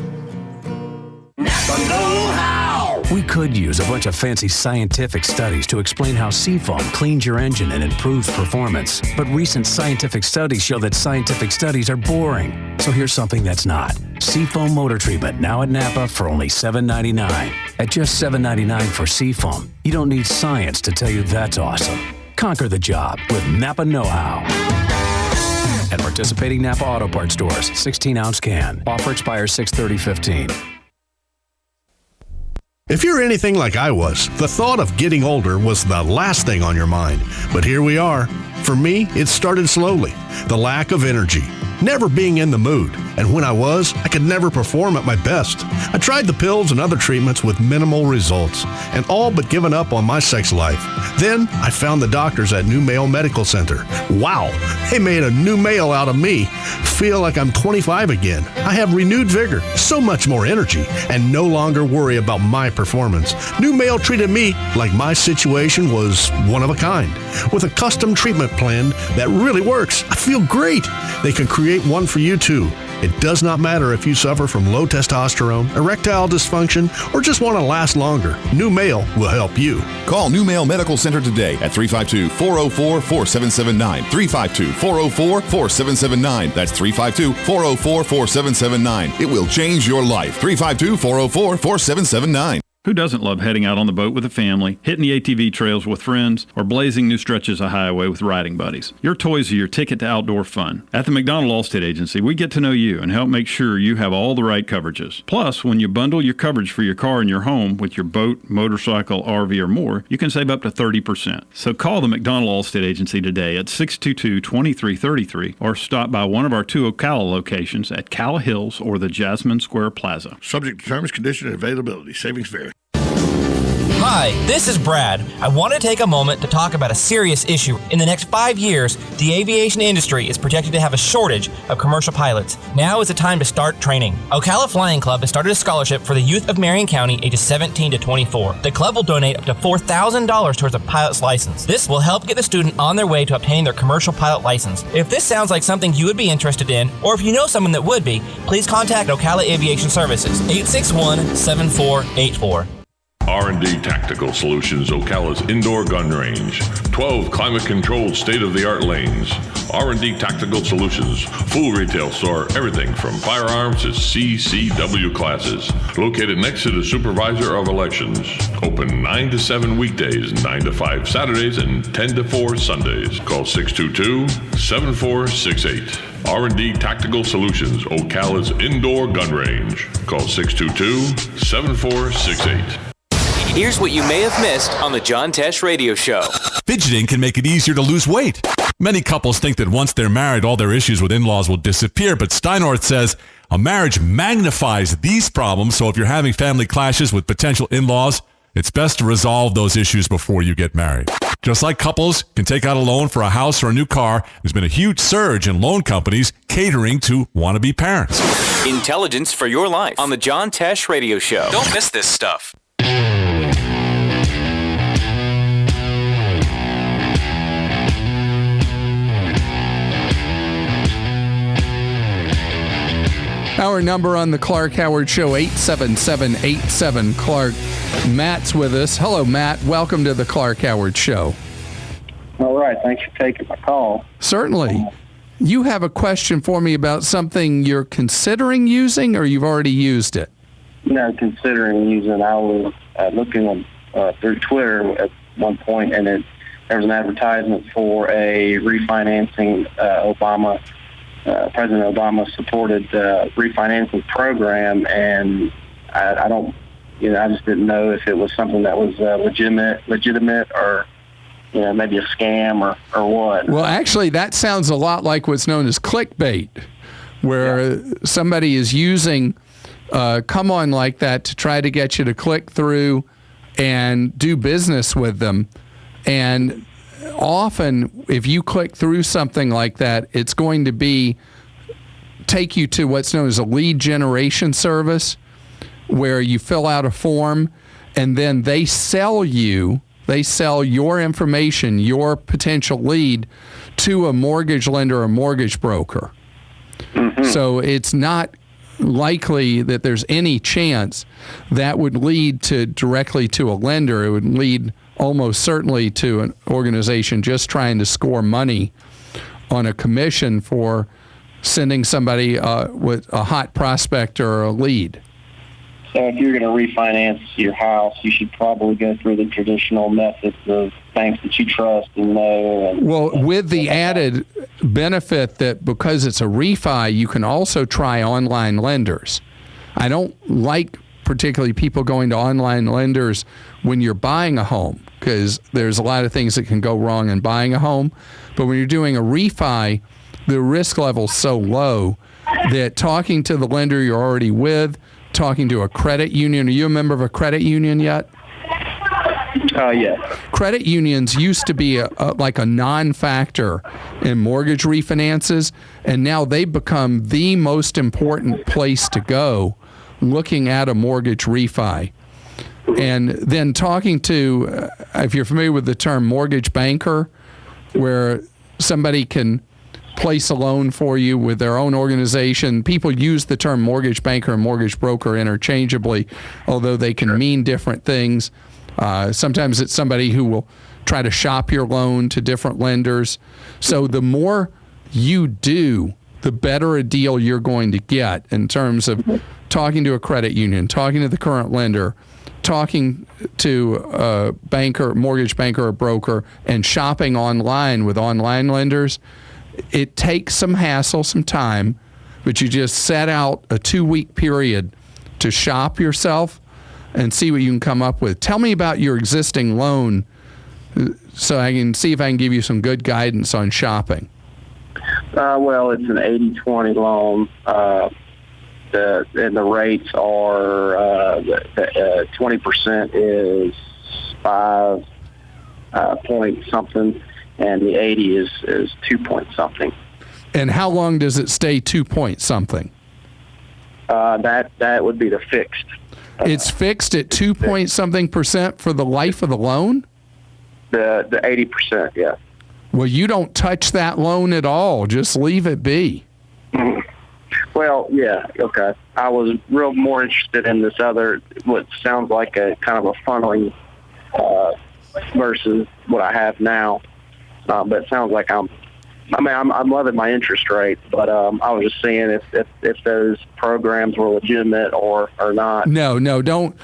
We could use a bunch of fancy scientific studies to explain how Seafoam cleans your engine and improves performance. But recent scientific studies show that scientific studies are boring. So here's something that's not. Seafoam motor treatment now at Napa for only $7.99. At just $7.99 for Seafoam, you don't need science to tell you that's awesome. Conquer the job with Napa Know-How. At participating Napa Auto Parts stores, 16-ounce can. Offer expires 6/30/15. If you're anything like I was, the thought of getting older was the last thing on your mind. But here we are. For me, it started slowly. The lack of energy, never being in the mood. And when I was, I could never perform at my best. I tried the pills and other treatments with minimal results, and all but given up on my sex life. Then I found the doctors at New Male Medical Center. Wow, they made a new male out of me. Feel like I'm 25 again. I have renewed vigor, so much more energy, and no longer worry about my performance. New Male treated me like my situation was one of a kind. With a custom treatment plan that really works, I feel great. They can create one for you too. It does not matter if you suffer from low testosterone, erectile dysfunction, or just want to last longer. New Male will help you. Call New Male Medical Center today at 352-404-4779. 352-404-4779. That's 352-404-4779. It will change your life. 352-404-4779. Who doesn't love heading out on the boat with a family, hitting the ATV trails with friends, or blazing new stretches of highway with riding buddies? Your toys are your ticket to outdoor fun. At the McDonald Allstate Agency, we get to know you and help make sure you have all the right coverages. Plus, when you bundle your coverage for your car and your home with your boat, motorcycle, RV, or more, you can save up to 30%. So call the McDonald Allstate Agency today at 622-2333 or stop by one of our two Ocala locations at Calla Hills or the Jasmine Square Plaza. Subject to terms, conditions, and availability. Savings vary. Hi, this is Brad. I want to take a moment to talk about a serious issue. In the next 5 years, the aviation industry is projected to have a shortage of commercial pilots. Now is the time to start training. Ocala Flying Club has started a scholarship for the youth of Marion County ages 17 to 24. The club will donate up to $4,000 towards a pilot's license. This will help get the student on their way to obtaining their commercial pilot license. If this sounds like something you would be interested in, or if you know someone that would be, please contact Ocala Aviation Services, 861-7484. R&D Tactical Solutions, Ocala's indoor gun range. 12 climate-controlled state-of-the-art lanes. R&D Tactical Solutions, full retail store, everything from firearms to CCW classes. Located next to the Supervisor of Elections. Open 9 to 7 weekdays, 9 to 5 Saturdays, and 10 to 4 Sundays. Call 622-7468. R&D Tactical Solutions, Ocala's indoor gun range. Call 622-7468. Here's what you may have missed on the John Tesh Radio Show. Fidgeting can make it easier to lose weight. Many couples think that once they're married, all their issues with in-laws will disappear, but Steinorth says a marriage magnifies these problems, so if you're having family clashes with potential in-laws, it's best to resolve those issues before you get married. Just like couples can take out a loan for a house or a new car, there's been a huge surge in loan companies catering to wannabe parents. Intelligence for your life on the John Tesh Radio Show. Don't miss this stuff. Our number on the Clark Howard Show, 877-87-CLARK. Matt's with us. Hello, Matt. Welcome to the Clark Howard Show. All right. Thanks for taking my call. Certainly. You have a question for me about something you're considering using, or you've already used it? No, considering using. I was looking through Twitter at one point, and there was an advertisement for a refinancing President Obama supported refinancing program, and I don't, I just didn't know if it was something that was legitimate, or maybe a scam or what. Well, actually, that sounds a lot like what's known as clickbait, where somebody is using come on like that to try to get you to click through and do business with them. And often, if you click through something like that, it's going to take you to what's known as a lead generation service, where you fill out a form and then they sell your information, your potential lead, to a mortgage lender or mortgage broker. Mm-hmm. So it's not likely that there's any chance that would lead directly to a lender. It would lead almost certainly to an organization just trying to score money on a commission for sending somebody with a hot prospect or a lead. So if you're going to refinance your house, you should probably go through the traditional methods of banks that you trust and know. Well, with the added benefit that because it's a refi, you can also try online lenders. I don't like particularly people going to online lenders when you're buying a home, because there's a lot of things that can go wrong in buying a home. But when you're doing a refi, the risk level's so low that talking to the lender you're already with, talking to a credit union. Are you a member of a credit union yet? Yes. Credit unions used to be like a non-factor in mortgage refinances, and now they've become the most important place to go looking at a mortgage refi. And then talking to, if you're familiar with the term mortgage banker, where somebody can place a loan for you with their own organization. People use the term mortgage banker and mortgage broker interchangeably, although they can mean different things. Sometimes it's somebody who will try to shop your loan to different lenders. So the more you do, the better a deal you're going to get in terms of talking to a credit union, talking to the current lender, talking to a banker, mortgage banker or broker, and shopping online with online lenders. It takes some hassle, some time, but you just set out a 2-week period to shop yourself and see what you can come up with. Tell me about your existing loan so I can see if I can give you some good guidance on shopping. Well, it's an 80-20 loan. And the rates are 20% is 5 point something, and the 80 is 2 point something. And how long does it stay 2 point something? That would be the fixed. It's fixed at 2 point something percent for the life of the loan? The 80%, yeah. Well, you don't touch that loan at all. Just leave it be. Well, yeah, okay. I was more interested in this other, what sounds like a kind of a funneling versus what I have now. But it sounds like I'm loving my interest rate, but I was just seeing if those programs were legitimate or not. No, don't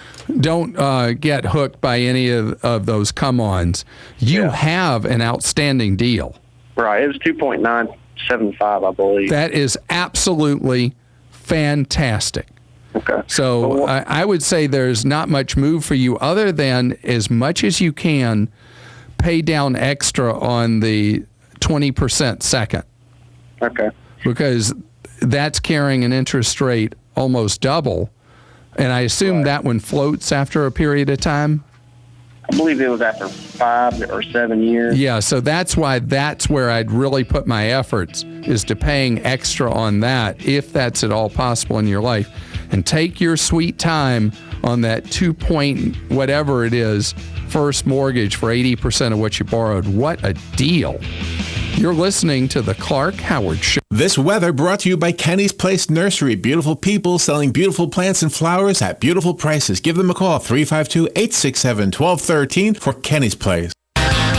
get hooked by any of those come-ons. You have an outstanding deal. Right, it was 2.975, I believe. That is absolutely fantastic. Okay. So I would say there's not much move for you other than as much as you can pay down extra on the 20% second. Okay. Because that's carrying an interest rate almost double. And I assume that one floats after a period of time? I believe it was after 5 or 7 years. Yeah, so that's where I'd really put my efforts, is to paying extra on that, if that's at all possible in your life. And take your sweet time on that 2 point whatever it is first mortgage for 80% of what you borrowed. What a deal. You're listening to the Clark Howard Show. This weather brought to you by Kenny's Place Nursery. Beautiful people selling beautiful plants and flowers at beautiful prices. Give them a call, 352-867-1213 for Kenny's Place.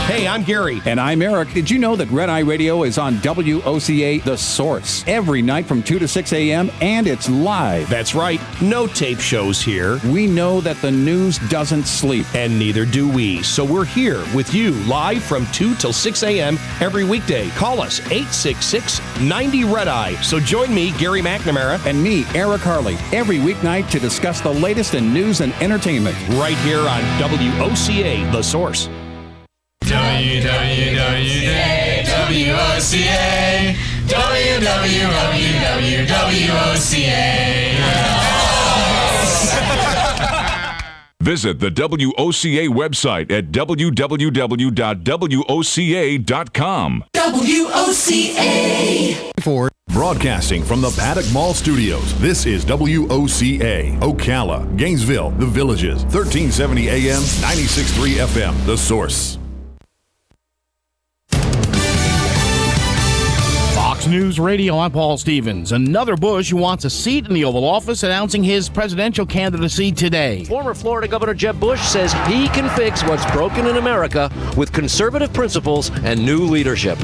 Hey, I'm Gary. And I'm Eric. Did you know that Red Eye Radio is on WOCA The Source every night from 2 to 6 a.m. and it's live? That's right. No tape shows here. We know that the news doesn't sleep. And neither do we. So we're here with you live from 2 till 6 a.m. every weekday. Call us 866-90-RED-EYE. So join me, Gary McNamara. And me, Eric Harley, every weeknight to discuss the latest in news and entertainment. Right here on WOCA The Source. WWOCA, Visit the WOCA website at www.woca.com. WOCA. Broadcasting from the Paddock Mall Studios, this is WOCA, Ocala, Gainesville, The Villages, 1370 AM, 96.3 FM, The Source. Fox News Radio, I'm Paul Stevens. Another Bush who wants a seat in the Oval Office announcing his presidential candidacy today. Former Florida Governor Jeb Bush says he can fix what's broken in America with conservative principles and new leadership.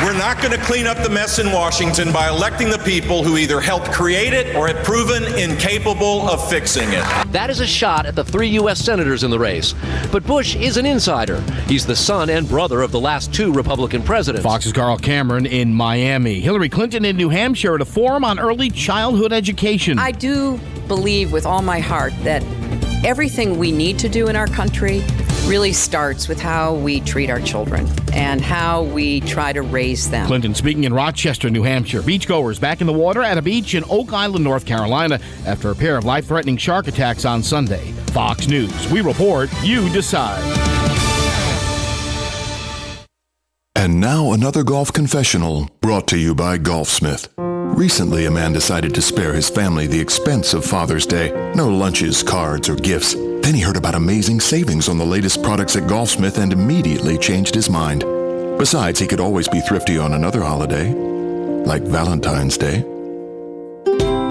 We're not going to clean up the mess in Washington by electing the people who either helped create it or have proven incapable of fixing it. That is a shot at the 3 U.S. senators in the race. But Bush is an insider. He's the son and brother of the last 2 Republican presidents. Fox's Carl Cameron in Miami. Hillary Clinton in New Hampshire at a forum on early childhood education. I do believe with all my heart that everything we need to do in our country really starts with how we treat our children and how we try to raise them. Clinton speaking in Rochester, New Hampshire. Beachgoers back in the water at a beach in Oak Island, North Carolina after a pair of life-threatening shark attacks on Sunday. Fox News. We report, you decide. And now another golf confessional brought to you by Golfsmith. Recently, a man decided to spare his family the expense of Father's Day. No lunches, cards, or gifts. Then he heard about amazing savings on the latest products at Golfsmith and immediately changed his mind. Besides, he could always be thrifty on another holiday, like Valentine's Day.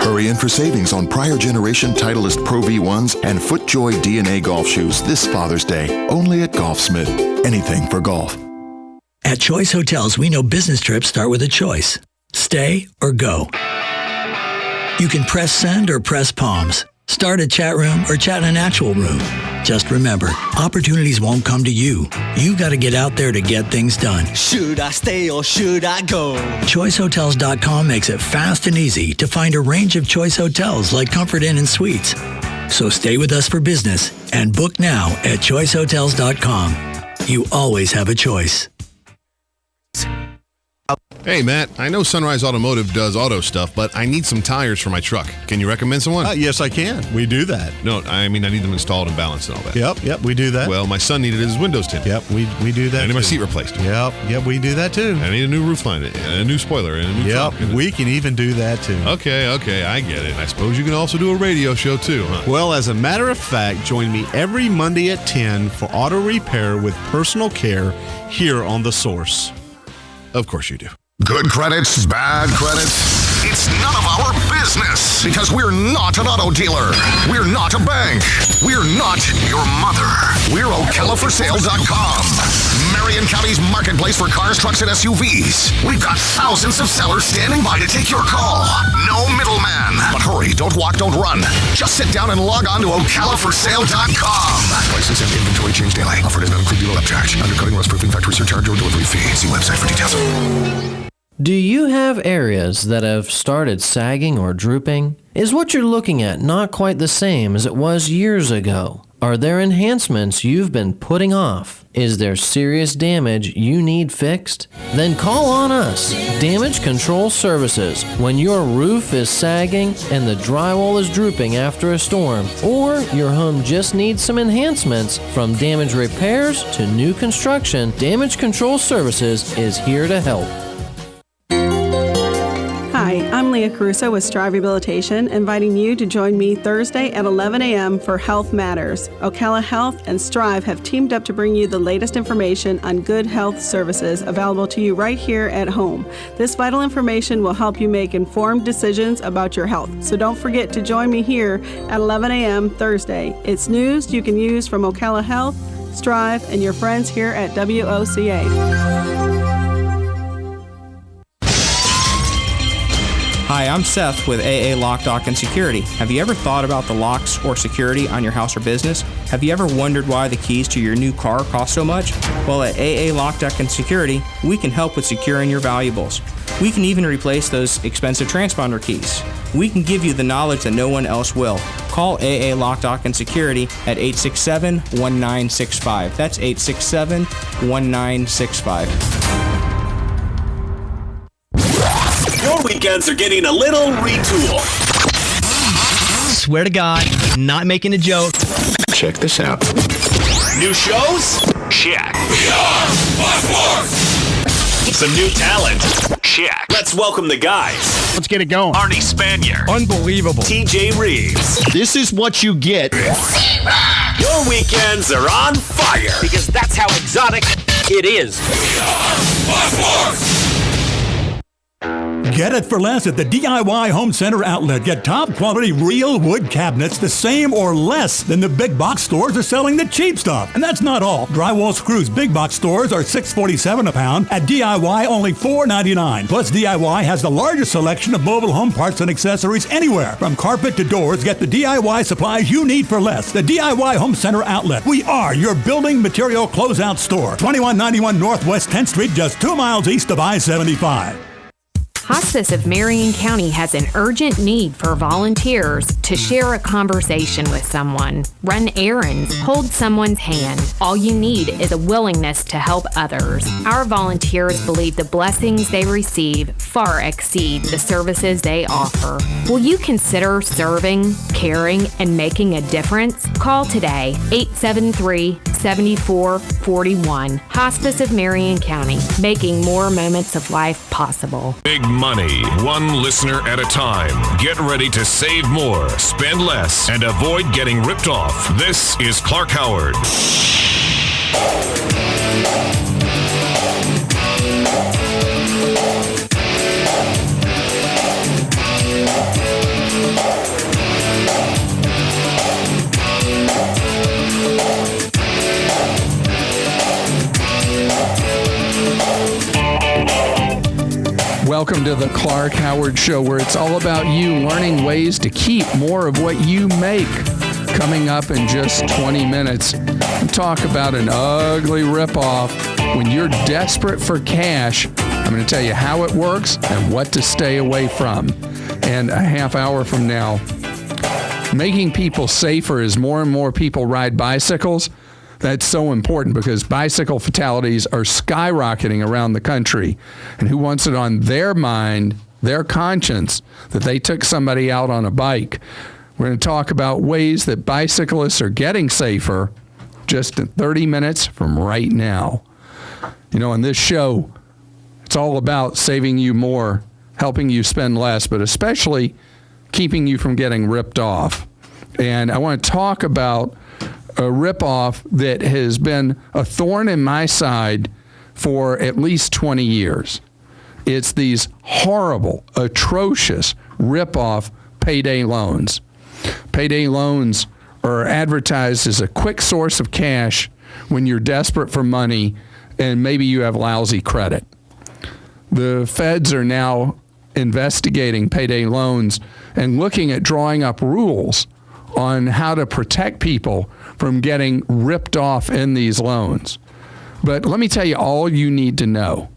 Hurry in for savings on prior generation Titleist Pro V1s and FootJoy DNA golf shoes this Father's Day, only at Golfsmith. Anything for golf. At Choice Hotels, we know business trips start with a choice. Stay or go. You can press send or press palms. Start a chat room or chat in an actual room. Just remember, opportunities won't come to you. You got to get out there to get things done. Should I stay or should I go? ChoiceHotels.com makes it fast and easy to find a range of Choice Hotels like Comfort Inn and Suites. So stay with us for business and book now at ChoiceHotels.com. You always have a choice. Hey, Matt, I know Sunrise Automotive does auto stuff, but I need some tires for my truck. Can you recommend someone? Yes, I can. We do that. No, I mean, I need them installed and balanced and all that. Yep, we do that. Well, my son needed his windows tinted. Yep, we do that. I need my seat replaced. Yep, we do that too. I need a new roof line, a new spoiler, and a new trunk. We can even do that too. Okay, I get it. I suppose you can also do a radio show too, huh? Well, as a matter of fact, join me every Monday at 10 for auto repair with personal care here on The Source. Of course you do. Good credits, bad credits. It's none of our business because we're not an auto dealer. We're not a bank. We're not your mother. We're OcalaForSale.com. Marion County's marketplace for cars, trucks, and SUVs. We've got thousands of sellers standing by to take your call. No middleman. But hurry, don't walk, don't run. Just sit down and log on to OcalaForSale.com. Prices and inventory change daily. Offer does not include dealer upcharge. Undercutting, rust-proofing, factory surcharge, or delivery fee. See website for details. Do you have areas that have started sagging or drooping? Is what you're looking at not quite the same as it was years ago? Are there enhancements you've been putting off? Is there serious damage you need fixed? Then call on us, Damage Control Services, when your roof is sagging and the drywall is drooping after a storm, or your home just needs some enhancements. From damage repairs to new construction, Damage Control Services is here to help. Hi, I'm Leah Caruso with Strive Rehabilitation, inviting you to join me Thursday at 11 a.m. for Health Matters. Ocala Health and Strive have teamed up to bring you the latest information on good health services available to you right here at home. This vital information will help you make informed decisions about your health. So don't forget to join me here at 11 a.m. Thursday. It's news you can use from Ocala Health, Strive, and your friends here at WOCA. Hi, I'm Seth with AA Lock, Dock, and Security. Have you ever thought about the locks or security on your house or business? Have you ever wondered why the keys to your new car cost so much? Well, at AA Lock, Dock, and Security, we can help with securing your valuables. We can even replace those expensive transponder keys. We can give you the knowledge that no one else will. Call AA Lock, Dock, and Security at 867-1965. That's 867-1965. Your weekends are getting a little retool. Swear to God, not making a joke. Check this out. New shows? Check. Some new talent? Check. Let's welcome the guys. Let's get it going. Arnie Spanier. Unbelievable. TJ Reeves. This is what you get. Your weekends are on fire. Because that's how exotic it is. Get it for less at the DIY Home Center outlet. Get top quality real wood cabinets the same or less than the big box stores are selling the cheap stuff. And that's not all. Drywall screws big box stores are $6.47 a pound. At DIY, only $4.99. Plus, DIY has the largest selection of mobile home parts and accessories anywhere. From carpet to doors, get the DIY supplies you need for less. The DIY Home Center outlet. We are your building material closeout store. 2191 Northwest 10th Street, just 2 miles east of I-75. Hospice of Marion County has an urgent need for volunteers to share a conversation with someone, run errands, hold someone's hand. All you need is a willingness to help others. Our volunteers believe the blessings they receive far exceed the services they offer. Will you consider serving, caring, and making a difference? Call today, 873-7441. Hospice of Marion County, making more moments of life possible. Big money, one listener at a time. Get ready to save more, spend less, and avoid getting ripped off. This is Clark Howard. Welcome to the Clark Howard Show, where it's all about you learning ways to keep more of what you make. Coming up in just 20 minutes, we'll talk about an ugly ripoff. When you're desperate for cash, I'm going to tell you how it works and what to stay away from. And a half hour from now, making people safer as more and more people ride bicycles. That's so important because bicycle fatalities are skyrocketing around the country. And who wants it on their mind, their conscience, that they took somebody out on a bike? We're going to talk about ways that bicyclists are getting safer just in 30 minutes from right now. You know, on this show, it's all about saving you more, helping you spend less, but especially keeping you from getting ripped off. And I want to talk about a ripoff that has been a thorn in my side for at least 20 years. It's these horrible, atrocious ripoff payday loans. Payday loans are advertised as a quick source of cash when you're desperate for money and maybe you have lousy credit. The feds are now investigating payday loans and looking at drawing up rules on how to protect people from getting ripped off in these loans. But let me tell you all you need to know.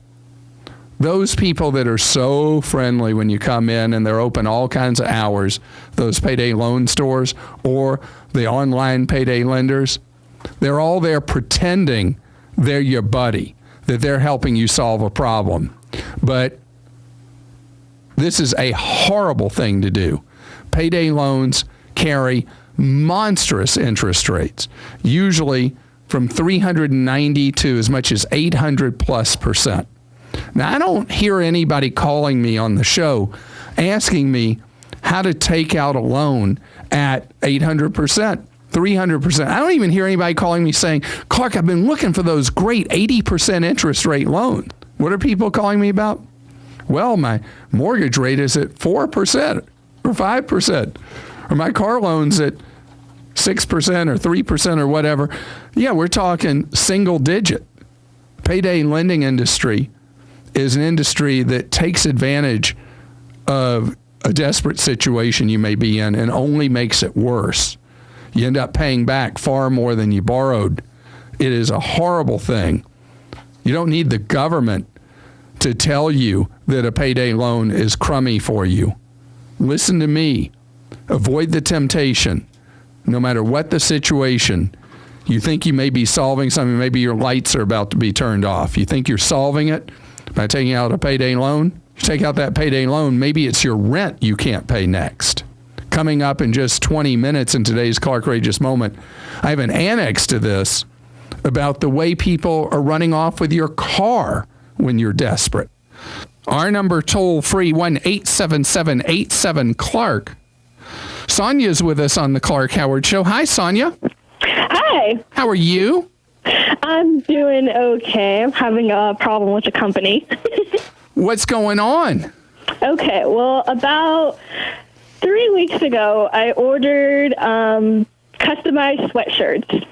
Those people that are so friendly when you come in and they're open all kinds of hours, those payday loan stores or the online payday lenders, they're all there pretending they're your buddy, that they're helping you solve a problem. But this is a horrible thing to do. Payday loans carry monstrous interest rates, usually from 390 to as much as 800+%. Now, I don't hear anybody calling me on the show asking me how to take out a loan at 800%. 300%. I don't even hear anybody calling me saying, Clark, I've been looking for those great 80% interest rate loans. What are people calling me about? Well, my mortgage rate is at 4% or 5%, or my car loan's at 6% or 3% or whatever. Yeah, we're talking single digit. Payday lending industry is an industry that takes advantage of a desperate situation you may be in and only makes it worse. You end up paying back far more than you borrowed. It is a horrible thing. You don't need the government to tell you that a payday loan is crummy for you. Listen to me. Avoid the temptation. No matter what the situation, you think you may be solving something. Maybe your lights are about to be turned off. You think you're solving it by taking out a payday loan? You take out that payday loan, maybe it's your rent you can't pay next. Coming up in just 20 minutes in today's Clarkrageous Moment, I have an annex to this about the way people are running off with your car when you're desperate. Our number toll-free, 1-877-87-CLARK. Sonia's with us on the Clark Howard Show. Hi, Sonia. Hi. How are you? I'm doing okay. I'm having a problem with the company. What's going on? Okay, well, about 3 weeks ago, I ordered customized sweatshirts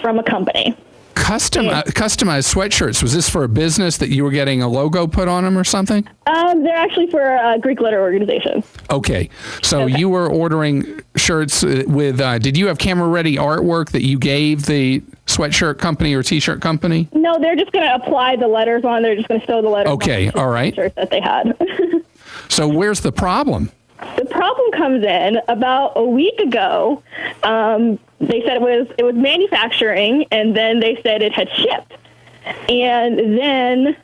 from a company. Customized sweatshirts. Was this for a business that you were getting a logo put on them or something? They're actually for a Greek letter organization. Okay. So you were ordering shirts with, did you have camera-ready artwork that you gave the sweatshirt company or T-shirt company? No, they're just going to apply the letters on. They're just going to sew the letters on. Okay, all right. The shirts that they had. So where's the problem? The problem comes in about a week ago. They said it was manufacturing, and then they said it had shipped. And then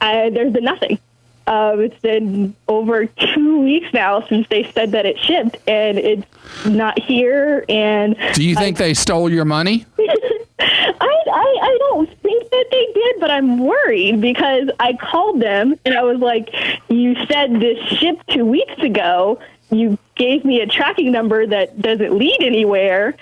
there's been nothing. It's been over 2 weeks now since they said that it shipped, and it's not here. And do you think they stole your money? I don't think that they did, but I'm worried because I called them and I was like, you said this shipped 2 weeks ago. You gave me a tracking number that doesn't lead anywhere.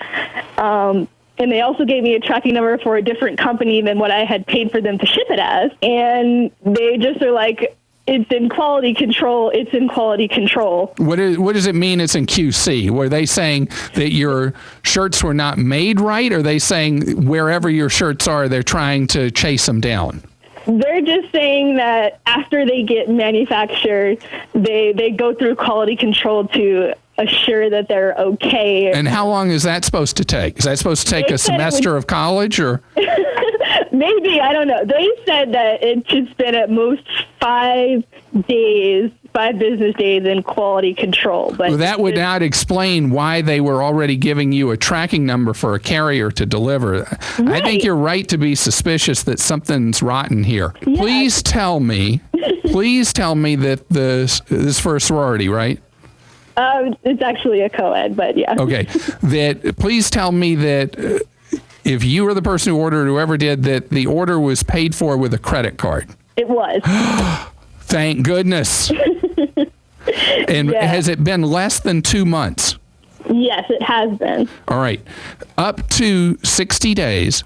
And they also gave me a tracking number for a different company than what I had paid for them to ship it as. And they just are like, it's in quality control. It's in quality control. What does it mean it's in QC? Were they saying that your shirts were not made right? Or are they saying wherever your shirts are, they're trying to chase them down? They're just saying that after they get manufactured, they go through quality control to assure that they're okay. And how long is that supposed to take? Is that supposed to take a semester of college or? Maybe, I don't know. They said that it should spend at most 5 business days in quality control. But well, that would not explain why they were already giving you a tracking number for a carrier to deliver. Right. I think you're right to be suspicious that something's rotten here. Yeah. Please tell me that this is for a sorority, right? It's actually a co-ed, but yeah. Okay. Please tell me that if you were the person who ordered, whoever did, that the order was paid for with a credit card. It was. Thank goodness. And has it been less than 2 months? Yes, it has been. All right. Up to 60 days,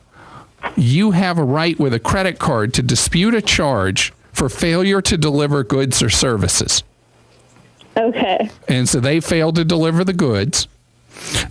you have a right with a credit card to dispute a charge for failure to deliver goods or services. Okay. And so they failed to deliver the goods.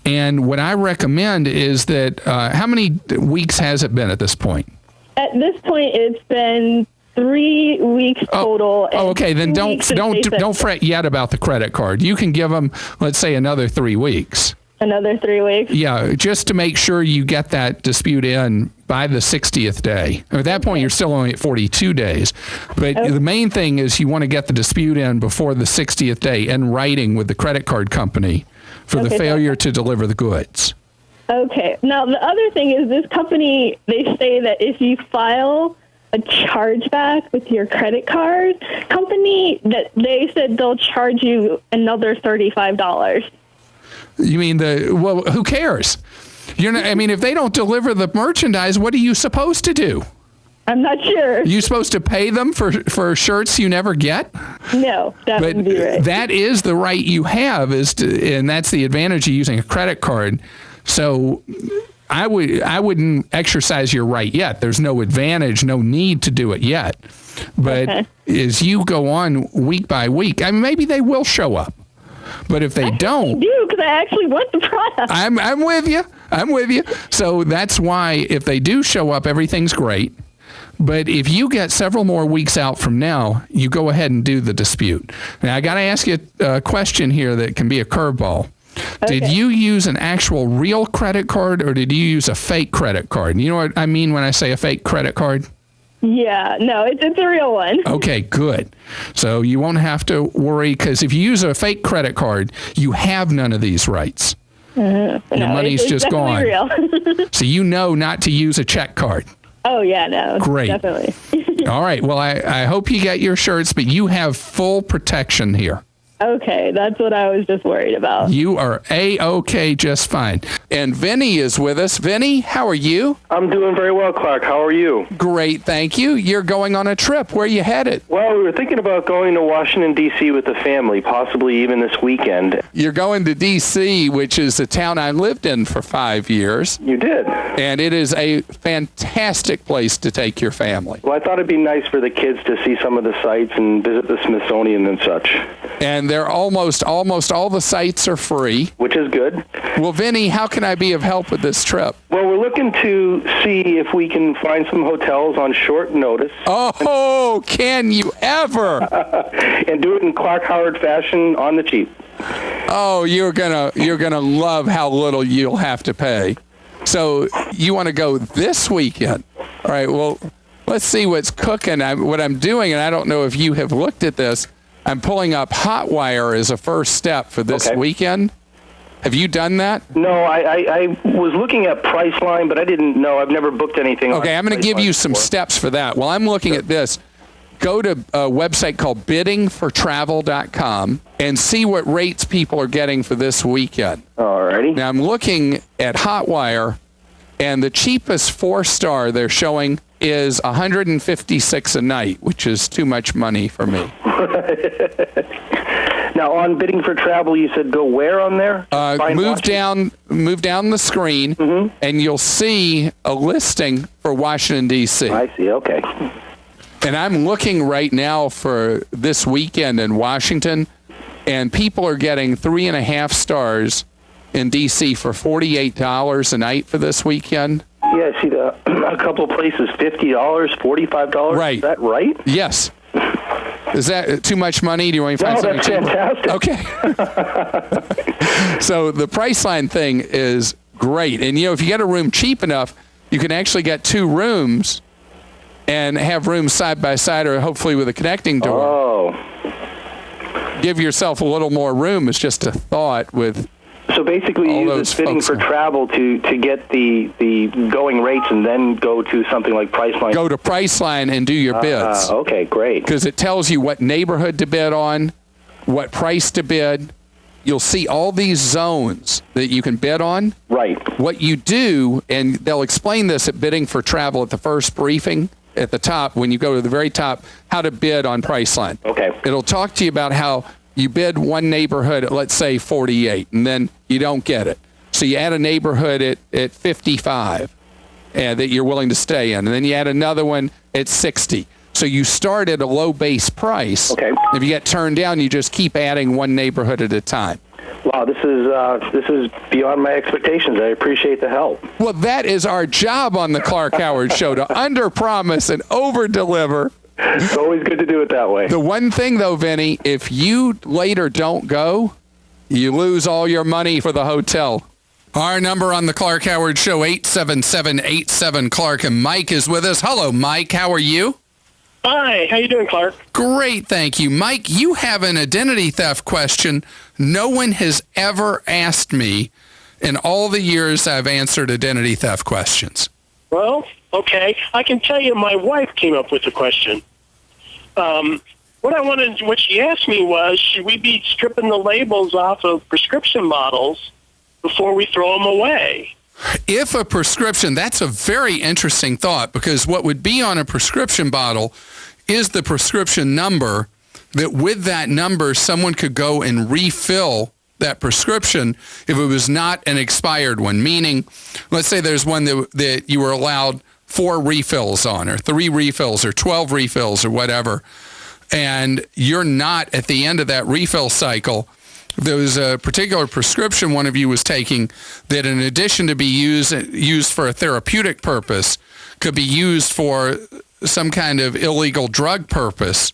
And what I recommend is that, how many weeks has it been at this point? At this point, it's been 3 weeks total. Okay. Then don't fret yet about the credit card. You can give them, let's say, another 3 weeks. Another 3 weeks? Yeah, just to make sure you get that dispute in by the 60th day. At that point, you're still only at 42 days. But the main thing is you want to get the dispute in before the 60th day in writing with the credit card company for the failure to deliver the goods. Okay. Now, the other thing is this company, they say that if you file a chargeback with your credit card company, that they said they'll charge you another $35. You mean well, who cares? If they don't deliver the merchandise, what are you supposed to do? I'm not sure. You supposed to pay them for shirts you never get? No, that wouldn't be right. That is the right you have, and that's the advantage of using a credit card. So I wouldn't exercise your right yet. There's no advantage, no need to do it yet. But as you go on week by week, I mean, maybe they will show up. But if they don't, do because I actually want the product. I'm with you. I'm with you. So that's why if they do show up, everything's great. But if you get several more weeks out from now, you go ahead and do the dispute. Now, I got to ask you a question here that can be a curveball. Okay. Did you use an actual real credit card or did you use a fake credit card? You know what I mean when I say a fake credit card? Yeah, no, it's a real one. Okay, good. So you won't have to worry because if you use a fake credit card, you have none of these rights. Mm-hmm. Your money's it's just gone. Real. So you know not to use a check card. Oh, yeah, no. Great. Definitely. All right. Well, I hope you get your shirts, but you have full protection here. Okay, that's what I was just worried about. You are A-OK just fine. And Vinny is with us. Vinny, how are you? I'm doing very well, Clark. How are you? Great, thank you. You're going on a trip. Where are you headed? Well, we were thinking about going to Washington, D.C. with the family, possibly even this weekend. You're going to D.C., which is a town I lived in for 5 years. You did? And it is a fantastic place to take your family. Well, I thought it'd be nice for the kids to see some of the sites and visit the Smithsonian and such. And they're almost all the sites are free. Which is good. Well, Vinny, how can I be of help with this trip? Well, we're looking to see if we can find some hotels on short notice. Oh, can you ever? And do it in Clark Howard fashion on the cheap. Oh, you're gonna love how little you'll have to pay. So you want to go this weekend? All right. Well, let's see what's cooking. What I'm doing, and I don't know if you have looked at this. I'm pulling up Hotwire as a first step for this weekend. Have you done that? No, I was looking at Priceline, but I didn't know. I've never booked anything. Okay, I'm going to give you some steps for that. While I'm looking at this, go to a website called biddingfortravel.com and see what rates people are getting for this weekend. Alrighty. Now, I'm looking at Hotwire, and the cheapest 4-star they're showing is $156 a night, which is too much money for me. Now, on Bidding for Travel, you said go where on there? Move down the screen, and you'll see a listing for Washington, D.C. I see, okay. And I'm looking right now for this weekend in Washington, and people are getting 3.5 stars in D.C. for $48 a night for this weekend. Yeah, I see a couple of places, $50, $45. Right. Is that right? Yes. Is that too much money? Do you want to find something cheaper? Fantastic. Okay. So the Priceline thing is great. And, if you get a room cheap enough, you can actually get 2 rooms and have rooms side by side or hopefully with a connecting door. Oh. Give yourself a little more room. It's just a thought with... So basically, you use this Bidding for Travel to get the going rates and then go to something like Priceline. Go to Priceline and do your bids. Okay, great. Because it tells you what neighborhood to bid on, what price to bid. You'll see all these zones that you can bid on. Right. What you do, and they'll explain this at Bidding for Travel at the first briefing at the top, when you go to the very top, how to bid on Priceline. Okay. It'll talk to you about how you bid one neighborhood at, let's say, 48, and then you don't get it. So you add a neighborhood at 55 that you're willing to stay in, and then you add another one at 60. So you start at a low base price. Okay. If you get turned down, you just keep adding one neighborhood at a time. Wow, this is beyond my expectations. I appreciate the help. Well, that is our job on the Clark Howard Show, to under-promise and over-deliver. It's always good to do it that way. The one thing, though, Vinny, if you later don't go, you lose all your money for the hotel. Our number on the Clark Howard Show, 877-87-CLARK, and Mike is with us. Hello, Mike. How are you? Hi. How you doing, Clark? Great, thank you. Mike, you have an identity theft question no one has ever asked me in all the years I've answered identity theft questions. Well, okay. I can tell you my wife came up with the question. What she asked me was, should we be stripping the labels off of prescription bottles before we throw them away? If a prescription, that's a very interesting thought, because what would be on a prescription bottle is the prescription number, that with that number, someone could go and refill that prescription if it was not an expired one. Meaning, let's say there's one that you were allowed 4 refills on, or 3 refills, or 12 refills, or whatever, and you're not at the end of that refill cycle. There was a particular prescription one of you was taking that, in addition to be used for a therapeutic purpose, could be used for some kind of illegal drug purpose,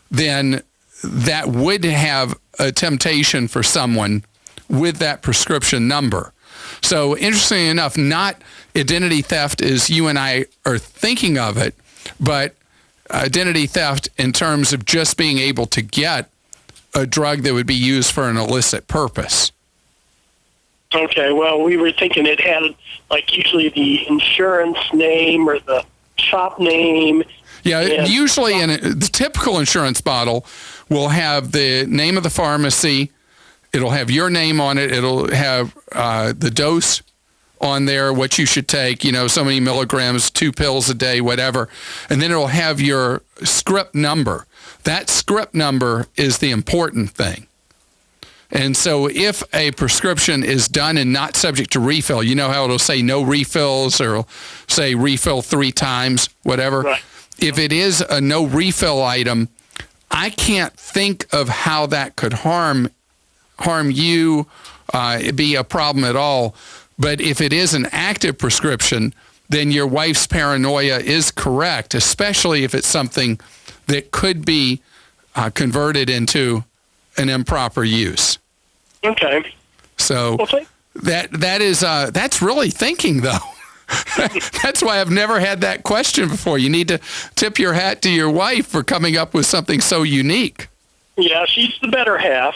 then that would have a temptation for someone with that prescription number. So interestingly enough, not identity theft as you and I are thinking of it, but identity theft in terms of just being able to get a drug that would be used for an illicit purpose. Okay, well, we were thinking it had, like, usually the insurance name or the shop name. Yeah, usually the typical insurance bottle will have the name of the pharmacy. It'll have your name on it. It'll have the dose on there, what you should take, so many milligrams, 2 pills a day, whatever. And then it'll have your script number. That script number is the important thing. And so if a prescription is done and not subject to refill, you know how it'll say no refills, or it'll say refill 3 times, whatever. Right. If it is a no refill item, I can't think of how that could harm you, be a problem at all. But if it is an active prescription, then your wife's paranoia is correct, especially if it's something that could be converted into an improper use. Okay. So that's really thinking, though. That's why I've never had that question before. You need to tip your hat to your wife for coming up with something so unique. Yeah, she's the better half.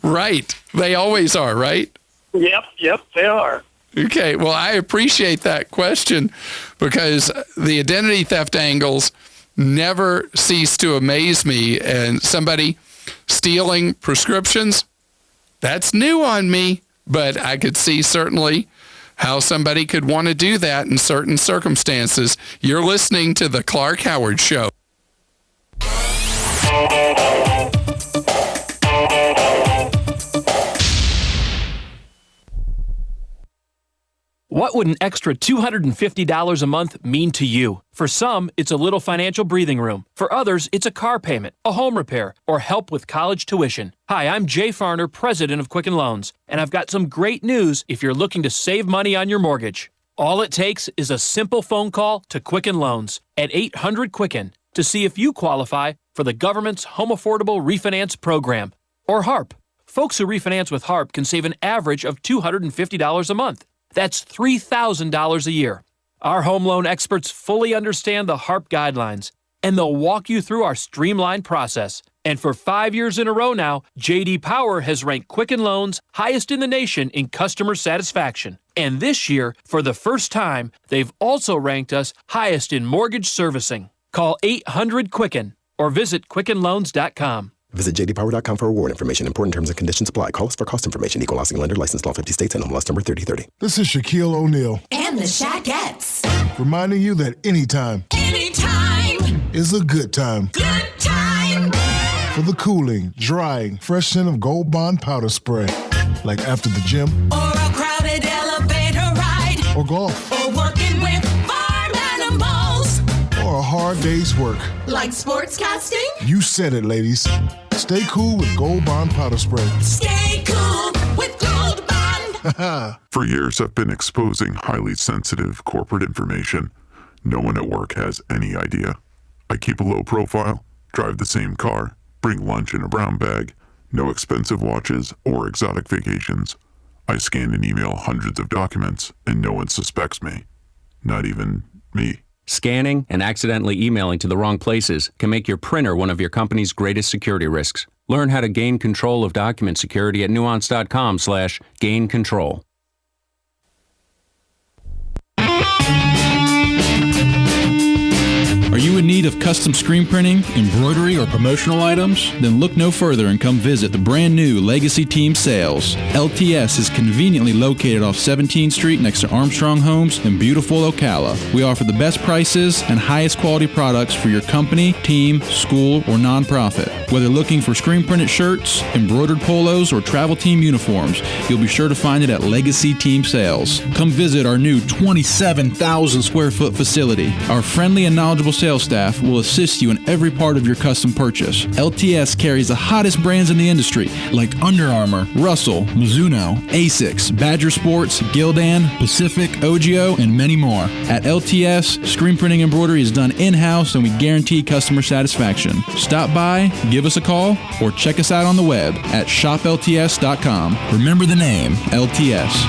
Right. They always are, right? Yep, they are. Okay, well, I appreciate that question, because the identity theft angles never cease to amaze me. And somebody stealing prescriptions, that's new on me, but I could see certainly how somebody could want to do that in certain circumstances. You're listening to The Clark Howard Show. What would an extra $250 a month mean to you? For some, it's a little financial breathing room. For others, it's a car payment, a home repair, or help with college tuition. Hi, I'm Jay Farner, president of Quicken Loans, and I've got some great news if you're looking to save money on your mortgage. All it takes is a simple phone call to Quicken Loans at 800-QUICKEN to see if you qualify for the government's Home Affordable Refinance Program, or HARP. Folks who refinance with HARP can save an average of $250 a month. That's $3,000 a year. Our home loan experts fully understand the HARP guidelines, and they'll walk you through our streamlined process. And for 5 years in a row now, J.D. Power has ranked Quicken Loans highest in the nation in customer satisfaction. And this year, for the first time, they've also ranked us highest in mortgage servicing. Call 800-QUICKEN or visit QuickenLoans.com. Visit jdpower.com for award information. Important terms and conditions apply. Call us for cost information. Equal housing lender. Licensed in all 50 states and MLS number 3030. This is Shaquille O'Neal. And the Shaquettes. Reminding you that anytime is a good time. Good time. For the cooling, drying, fresh scent of Gold Bond powder spray. Like after the gym. Or a crowded elevator ride. Or golf. Or working with farm animals. Or a hard day's work. Like sportscasting? You said it, ladies. Stay cool with Gold Bond powder spray. Stay cool with Gold Bond. For years, I've been exposing highly sensitive corporate information. No one at work has any idea. I keep a low profile, drive the same car, bring lunch in a brown bag, no expensive watches or exotic vacations. I scan and email hundreds of documents, and no one suspects me. Not even me. Scanning and accidentally emailing to the wrong places can make your printer one of your company's greatest security risks. Learn how to gain control of document security at nuance.com/gain control. Are Are you in need of custom screen printing, embroidery, or promotional items? Then look no further and come visit the brand new Legacy Team Sales. LTS is conveniently located off 17th Street next to Armstrong Homes in beautiful Ocala. We offer the best prices and highest quality products for your company, team, school, or nonprofit. Whether looking for screen printed shirts, embroidered polos, or travel team uniforms, you'll be sure to find it at Legacy Team Sales. Come visit our new 27,000 square foot facility. Our friendly and knowledgeable sales staff will assist you in every part of your custom purchase. LTS carries the hottest brands in the industry like Under Armour, Russell, Mizuno, Asics, Badger Sports, Gildan, Pacific, Ogio, and many more. At LTS, screen printing embroidery is done in-house and we guarantee customer satisfaction. Stop by, give us a call, or check us out on the web at shoplts.com. Remember the name, LTS.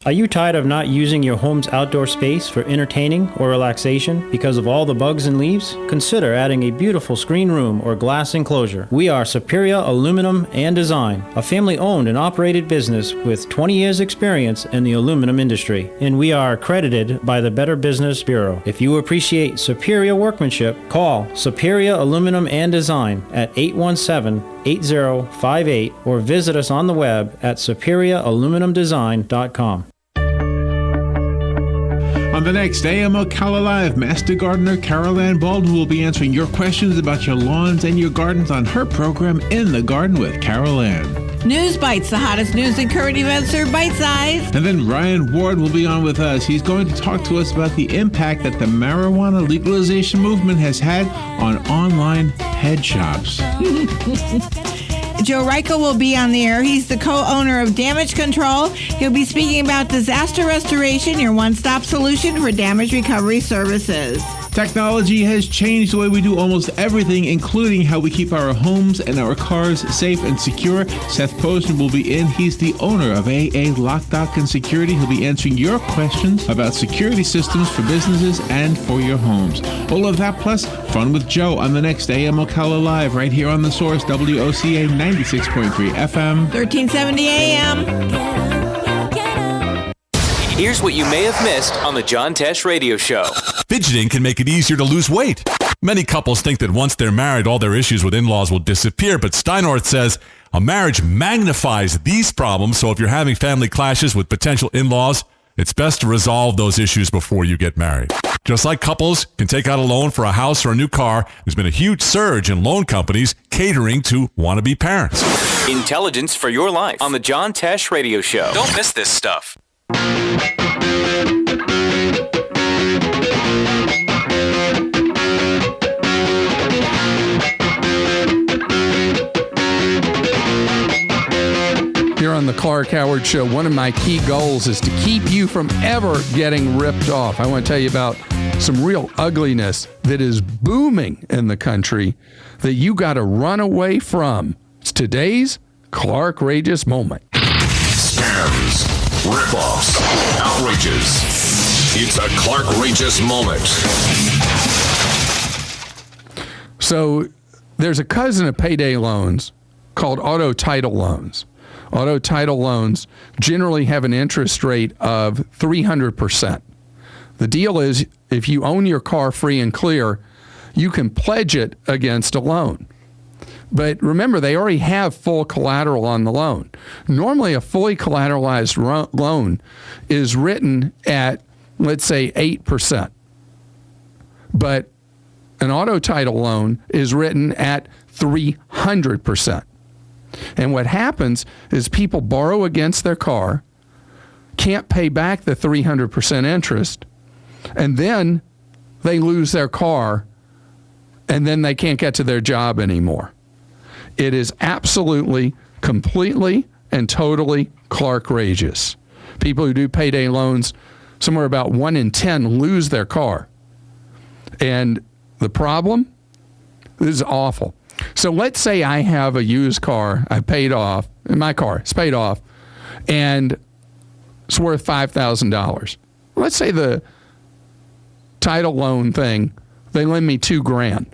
Are you tired of not using your home's outdoor space for entertaining or relaxation because of all the bugs and leaves? Consider adding a beautiful screen room or glass enclosure. We are Superior Aluminum and Design, a family-owned and operated business with 20 years experience in the aluminum industry, and we are accredited by the Better Business Bureau. If you appreciate superior workmanship, call Superior Aluminum and Design at 817-8058 or visit us on the web at superiораluminumdesign.com. On the next AM Ocala Live, Master Gardener Carol Ann Baldwin will be answering your questions about your lawns and your gardens on her program In the Garden with Carol Ann. News Bites, the hottest news and current events are bite-sized. And then Ryan Ward will be on with us. He's going to talk to us about the impact that the marijuana legalization movement has had on online head shops. Joe Ryko will be on the air. He's the co-owner of Damage Control. He'll be speaking about disaster restoration, your one-stop solution for damage recovery services. Technology has changed the way we do almost everything, including how we keep our homes and our cars safe and secure. Seth Poston will be in. He's the owner of AA Lock, Dock, and Security. He'll be answering your questions about security systems for businesses and for your homes. All of that plus fun with Joe on the next AM Ocala Live right here on The Source, WOCA 96.3 FM. 1370 AM. Here's what you may have missed on the John Tesh Radio Show. Fidgeting can make it easier to lose weight. Many couples think that once they're married, all their issues with in-laws will disappear, but Steinort says a marriage magnifies these problems, so if you're having family clashes with potential in-laws, it's best to resolve those issues before you get married. Just like couples can take out a loan for a house or a new car, there's been a huge surge in loan companies catering to wannabe parents. Intelligence for your life on the John Tesh Radio Show. Don't miss this stuff. Here on the Clark Howard Show, one of my key goals is to keep you from ever getting ripped off. I want to tell you about some real ugliness that is booming in the country that you got to run away from. It's today's Clark-rageous moment. Scams, rip-offs, outrages. It's a Clark-rageous moment. So there's a cousin of payday loans called auto title loans. Auto title loans generally have an interest rate of 300%. The deal is, if you own your car free and clear, you can pledge it against a loan. But remember, they already have full collateral on the loan. Normally, a fully collateralized loan is written at, let's say, 8%. But an auto title loan is written at 300%. And what happens is people borrow against their car, can't pay back the 300% interest, and then they lose their car, and then they can't get to their job anymore. It is absolutely, completely, and totally Clark-rageous. People who do payday loans, somewhere about 1 in 10 lose their car. And the problem? This is awful. So let's say I have a used car I paid off, my car, it's paid off, and it's worth $5,000. Let's say the title loan thing, they lend me $2,000.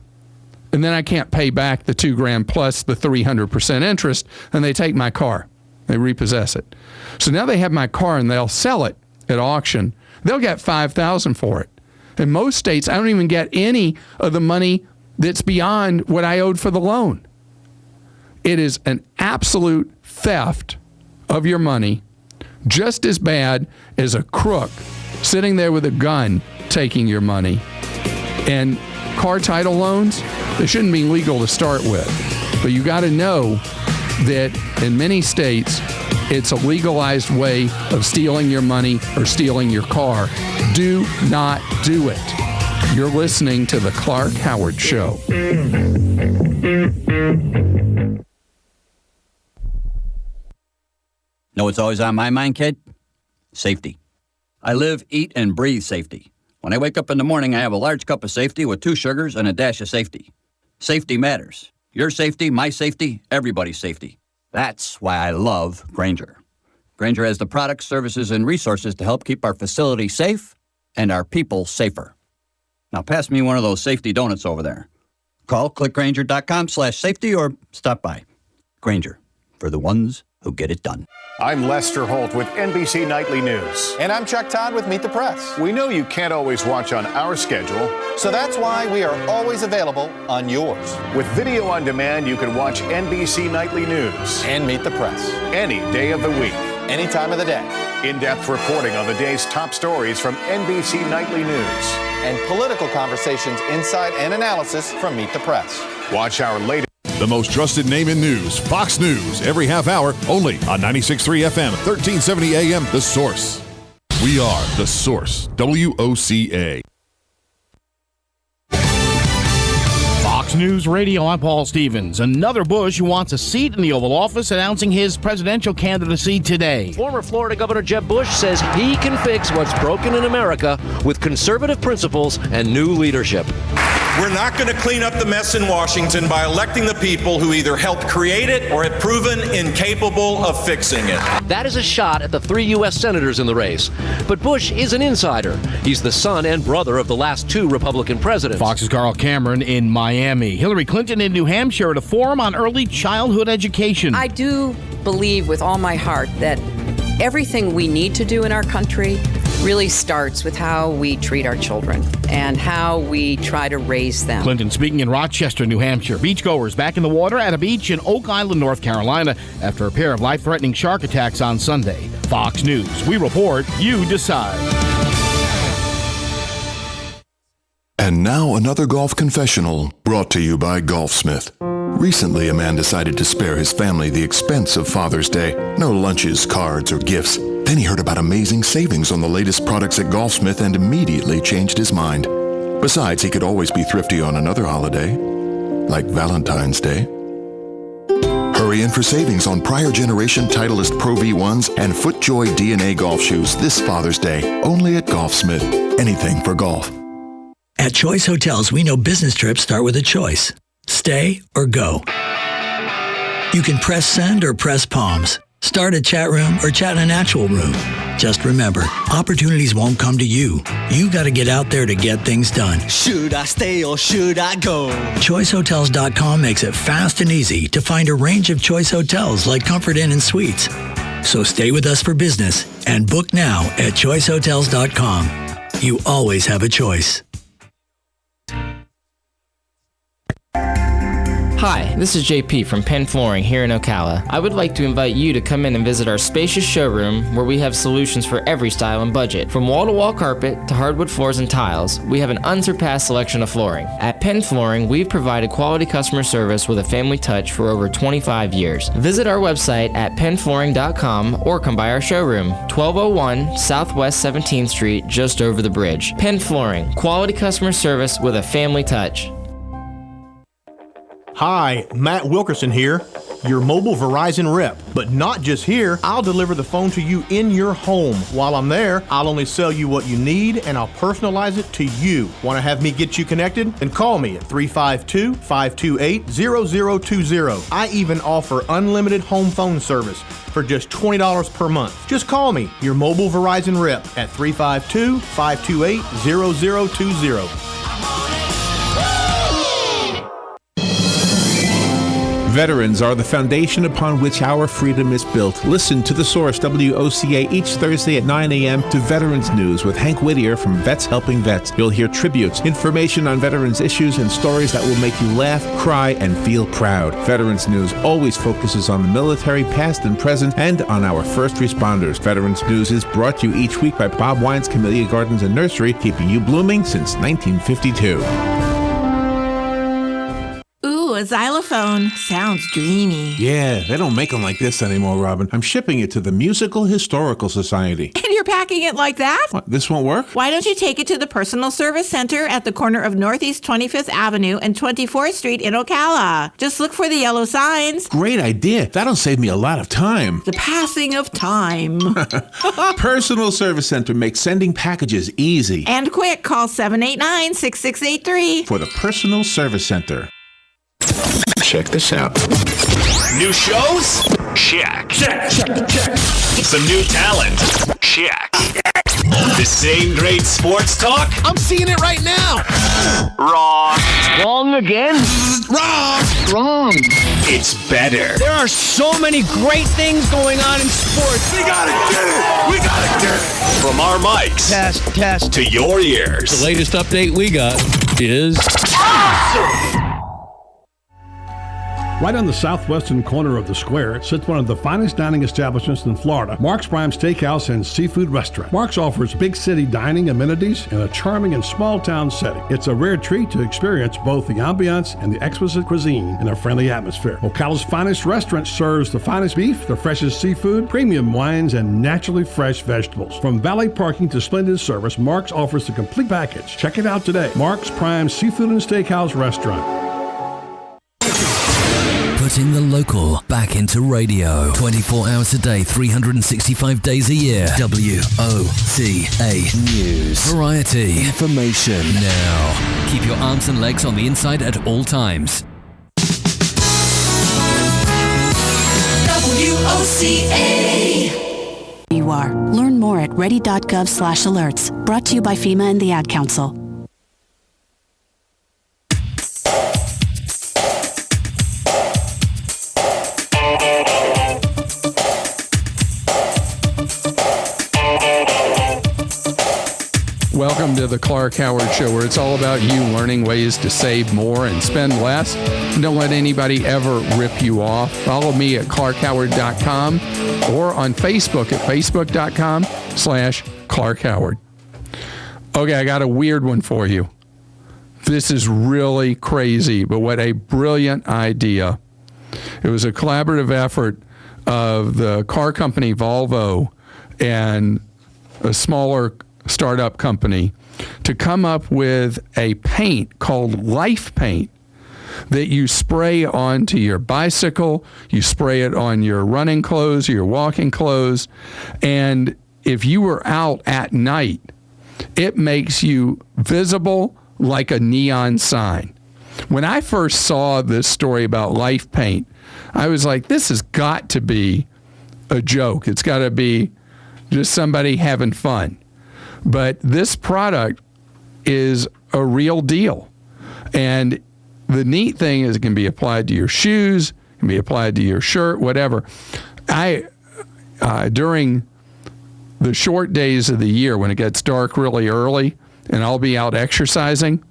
And then I can't pay back the $2,000 plus the 300% interest, and they take my car. They repossess it. So now they have my car and they'll sell it at auction. They'll get $5,000 for it. In most states, I don't even get any of the money that's beyond what I owed for the loan. It is an absolute theft of your money, just as bad as a crook sitting there with a gun taking your money. And car title loans, they shouldn't be legal to start with. But you got to know that in many states, it's a legalized way of stealing your money or stealing your car. Do not do it. You're listening to The Clark Howard Show. Know what's always on my mind, kid? Safety. I live, eat, and breathe safety. When I wake up in the morning, I have a large cup of safety with 2 sugars and a dash of safety. Safety matters. Your safety, my safety, everybody's safety. That's why I love Grainger. Grainger has the products, services, and resources to help keep our facility safe and our people safer. Now pass me one of those safety donuts over there. Call clickgrainger.com/safety or stop by. Grainger, for the ones who get it done. I'm Lester Holt with NBC Nightly News. And I'm Chuck Todd with Meet the Press. We know you can't always watch on our schedule, so that's why we are always available on yours. With video on demand, you can watch NBC Nightly News and Meet the Press any day of the week, any time of the day. In-depth reporting on the day's top stories from NBC Nightly News and political conversations, insight, and analysis from Meet the Press. Watch our latest. The most trusted name in news, Fox News, every half hour, only on 96.3 FM, 1370 AM, The Source. We are The Source, WOCA. Fox News Radio, I'm Paul Stevens. Another Bush who wants a seat in the Oval Office announcing his presidential candidacy today. Former Florida Governor Jeb Bush says he can fix what's broken in America with conservative principles and new leadership. We're not going to clean up the mess in Washington by electing the people who either helped create it or have proven incapable of fixing it. That is a shot at the 3 U.S. senators in the race. But Bush is an insider. He's the son and brother of the last 2 Republican presidents. Fox's Carl Cameron in Miami. Hillary Clinton in New Hampshire at a forum on early childhood education. I do believe with all my heart that everything we need to do in our country really starts with how we treat our children and how we try to raise them. Clinton speaking in Rochester, New Hampshire. Beachgoers back in the water at a beach in Oak Island, North Carolina after a pair of life-threatening shark attacks on Sunday. Fox News. We report, you decide. And now another golf confessional brought to you by Golfsmith. Recently, a man decided to spare his family the expense of Father's Day. No lunches, cards, or gifts. Then he heard about amazing savings on the latest products at Golfsmith and immediately changed his mind. Besides, he could always be thrifty on another holiday, like Valentine's Day. Hurry in for savings on prior generation Titleist Pro V1s and FootJoy DNA golf shoes this Father's Day, only at Golfsmith. Anything for golf. At Choice Hotels, we know business trips start with a choice. Stay or go. You can press send or press palms. Start a chat room or chat in an actual room. Just remember, opportunities won't come to you. You got to get out there to get things done. Should I stay or should I go? ChoiceHotels.com makes it fast and easy to find a range of Choice Hotels like Comfort Inn and Suites. So stay with us for business and book now at ChoiceHotels.com. You always have a choice. Hi, this is JP from Penn Flooring here in Ocala. I would like to invite you to come in and visit our spacious showroom where we have solutions for every style and budget. From wall-to-wall carpet to hardwood floors and tiles, we have an unsurpassed selection of flooring. At Penn Flooring, we've provided quality customer service with a family touch for over 25 years. Visit our website at pennflooring.com or come by our showroom, 1201 Southwest 17th Street, just over the bridge. Penn Flooring, quality customer service with a family touch. Hi, Matt Wilkerson here, your mobile Verizon rep. But not just here, I'll deliver the phone to you in your home. While I'm there, I'll only sell you what you need and I'll personalize it to you. Want to have me get you connected? Then call me at 352-528-0020. I even offer unlimited home phone service for just $20 per month. Just call me, your mobile Verizon rep, at 352-528-0020. Veterans are the foundation upon which our freedom is built. Listen to The Source, WOCA, each Thursday at 9 a.m. to Veterans News with Hank Whittier from Vets Helping Vets. You'll hear tributes, information on veterans issues, and stories that will make you laugh, cry, and feel proud. Veterans News always focuses on the military, past and present, and on our first responders. Veterans News is brought to you each week by Bob Wine's Camellia Gardens and Nursery, keeping you blooming since 1952. Ooh, a xylophone. Sounds dreamy. Yeah, they don't make them like this anymore, Robin. I'm shipping it to the Musical Historical Society. And you're packing it like that? What, this won't work? Why don't you take it to the Personal Service Center at the corner of Northeast 25th Avenue and 24th Street in Ocala? Just look for the yellow signs. Great idea. That'll save me a lot of time. The passing of time. Personal Service Center makes sending packages easy. And quick, call 789-6683 for the Personal Service Center. Check this out. New shows? Check. Check. Some new talent? Check. The same great sports talk? I'm seeing it right now. Wrong. Wrong again? Wrong. It's better. There are so many great things going on in sports. We gotta get it. We gotta get it. From our mics. Test. To your ears. The latest update we got is awesome. Right on the southwestern corner of the square sits one of the finest dining establishments in Florida, Mark's Prime Steakhouse and Seafood Restaurant. Mark's offers big city dining amenities in a charming and small town setting. It's a rare treat to experience both the ambiance and the exquisite cuisine in a friendly atmosphere. Ocala's finest restaurant serves the finest beef, the freshest seafood, premium wines, and naturally fresh vegetables. From valet parking to splendid service, Mark's offers the complete package. Check it out today. Mark's Prime Seafood and Steakhouse Restaurant. Putting the local back into radio. 24 hours a day, 365 days a year. WOCA News. Variety. Information. Now. Keep your arms and legs on the inside at all times. WOCA. You are. Learn more at ready.gov/alerts. Brought to you by FEMA and the Ad Council. Welcome to the Clark Howard Show, where it's all about you learning ways to save more and spend less. Don't let anybody ever rip you off. Follow me at clarkhoward.com or on Facebook at facebook.com/Clark Howard. Okay, I got a weird one for you. This is really crazy, but what a brilliant idea. It was a collaborative effort of the car company Volvo and a smaller startup company to come up with a paint called Life Paint that you spray onto your bicycle, you spray it on your running clothes, your walking clothes, and if you were out at night, it makes you visible like a neon sign. When I first saw this story about Life Paint, I was like, this has got to be a joke. It's got to be just somebody having fun. But this product is a real deal. And the neat thing is it can be applied to your shoes, it can be applied to your shirt, whatever. During the short days of the year when it gets dark really early and I'll be out exercising,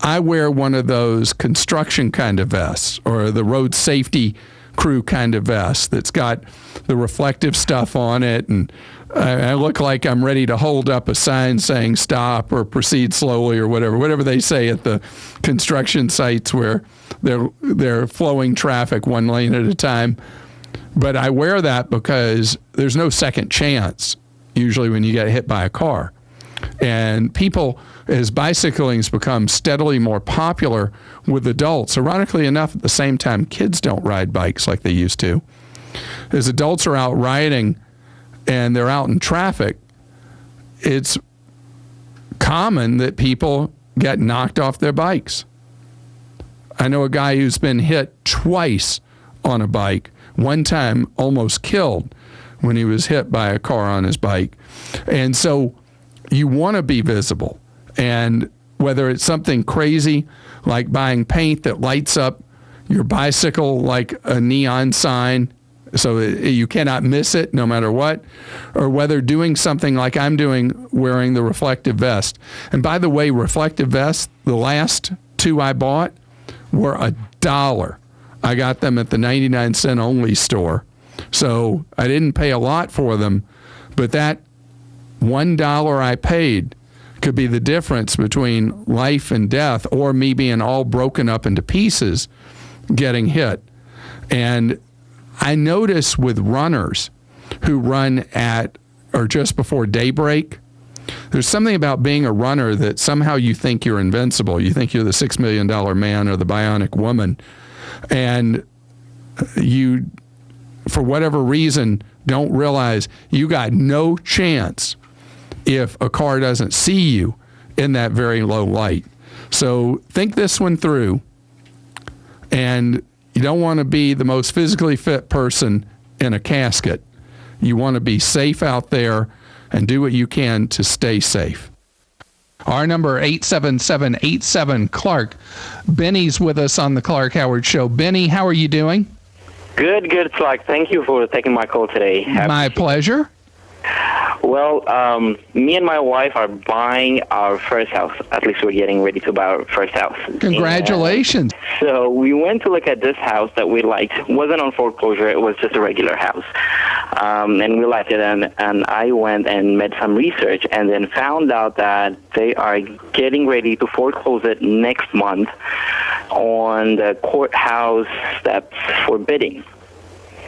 I wear one of those construction kind of vests or the road safety crew kind of vest that's got the reflective stuff on it, and I look like I'm ready to hold up a sign saying stop or proceed slowly or whatever they say at the construction sites where they're flowing traffic one lane at a time. But I wear that because there's no second chance usually when you get hit by a car. And people, as bicycling's become steadily more popular with adults, ironically enough, at the same time, kids don't ride bikes like they used to. As adults are out riding and they're out in traffic, it's common that people get knocked off their bikes. I know a guy who's been hit twice on a bike, one time almost killed when he was hit by a car on his bike. And so you want to be visible. And whether it's something crazy like buying paint that lights up your bicycle like a neon sign so you cannot miss it no matter what, or whether doing something like I'm doing, wearing the reflective vest. And by the way, reflective vests, the last two I bought were $1. I got them at the 99-cent only store. So I didn't pay a lot for them, but that $1 I paid could be the difference between life and death, or me being all broken up into pieces getting hit. And I notice with runners who run at or just before daybreak, there's something about being a runner that somehow you think you're invincible. You think you're the $6 million man or the bionic woman. And you, for whatever reason, don't realize you got no chance if a car doesn't see you in that very low light. So think this one through. And you don't want to be the most physically fit person in a casket. You want to be safe out there and do what you can to stay safe. Our number 877-87-CLARK. Benny's with us on the Clark Howard Show. Benny, how are you doing? Good, Clark. Thank you for taking my call today. My pleasure. Well, me and my wife are buying our first house. At least we're getting ready to buy our first house. Congratulations. So we went to look at this house that we liked. It wasn't on foreclosure. It was just a regular house. And we liked it. And I went and made some research and then found out that they are getting ready to foreclose it next month on the courthouse steps for bidding.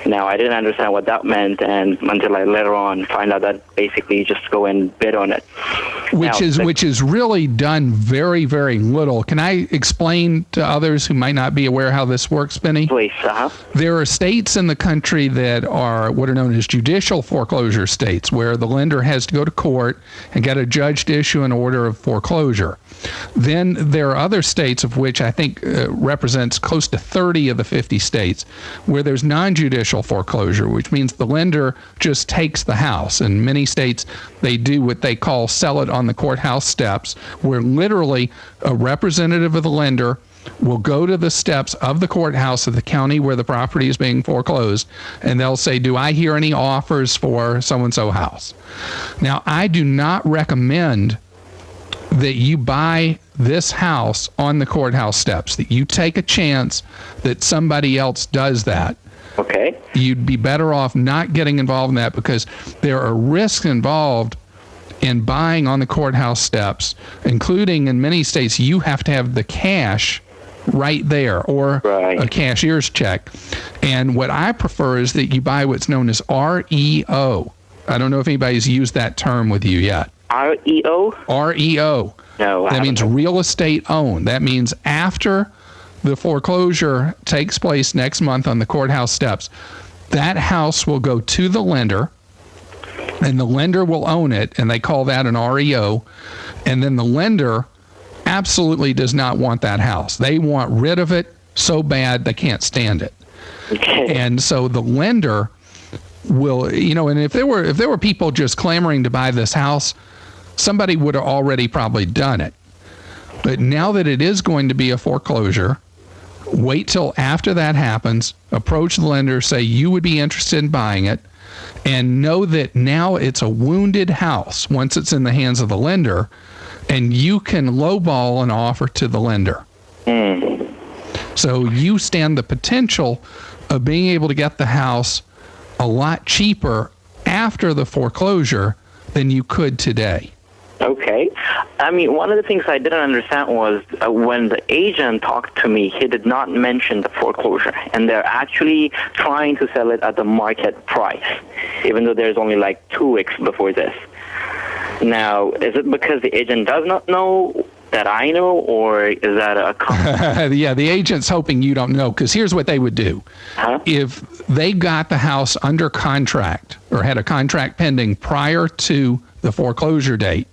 Now, I didn't understand what that meant, and until I later on find out that basically you just go and bid on it. Which is really done very, very little. Can I explain to others who might not be aware how this works, Benny? Please, There are states in the country that are what are known as judicial foreclosure states, where the lender has to go to court and get a judge to issue an order of foreclosure. Then there are other states, of which I think represents close to 30 of the 50 states, where there's non-judicial foreclosure, which means the lender just takes the house. In many states, they do what they call sell it on the courthouse steps, where literally a representative of the lender will go to the steps of the courthouse of the county where the property is being foreclosed, and they'll say, do I hear any offers for so-and-so house? Now, I do not recommend that you buy this house on the courthouse steps, that you take a chance that somebody else does that. Okay. You'd be better off not getting involved in that, because there are risks involved in buying on the courthouse steps, including in many states you have to have the cash right there, or a cashier's check. And what I prefer is that you buy what's known as REO. I don't know if anybody's used that term with you yet. REO? REO. No. That means real estate owned. That means after the foreclosure takes place next month on the courthouse steps, that house will go to the lender, and the lender will own it, and they call that an REO. And then the lender absolutely does not want that house. They want rid of it so bad they can't stand it. Okay. And so the lender will, and if there were people just clamoring to buy this house, somebody would have already probably done it. But now that it is going to be a foreclosure, wait till after that happens, approach the lender, say you would be interested in buying it, and know that now it's a wounded house once it's in the hands of the lender, and you can lowball an offer to the lender. So you stand the potential of being able to get the house a lot cheaper after the foreclosure than you could today. Okay. I mean, one of the things I didn't understand was when the agent talked to me, he did not mention the foreclosure. And they're actually trying to sell it at the market price, even though there's only like 2 weeks before this. Now, is it because the agent does not know that I know, or is that a Yeah, the agent's hoping you don't know, because here's what they would do. If they got the house under contract or had a contract pending prior to the foreclosure date,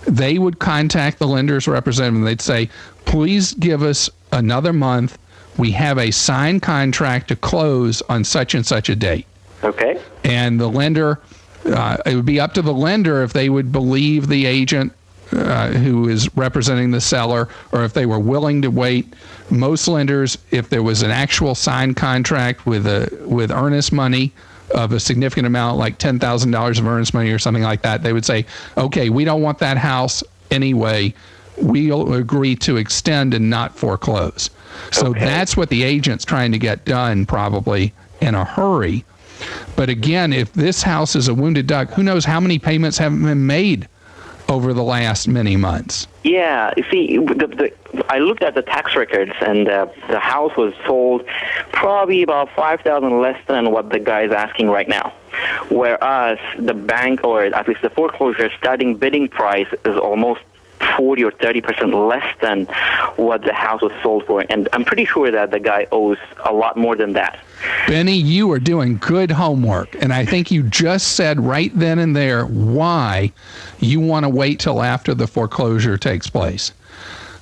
they would contact the lender's representative and they'd say, please give us another month. We have a signed contract to close on such and such a date. Okay. And the lender, it would be up to the lender if they would believe the agent who is representing the seller, or if they were willing to wait. Most lenders, if there was an actual signed contract with earnest money of a significant amount, like $10,000 of earnest money or something like that, they would say, okay, we don't want that house anyway. We'll agree to extend and not foreclose. So that's what the agent's trying to get done, probably in a hurry. But again, if this house is a wounded duck, who knows how many payments haven't been made over the last many months? Yeah, you see, I looked at the tax records, and the house was sold probably about $5,000 less than what the guy's asking right now. Whereas the bank, or at least the foreclosure starting bidding price, is almost 40 or 30% less than what the house was sold for. And I'm pretty sure that the guy owes a lot more than that. Benny, you are doing good homework. And I think you just said right then and there why you want to wait till after the foreclosure takes place.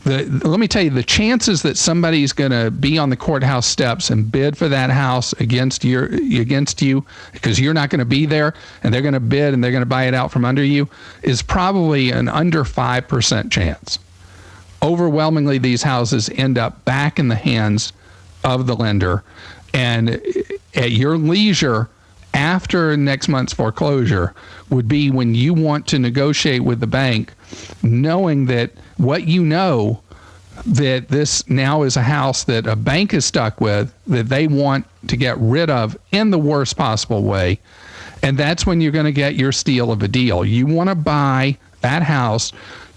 Let me tell you, the chances that somebody's going to be on the courthouse steps and bid for that house against you, because you're not going to be there, and they're going to bid and they're going to buy it out from under you, is probably an under 5% chance. Overwhelmingly, these houses end up back in the hands of the lender, and at your leisure, after next month's foreclosure, would be when you want to negotiate with the bank, knowing that what you know, that this now is a house that a bank is stuck with, that they want to get rid of in the worst possible way. And that's when you're going to get your steal of a deal. You want to buy that house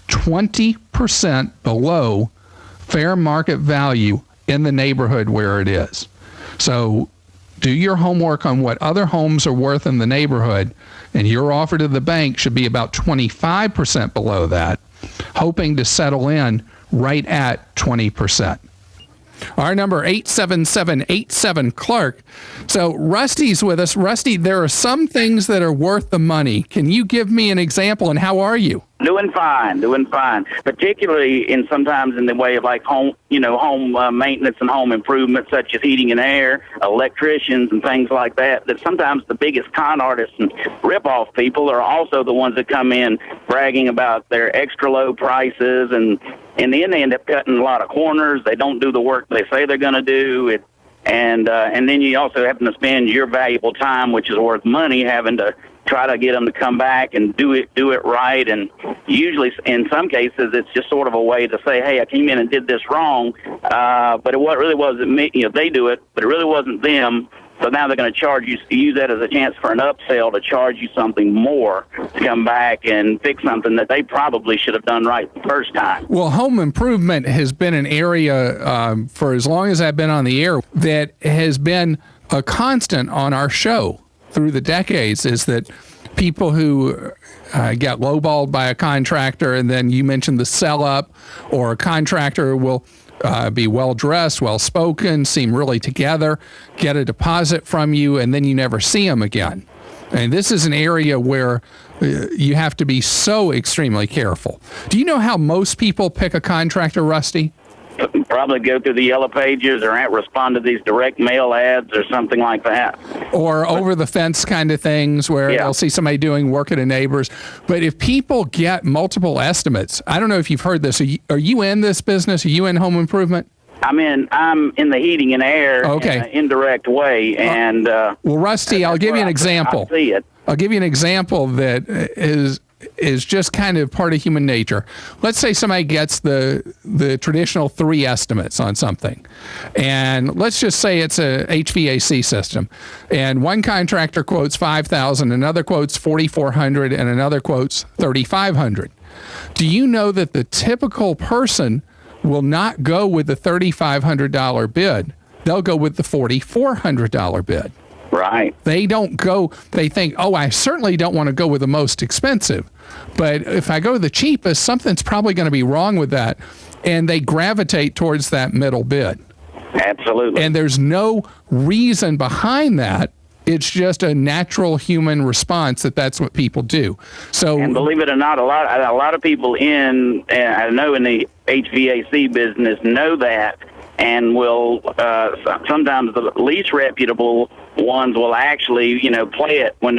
20% below fair market value in the neighborhood where it is. So do your homework on what other homes are worth in the neighborhood, and your offer to the bank should be about 25% below that, hoping to settle in right at 20%. Our number, 877-87-CLARK. So Rusty's with us. Rusty, there are some things that are worth the money. Can you give me an example, and how are you? Doing fine. Particularly sometimes in the way of like home maintenance and home improvement, such as heating and air, electricians and things like that. That sometimes the biggest con artists and rip-off people are also the ones that come in bragging about their extra low prices, and in the end they end up cutting a lot of corners. They don't do the work they say they're going to do. And then you also happen to spend your valuable time, which is worth money, having to try to get them to come back and do it right. And usually, in some cases, it's just sort of a way to say, hey, I came in and did this wrong, but it really wasn't me. They do it, but it really wasn't them. So now they're going to charge you, use that as a chance for an upsell to charge you something more to come back and fix something that they probably should have done right the first time. Well, home improvement has been an area for as long as I've been on the air that has been a constant on our show through the decades, is that people who get lowballed by a contractor, and then you mentioned the sell-up, or a contractor will be well-dressed, well-spoken, seem really together, get a deposit from you, and then you never see them again. And this is an area where you have to be so extremely careful. Do you know how most people pick a contractor, Rusty? Probably go through the yellow pages or respond to these direct mail ads or something like that. Or over the fence kind of things where they'll see somebody doing work at a neighbor's. But if people get multiple estimates, I don't know if you've heard this. Are you in this business? Are you in home improvement? I'm in the heating and air in an indirect way. And well, Rusty, I'll give you an example. I see it. I'll give you an example that is just kind of part of human nature. Let's say somebody gets the traditional 3 estimates on something. And let's just say it's a HVAC system. And one contractor quotes $5,000, another quotes $4,400, and another quotes $3,500. Do you know that the typical person will not go with the $3,500 bid? They'll go with the $4,400 bid. Right. They don't go, they think, oh, I certainly don't want to go with the most expensive. But if I go to the cheapest, something's probably going to be wrong with that. And they gravitate towards that middle bid. Absolutely. And there's no reason behind that. It's just a natural human response that's what people do. So, and believe it or not, a lot of people I know in the HVAC business know that, and will sometimes the least reputable ones will actually play it when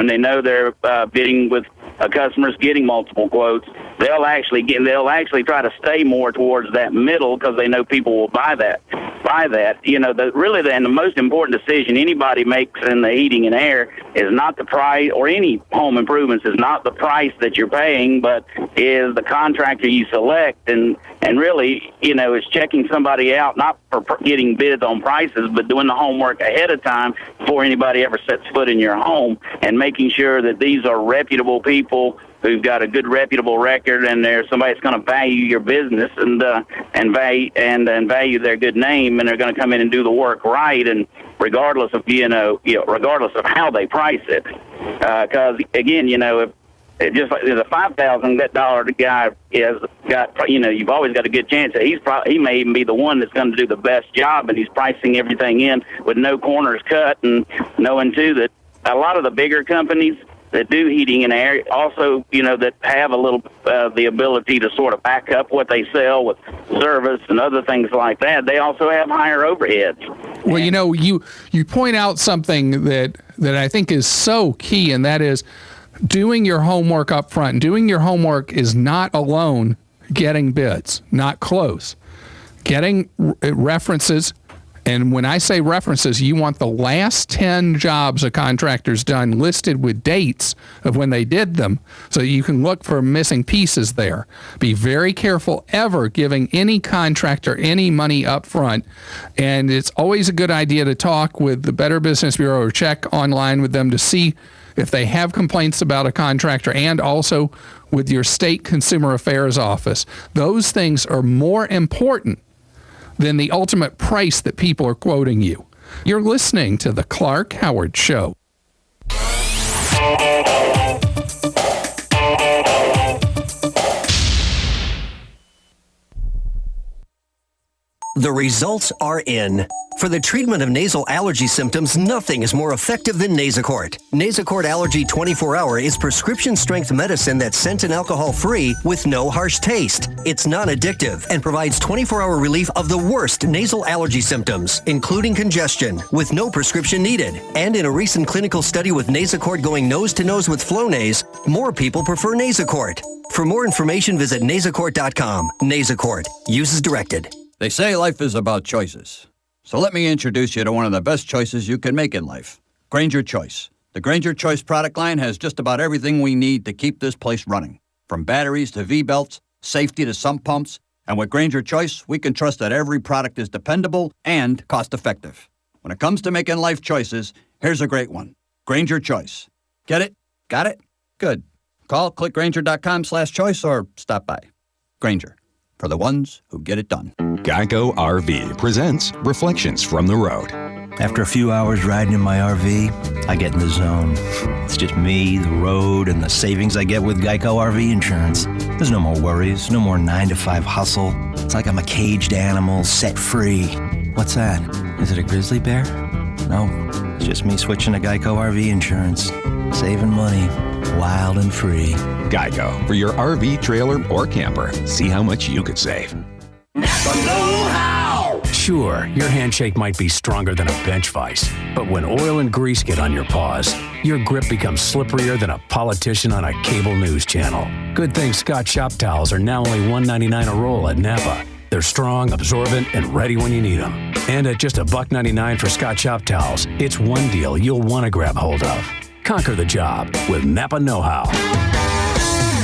they know they're bidding with customers getting multiple quotes, they'll actually try to stay more towards that middle because they know people will buy that. The most important decision anybody makes in the heating and air is not the price, or any home improvements is not the price that you're paying, but is the contractor you select, and really, it's checking somebody out, not for getting bids on prices, but doing the homework ahead of time before anybody ever sets foot in your home, and making sure that these are reputable people who've got a good reputable record, and they're somebody that's going to value your business and value their good name, and they're going to come in and do the work right, and regardless of how they price it, because again, if just like the $5,000 guy has got, you've always got a good chance that he may even be the one that's going to do the best job, and he's pricing everything in with no corners cut, and knowing too that a lot of the bigger companies that do heating and air also, that have a little the ability to sort of back up what they sell with service and other things like that. They also have higher overheads. Well, you point out something that I think is so key, and that is doing your homework up front. Doing your homework is not alone getting bids, not close. Getting references. And when I say references, you want the last 10 jobs a contractor's done listed with dates of when they did them, so you can look for missing pieces there. Be very careful ever giving any contractor any money up front. And it's always a good idea to talk with the Better Business Bureau or check online with them to see if they have complaints about a contractor, and also with your state consumer affairs office. Those things are more important than the ultimate price that people are quoting you. You're listening to The Clark Howard Show. The results are in. For the treatment of nasal allergy symptoms, nothing is more effective than Nasacort. Nasacort Allergy 24-Hour is prescription-strength medicine that's scent and alcohol-free with no harsh taste. It's non-addictive and provides 24-hour relief of the worst nasal allergy symptoms, including congestion, with no prescription needed. And in a recent clinical study with Nasacort going nose-to-nose with Flonase, more people prefer Nasacort. For more information, visit Nasacort.com. Nasacort. Use as directed. They say life is about choices. So let me introduce you to one of the best choices you can make in life. Grainger Choice. The Grainger Choice product line has just about everything we need to keep this place running. From batteries to V-belts, safety to sump pumps. And with Grainger Choice, we can trust that every product is dependable and cost-effective. When it comes to making life choices, here's a great one. Grainger Choice. Get it? Got it? Good. Call clickgrainger.com/choice or stop by. Grainger. For the ones who get it done. Geico RV presents Reflections from the Road. After a few hours riding in my RV, I get in the zone. It's just me, the road, and the savings I get with Geico RV insurance. There's no more worries, no more 9-to-5 hustle. It's like I'm a caged animal set free. What's that? Is it a grizzly bear? No, it's just me switching to Geico RV insurance. Saving money, wild and free. Geico, for your RV, trailer, or camper. See how much you could save. Sure, your handshake might be stronger than a bench vise, but when oil and grease get on your paws, your grip becomes slipperier than a politician on a cable news channel. Good thing Scott Shop Towels are now only $1.99 a roll at Napa. They're strong, absorbent, and ready when you need them. And at just $1.99 for Scott Shop Towels, it's one deal you'll want to grab hold of. Conquer the job with Napa Know-How.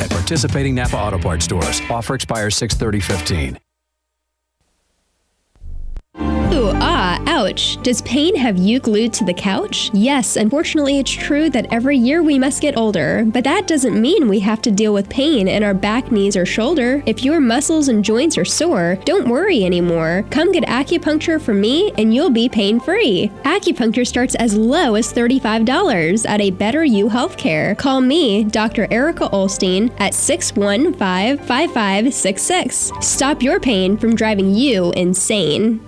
At participating Napa Auto Parts stores. Offer expires 6/30/15. Ooh, ouch. Does pain have you glued to the couch? Yes, unfortunately it's true that every year we must get older, but that doesn't mean we have to deal with pain in our back, knees, or shoulder. If your muscles and joints are sore, don't worry anymore. Come get acupuncture from me and you'll be pain-free. Acupuncture starts as low as $35 at a Better You Healthcare. Call me, Dr. Erica Olstein, at 615-5566. Stop your pain from driving you insane.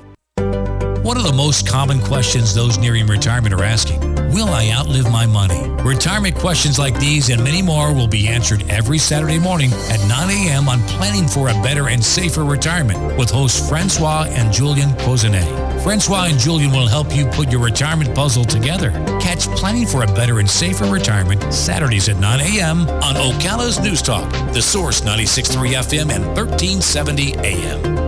What are the most common questions those nearing retirement are asking? Will I outlive my money? Retirement questions like these and many more will be answered every Saturday morning at 9 a.m. on Planning for a Better and Safer Retirement with hosts Francois and Julian Pozenet. Francois and Julian will help you put your retirement puzzle together. Catch Planning for a Better and Safer Retirement Saturdays at 9 a.m. on Ocala's News Talk, The Source 96.3 FM and 1370 AM.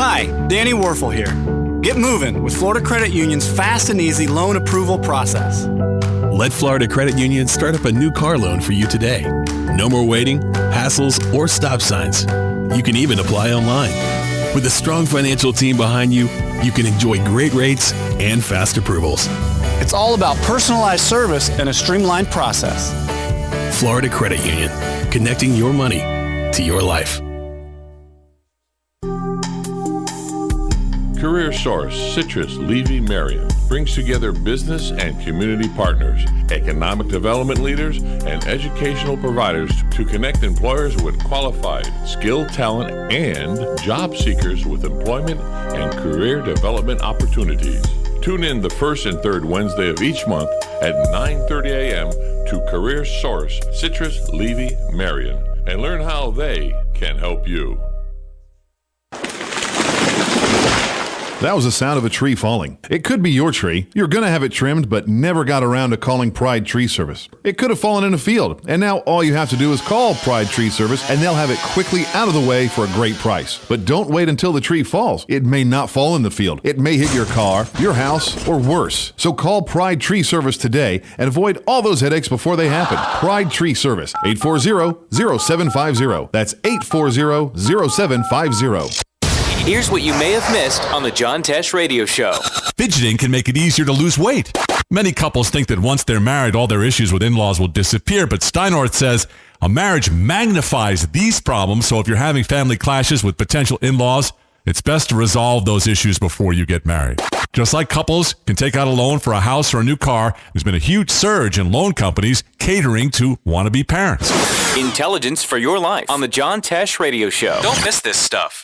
Hi, Danny Warfel here. Get moving with Florida Credit Union's fast and easy loan approval process. Let Florida Credit Union start up a new car loan for you today. No more waiting, hassles, or stop signs. You can even apply online. With a strong financial team behind you, you can enjoy great rates and fast approvals. It's all about personalized service and a streamlined process. Florida Credit Union, connecting your money to your life. Career Source Citrus Levy Marion brings together business and community partners, economic development leaders, and educational providers to connect employers with qualified, skilled talent and job seekers with employment and career development opportunities. Tune in the first and third Wednesday of each month at 9:30 a.m. to Career Source Citrus Levy Marion and learn how they can help you. That was the sound of a tree falling. It could be your tree. You're going to have it trimmed, but never got around to calling Pride Tree Service. It could have fallen in a field, and now all you have to do is call Pride Tree Service, and they'll have it quickly out of the way for a great price. But don't wait until the tree falls. It may not fall in the field. It may hit your car, your house, or worse. So call Pride Tree Service today and avoid all those headaches before they happen. Pride Tree Service, 840-0750. That's 840-0750. Here's what you may have missed on the John Tesh Radio Show. Fidgeting can make it easier to lose weight. Many couples think that once they're married, all their issues with in-laws will disappear, but Steinort says a marriage magnifies these problems, so if you're having family clashes with potential in-laws, it's best to resolve those issues before you get married. Just like couples can take out a loan for a house or a new car, there's been a huge surge in loan companies catering to wannabe parents. Intelligence for your life on the John Tesh Radio Show. Don't miss this stuff.